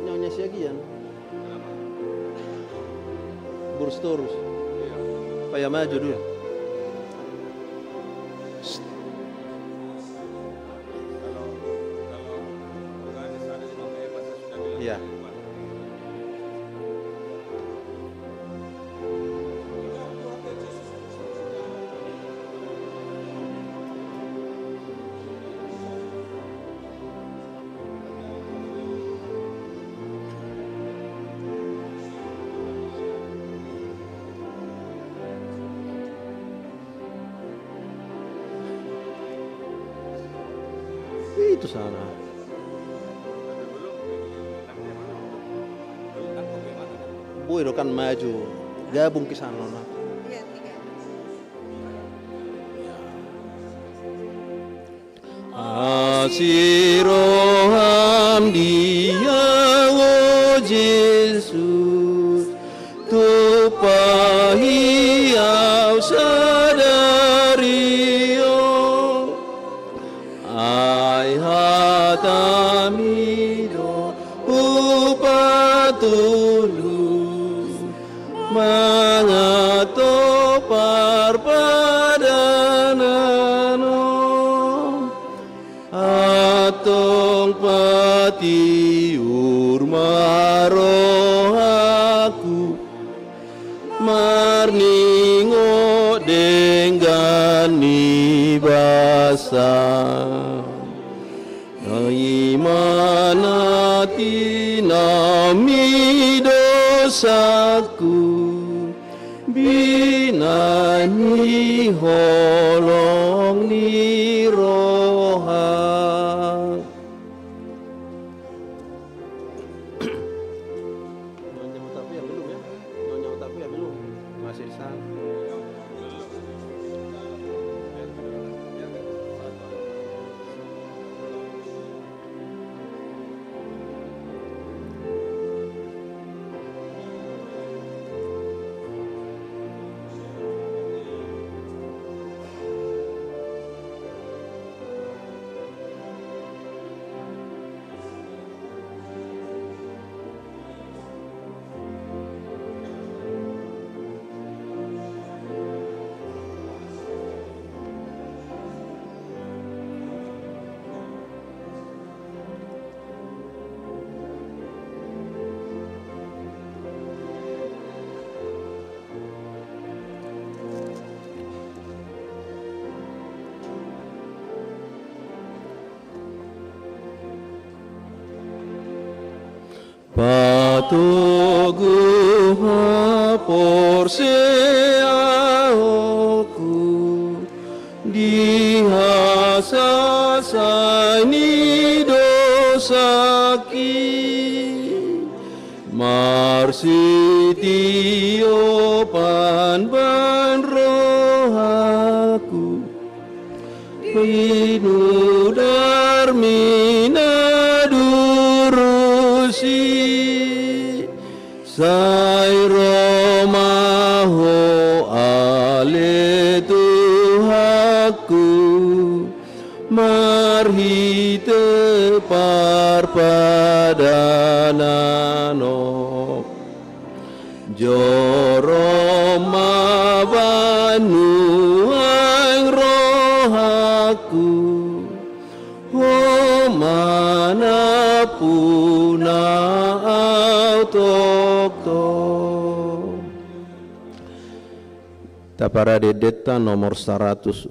Nyonya siagian. Burus-turus. Paya maju dulu. Ya. Itu sana. Boy kan maju, gabung ke sana. Iya, tiga. Asiroham dia o Jesus, tupahi au sadario, ai hatamido upatulu, mangato parpadanano, atong pati urmarohaku, marningo denggani basa, naimanati nami dosaku, binani holong ni roha. Nyonya Utapi ya belum ya? Nyonya Utapi ya belum? Masih di sana. Patugu porseaoku dihasasani dosaki marsitio panban rohaku pinu darmina durusi sai romaho ale Tuhaku marhite parpadanano joro mabanu ang rohaku manapun auto Taparade Deta nomor 123.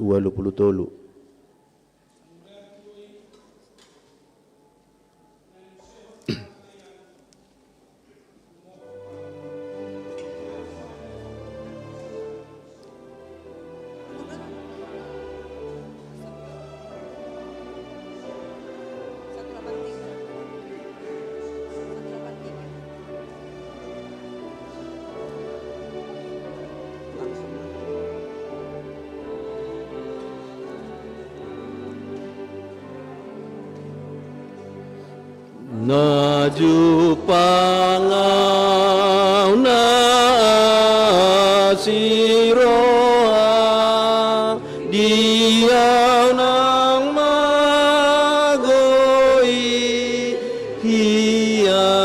Naju pangau na siroha dia nang magoi hia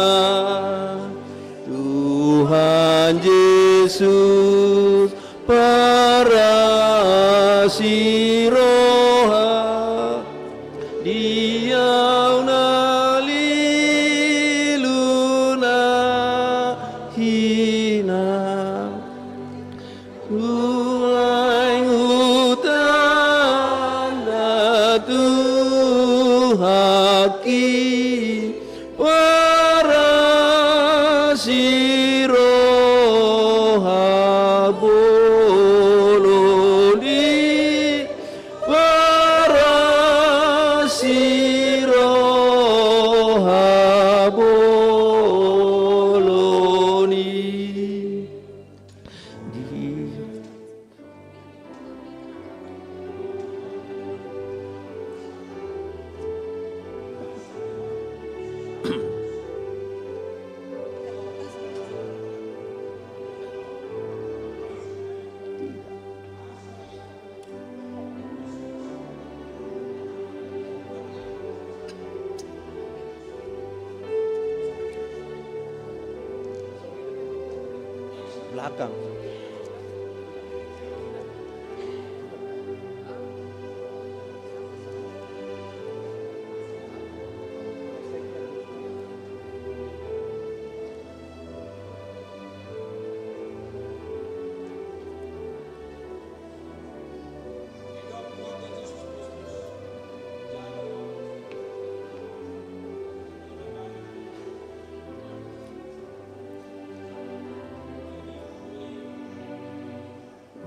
Tuhan Yesus para siroha dia naliluna hina ulai hutan haki para siroha boloni para siroha boloni belakang.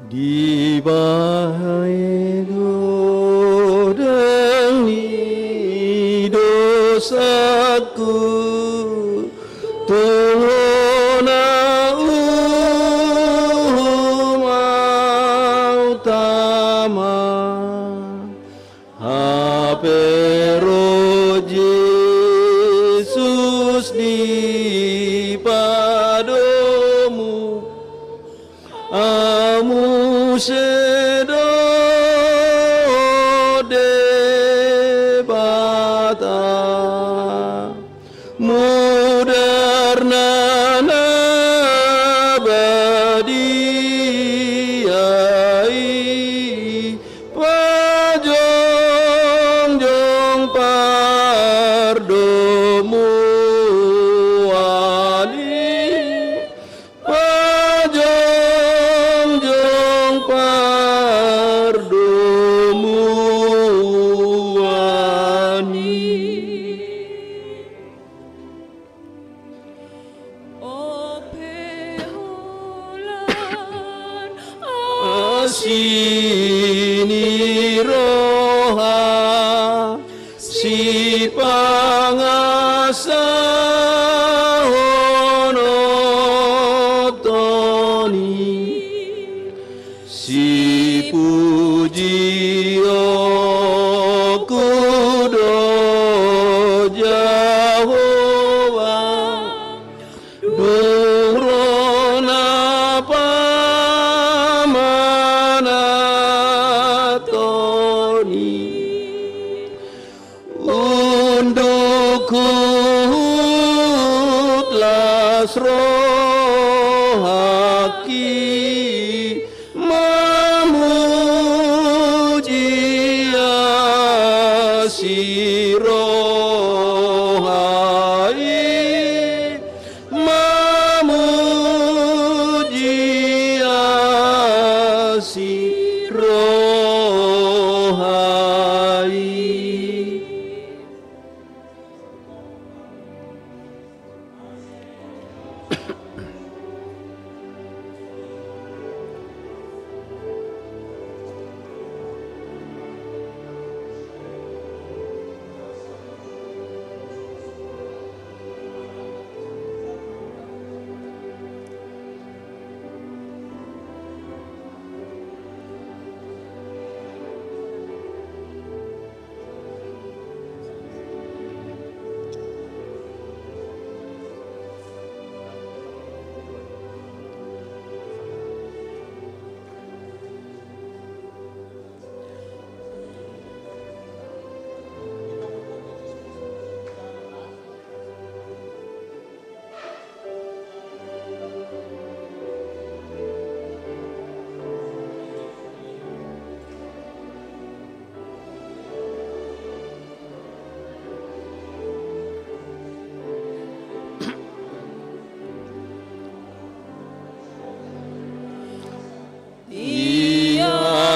Di bahaya godani dosaku Tuhona utama Hapero Yesus di padomu Amu sedo debata mudarna nabadiai pajong-jong pardomu ani pajong-jong pardomu ani asini roha si pangasa honotoni si pujio kudo Jehovah Durona pamanatoni undukutlas rohaki memuji asirohai memuji asirohai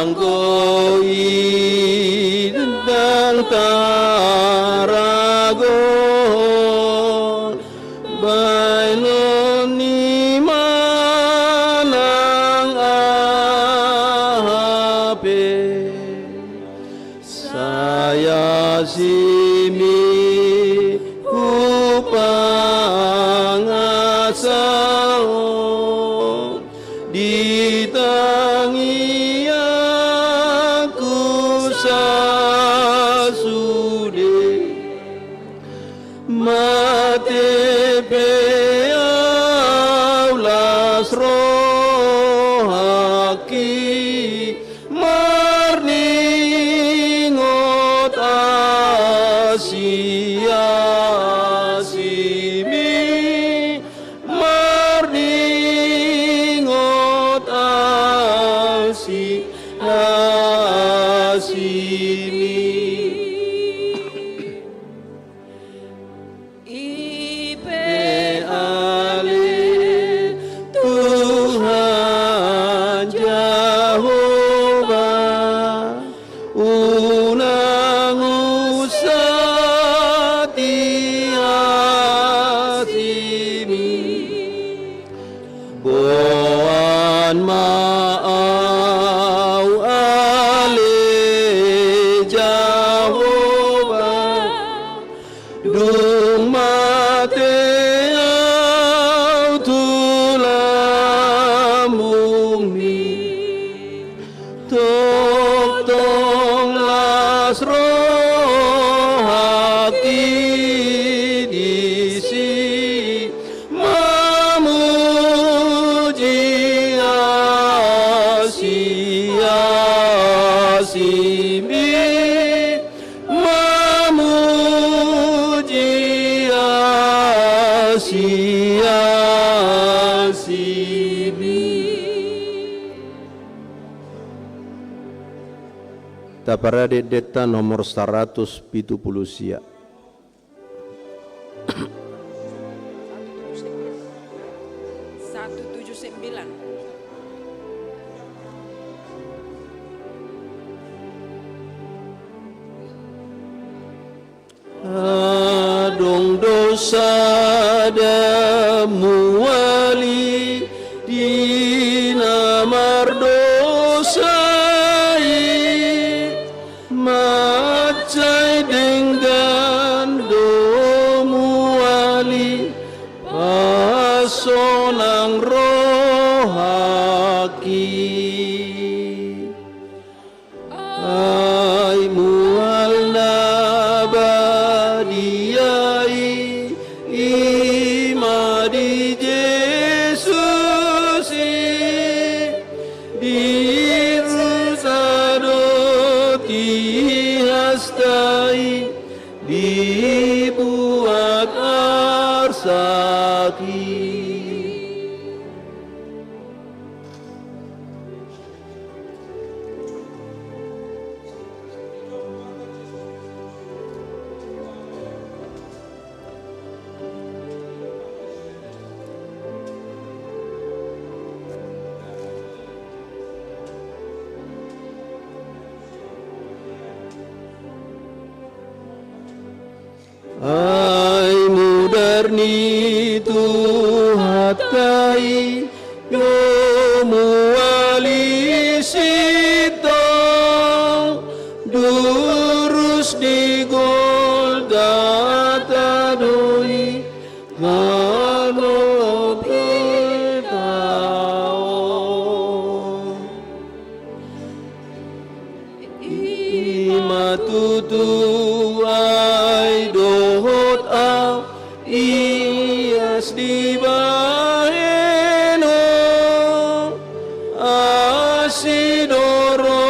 manggoi dan taragon bailon ni manang ape saya simi upang asal ditangi aku sasude mate peaulas rohaki marningot asia simi marningot asia simi Ipe ale Tuhan Jehovah unang usati asimi boan maau ale Jehovah dung mateau tulamumi tok tong las rohaki disi mamuji asia simi mamuji asia simi Taparade deta nomor 170 sia 179. adong dosa damu wali dinamar dosai macai dengan domu wali pasonang rohaki ai mual nabadiai imadi Yesus dirusadoti hastai dibuat arsaki ai mudarni tuhatai yomu wali sito durus di goldata doi kalau pitao imatutu ai dohot au ias di baheno asidoro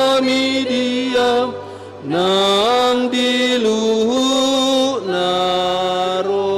hamidia nang diluhut naro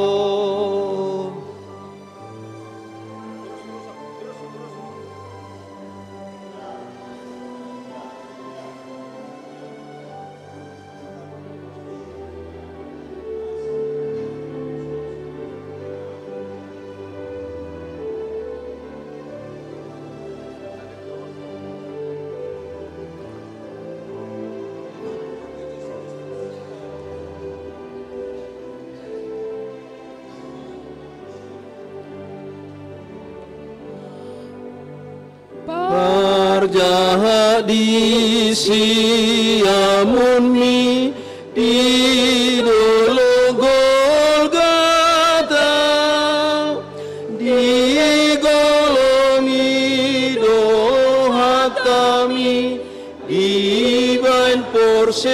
jahat di siamun mi di dulu Golgota di golomi dohatami di bain porseado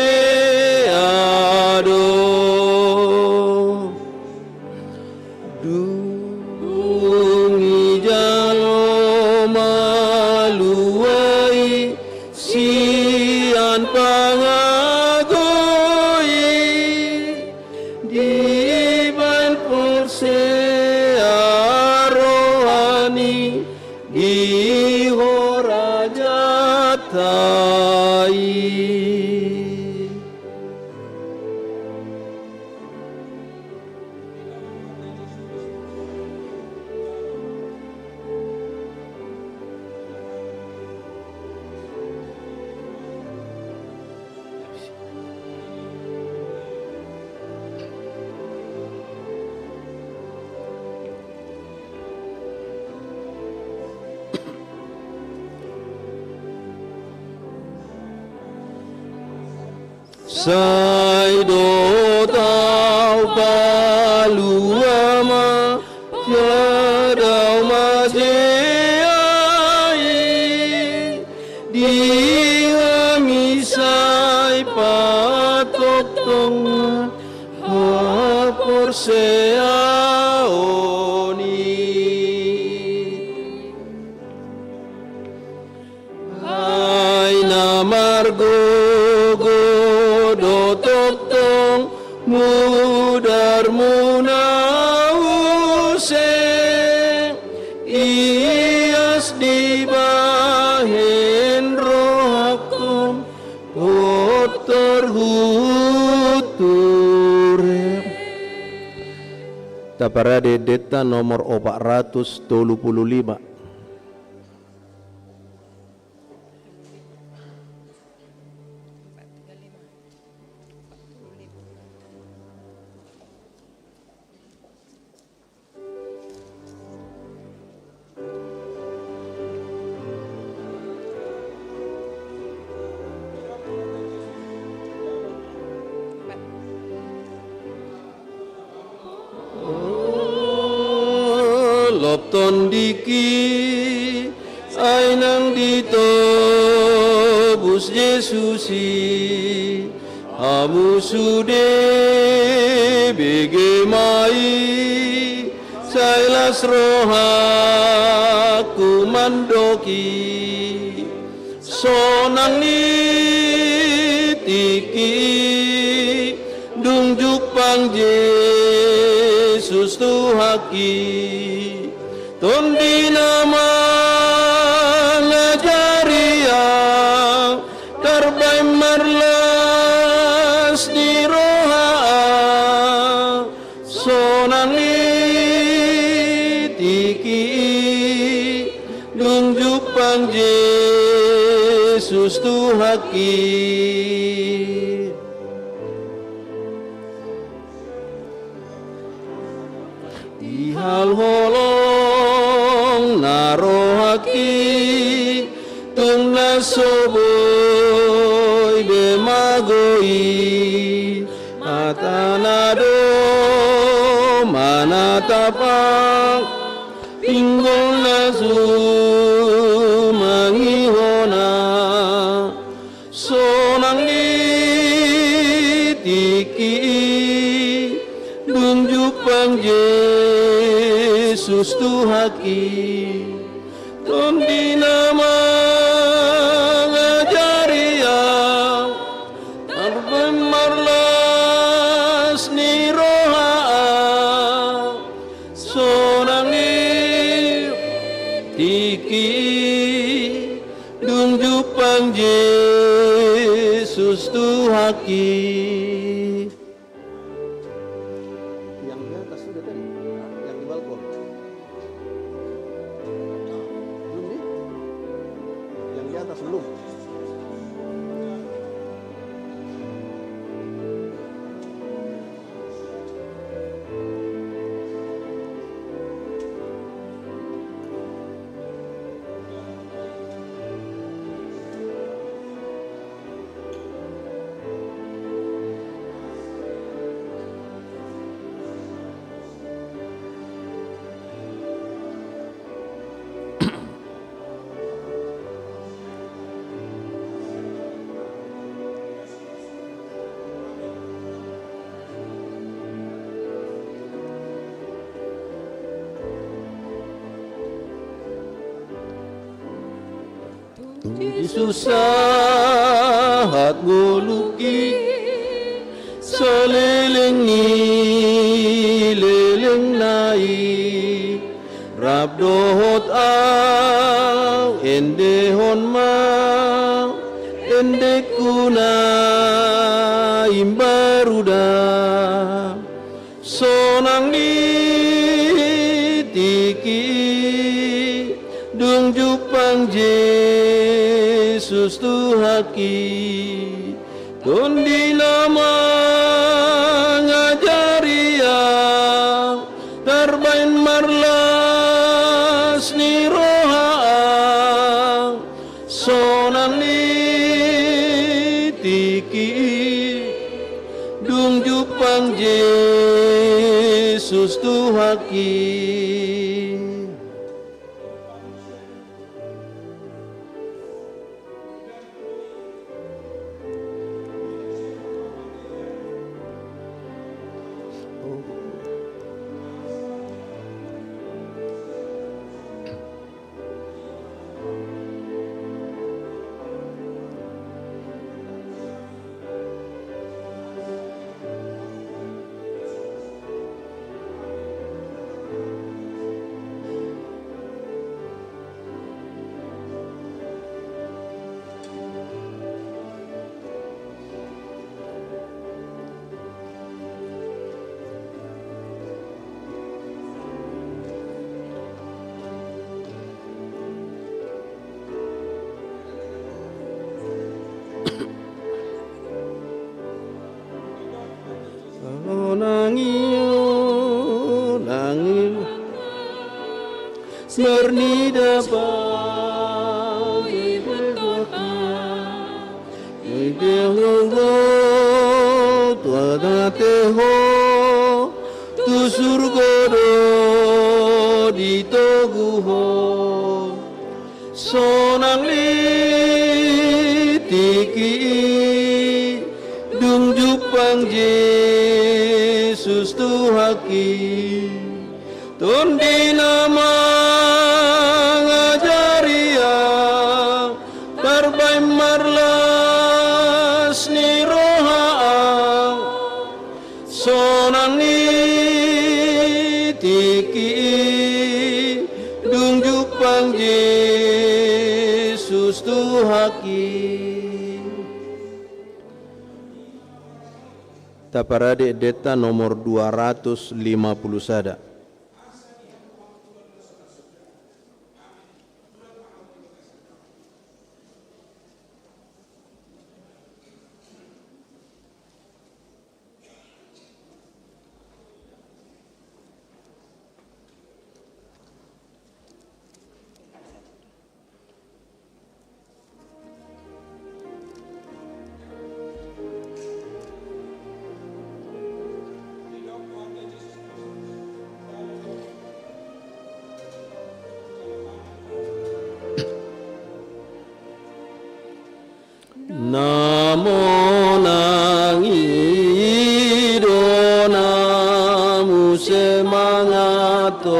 dungi jalo maluai sian pangagoi di bain porsearohani di horajatai. Sai do tau paluama tiada majeai dia misai patok tonga hapor seaoni hai namargo tong mudar munause ias di bahin rohakum kotor huture. Taparade deta nomor 435. Lopton diki ainang ditobus Yesusi hamu sude begemai sailas rohaku mandoki sonang nitiki dungjuk pang Yesus tuhaki Ton di nama ngajaria terbaik marlas di roha sonan tiki nunjuk pang Yesus tuhaki di hal holong narohaki tung nasoboy demagoi atanado manatapak pinggol nasu mangihona sonang nitiki nunjuk pang Yesus tuhaki Tom di nama ngajaria terbemarlas ni roha sonang tiki nunjuk pang Yesus tuhaki Susah nguluki seliling ni leleng nai rab dohot au ende hon ma ende kuna imbaruda sonang di tiki dung jupang Yesus Tuhaki Tundi nama ngajari yang terbain marlas ni roha sonang ni tiki dung jupang Yesus Tuhaki Mernida bau ibu kota, ideologo tua teho tu surgodo di toguho sonang litiki dung jupang Yesus Tuhaki tundi nama ngajaria terbaik marlas ni roha sonang ni tiki dung jupang Yesus Tuhaki Taparade Deta nomor 250 sada. Namo namu semangato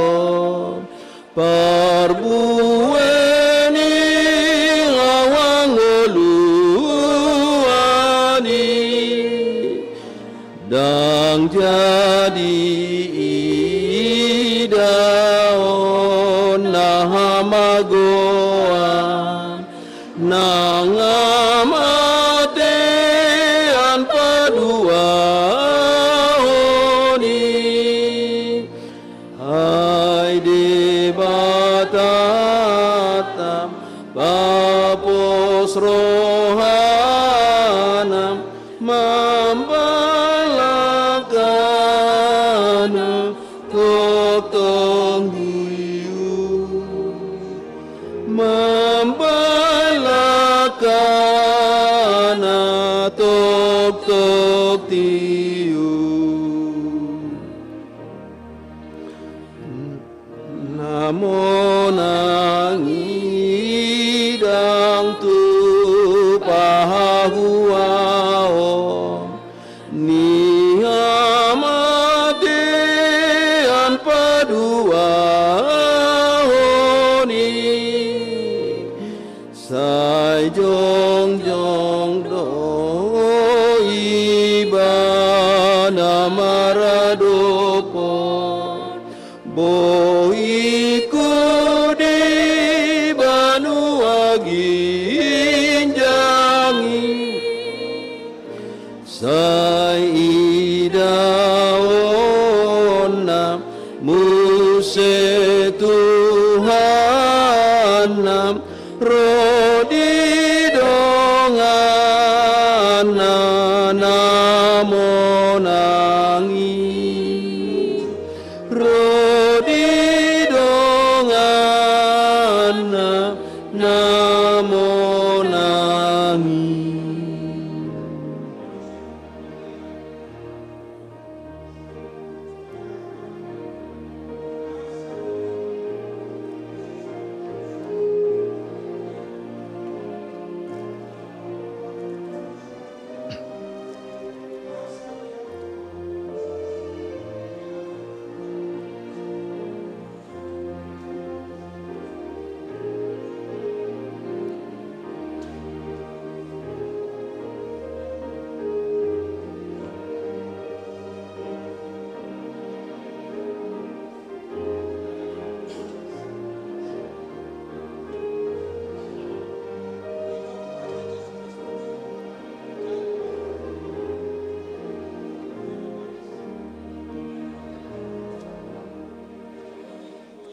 parbueni awangoluani dang jadi idaon nahamagoan nangamatean paduani hai debatatam papos rohanam mambalakana kotong huyu mambalakana Bo iku di banua ginjangi sai idaona muse Tuhanam rodi dongana namonangi rodi dongana namonangi.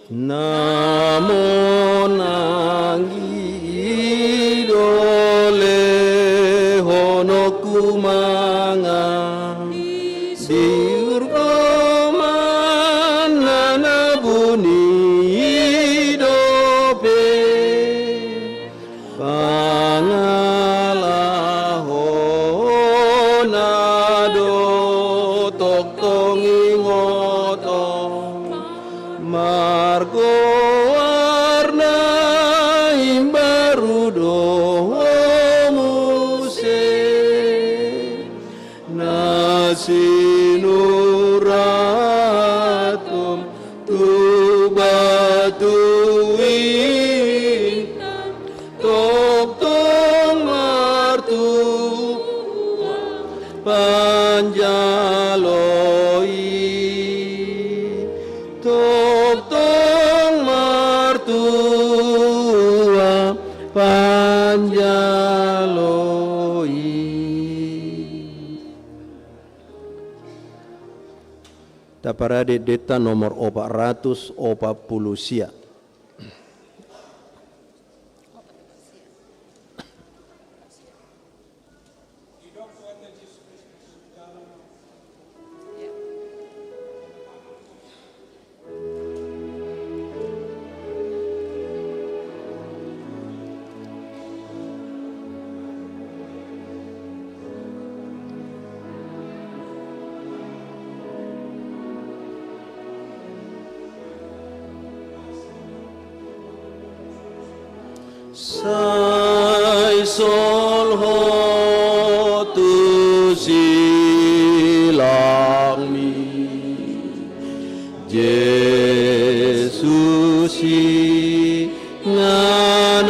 Namonangi dole hono kumanga diurgoman nanabuni dope pangalahona do toktongi ngoto margo warna imbaru muse nasinuratum tubatui tong martu panjaloi tong martua panjaloi. Taparade deta nomor 440 sia. Sai sol ho tu silang mi Yesus nganaku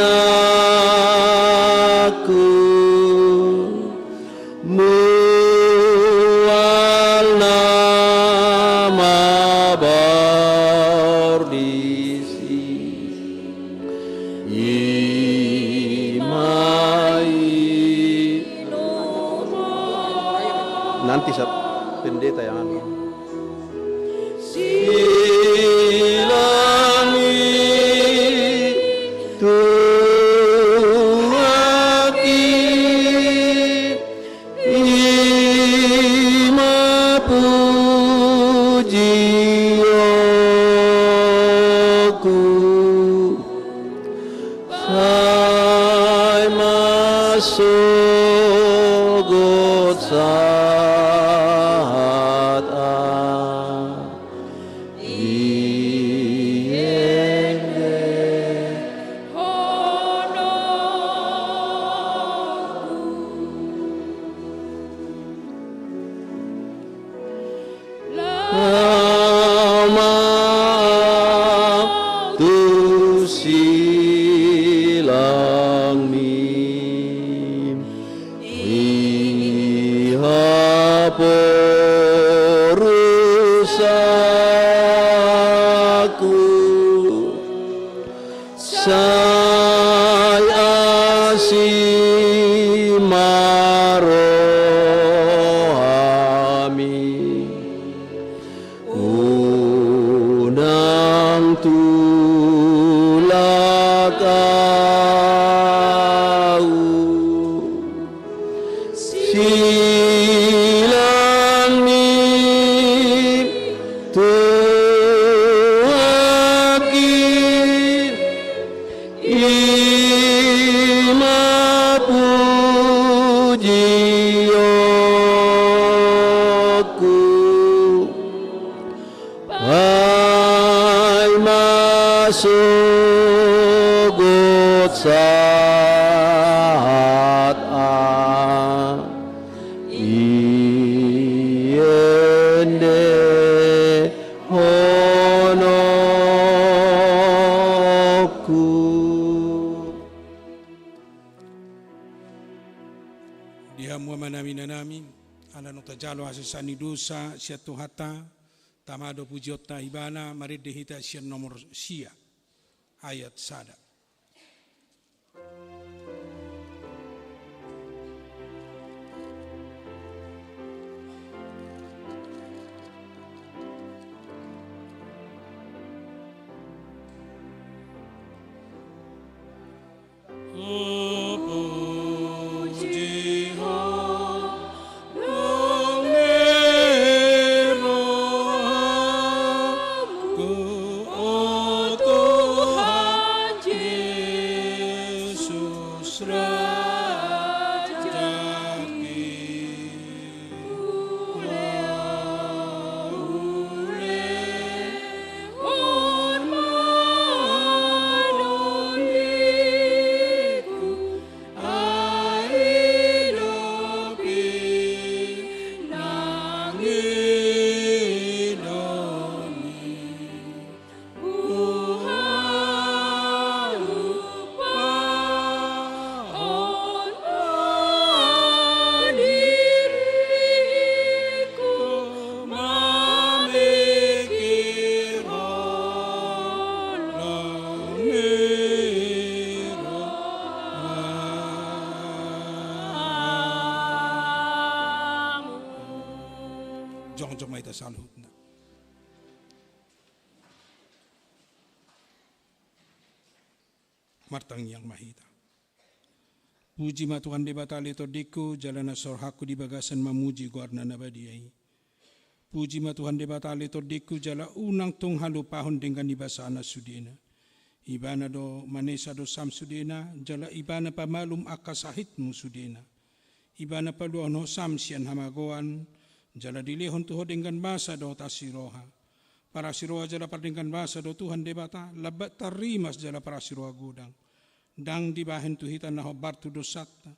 mual nama bardisi nanti pendeta yang anu silangi tuaki ima pujioku sai masuk saat silang mim iha 'Alhamdulillah. พระ porusa unang tulakau silang ni tuaki ima pujiyoku ay masugot saat iende honoku. Dihamwa manami namin, ala no tajalo asasani dosa siya tuhata, tamado pujiotna ibana, maridehita siya nomor siya, ayat sada. Jong maita salhut na. Martang yang mahita. Puji ma Tuhan de batali to diku jalana sorhaku di bagasan mamuji guarna nabadiai. Puji ma Tuhan de batali to diku jala unang tung halu pahon dengan ibasana sudina. Ibana do manesa do sam sudina jala ibana pamalum akasahitmu sudina. Ibana paluan ho sam sian hamagoan jala dilehon tuho dengan basa do tasiroha. Para siroha jala dengan basa do Tuhan debata labat tarimas jala para siroha gudang. Dang dibahen tuhitan naho bartu dosata.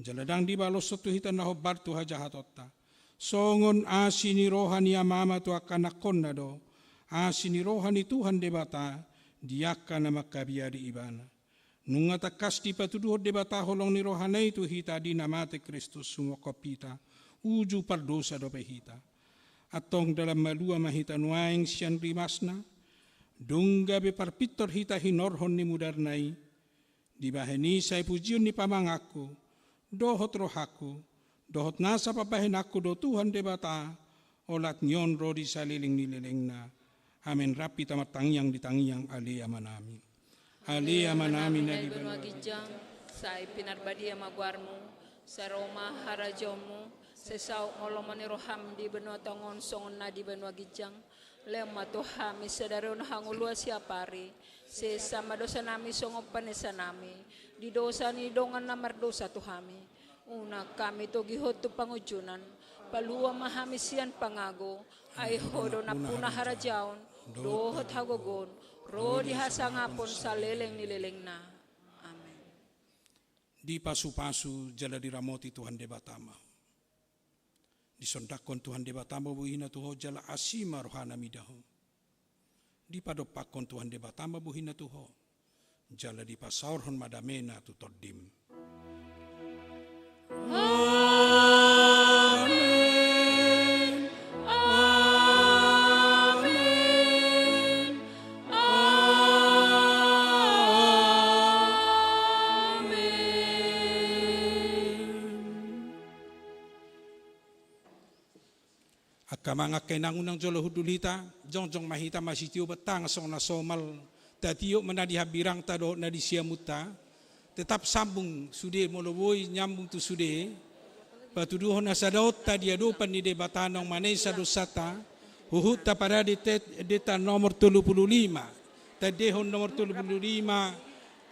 Jala dang dibalos tuhitan naho bartu hajahatotta. Songon asini rohani amama tu akanakon na do. Asini rohani Tuhan debata diaka na makabiari ibana. Nunga takas di patuduh debata holong ni rohanai tu hita di namate Kristus semua kopita. Uju pardosa do pehita. Atong dalam malua mahita nuaing sian rimasna. Dungga be parpitor hita hinorhon ni mudarnai. Dibaheni say pujiun ni pamangaku. Dohot rohaku. Dohot nasa papahin aku do Tuhan debata. Olat nyon ro di saliling nilileng na. Amin rapi tamat tangyang di tangyang alia manami. Alia manami na di benua gijang. Say pinarbadi maguarmu. Sa Roma harajomu. Sesau ngolomani roham di benua tongon songon na di benua gijang. Lema tohami sedaron hangulua siapari. Sesama dosa nami songop panesa nami. Di dosa ni dongan namar dosa tuhami. Una kami togi hotu pangujunan. Palua mahami sian pangago. Ay hodo na punah harajaon. Dohot hagogon. Rodi hasangapon sa leleng nileleng na. Amen. Di pasu-pasu jala diramoti Tuhan debatama. Disondakon Tuhan debatama buhina tuho jala asima rohana midaho. Di padopakon Tuhan debatama buhina tuho. Jala di pasaurhon madamena tutordim. Amen. Amen. Amen. Kamanga kenangunang jolo hudulita, jongjong mahita masitio betang song na somal, tatio menadi habirang tado nadi siamuta, tetap sambung sude molowoi nyambung tu sude, patuduhon na sadot tadiado panide batanong manay sa dosata, huhuta para deta nomor 35, tadehon nomor 35,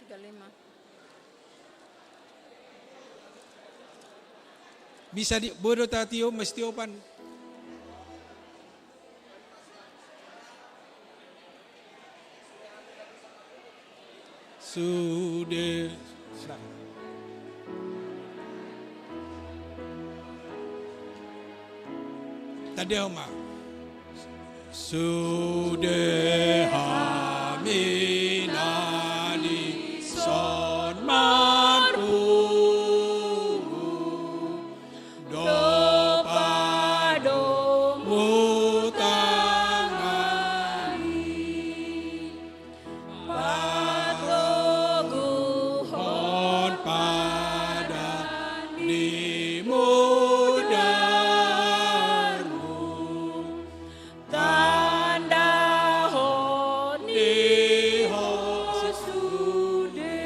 35. bisa di bodo tatio mestiopan. Sude tadi oma sude haminani son maru do pado mutangani patoguhon pada di mudamu tanda honi hosude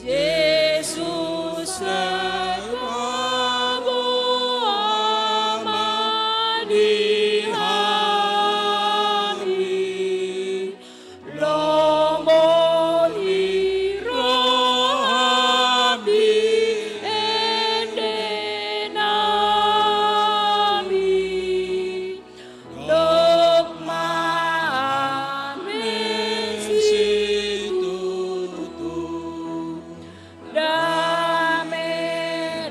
Yesus sebabu amadi hari lombon hirobi endenami dogma mesitutu dame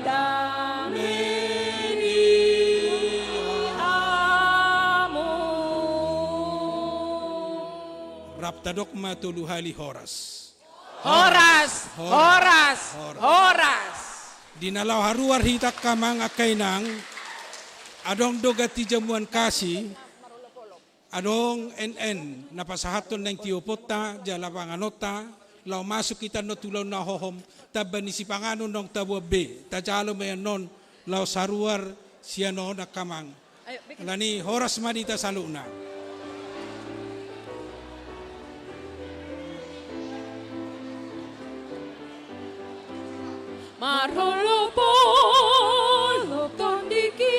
dame di amu Rapta dogma tuluhali horas Horas. dinalaw haruar hitak kamang akainang adong dogati jamuan kasih adong NN napasahaton ng tiopota jalapanganota law masuk kita no tulaw na hohom tabani si pangano nong tabwa B tajalo may non law saruar siya no nakamang lani horas manita saluna Marholo polo tondiki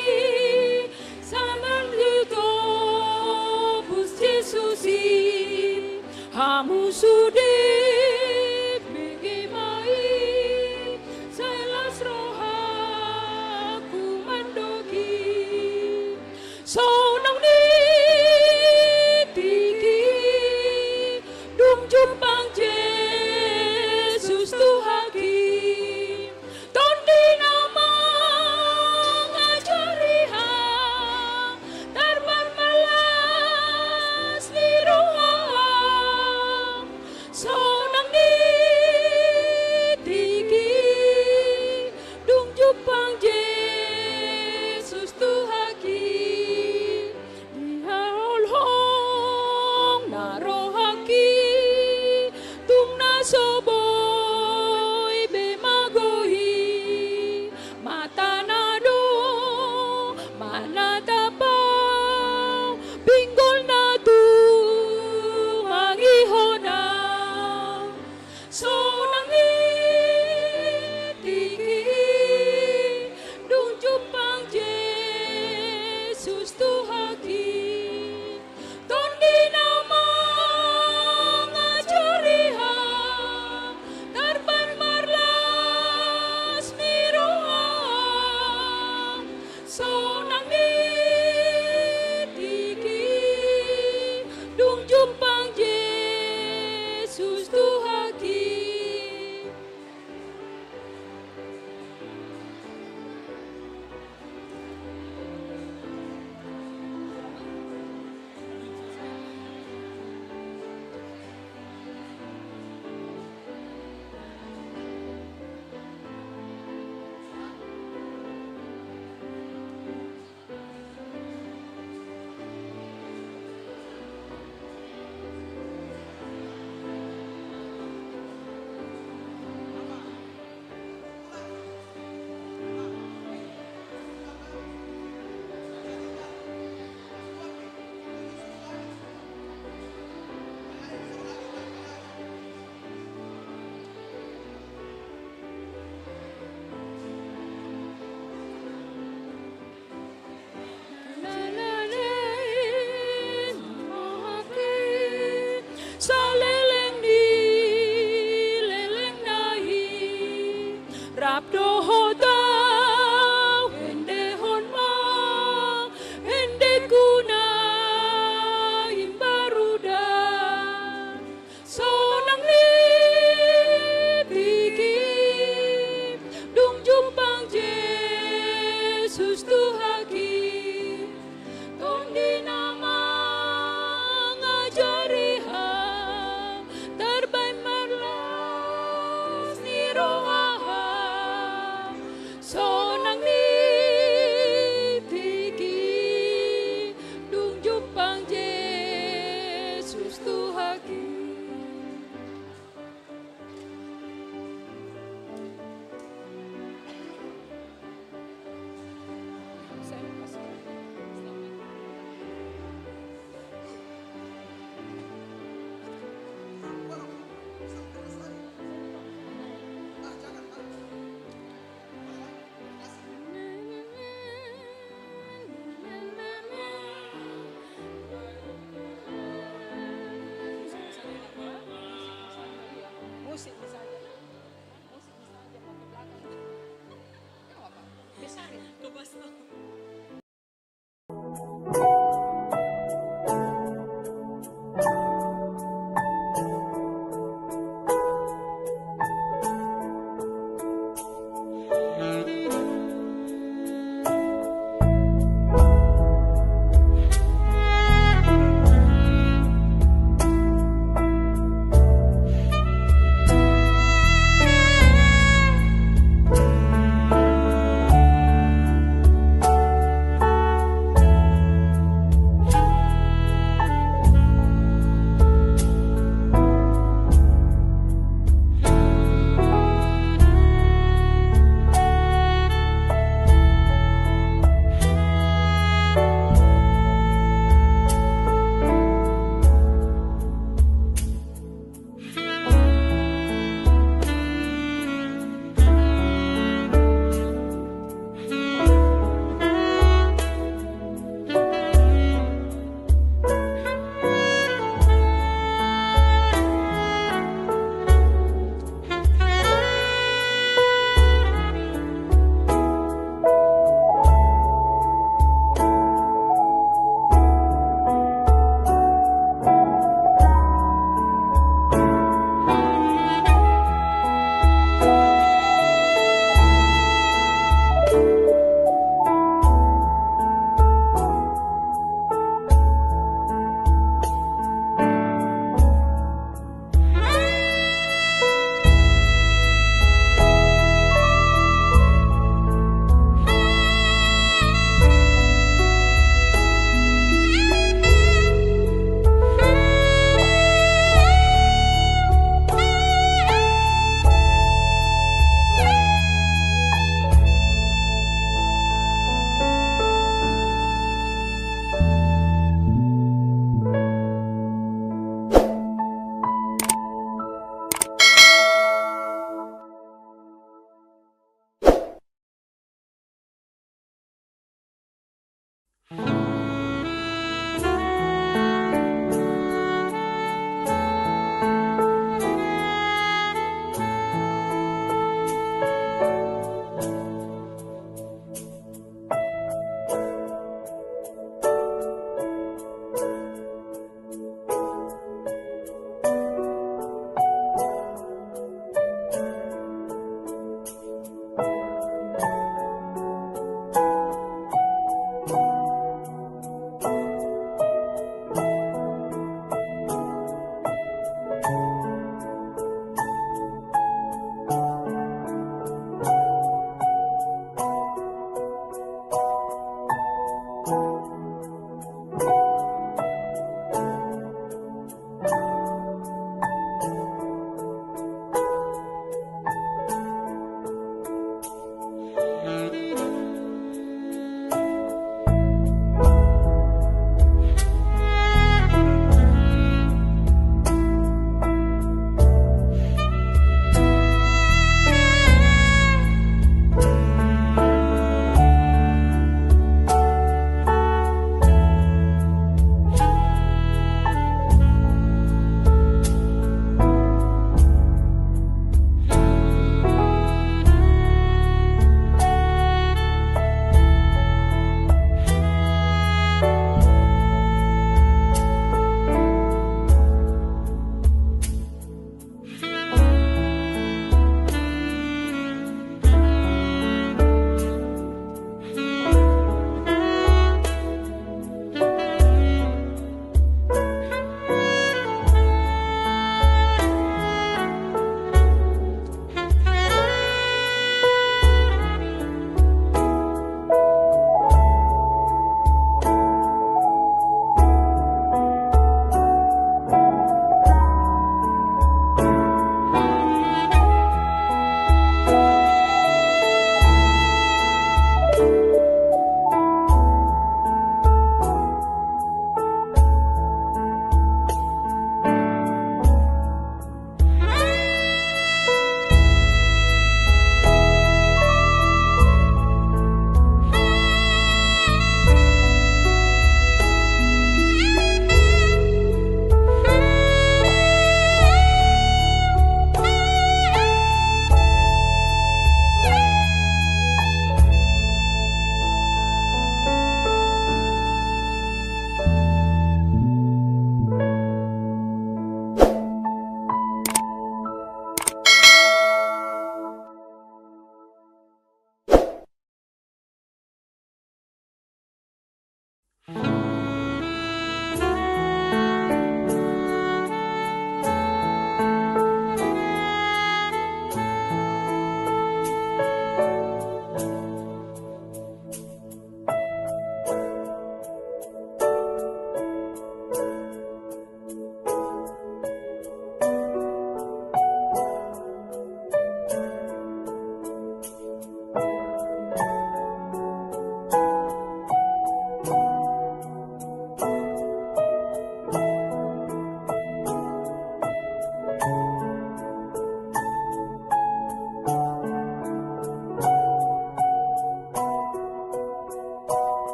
sanan yuto bus Jesusi hamu sude bigi mai selas rohaku mandoki sonang ni tiki dum jumpang Yesus Tuhaki Tondi nama ngajariha darman malas di ruang sonang di tiki dung jupang Yesus Tuhaki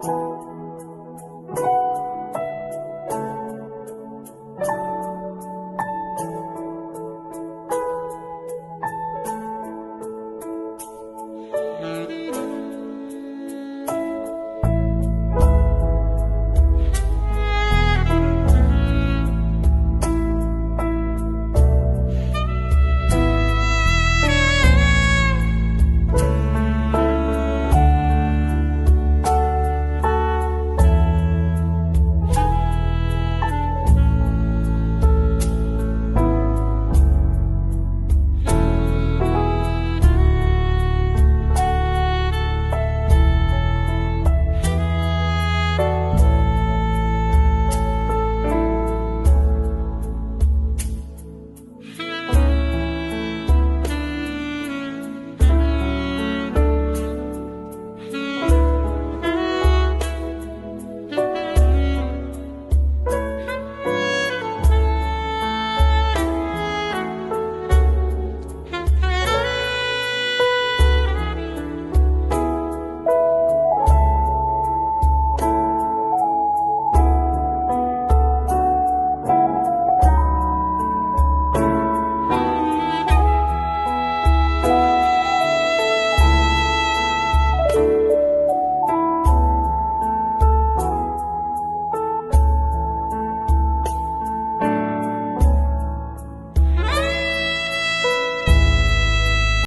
Amin.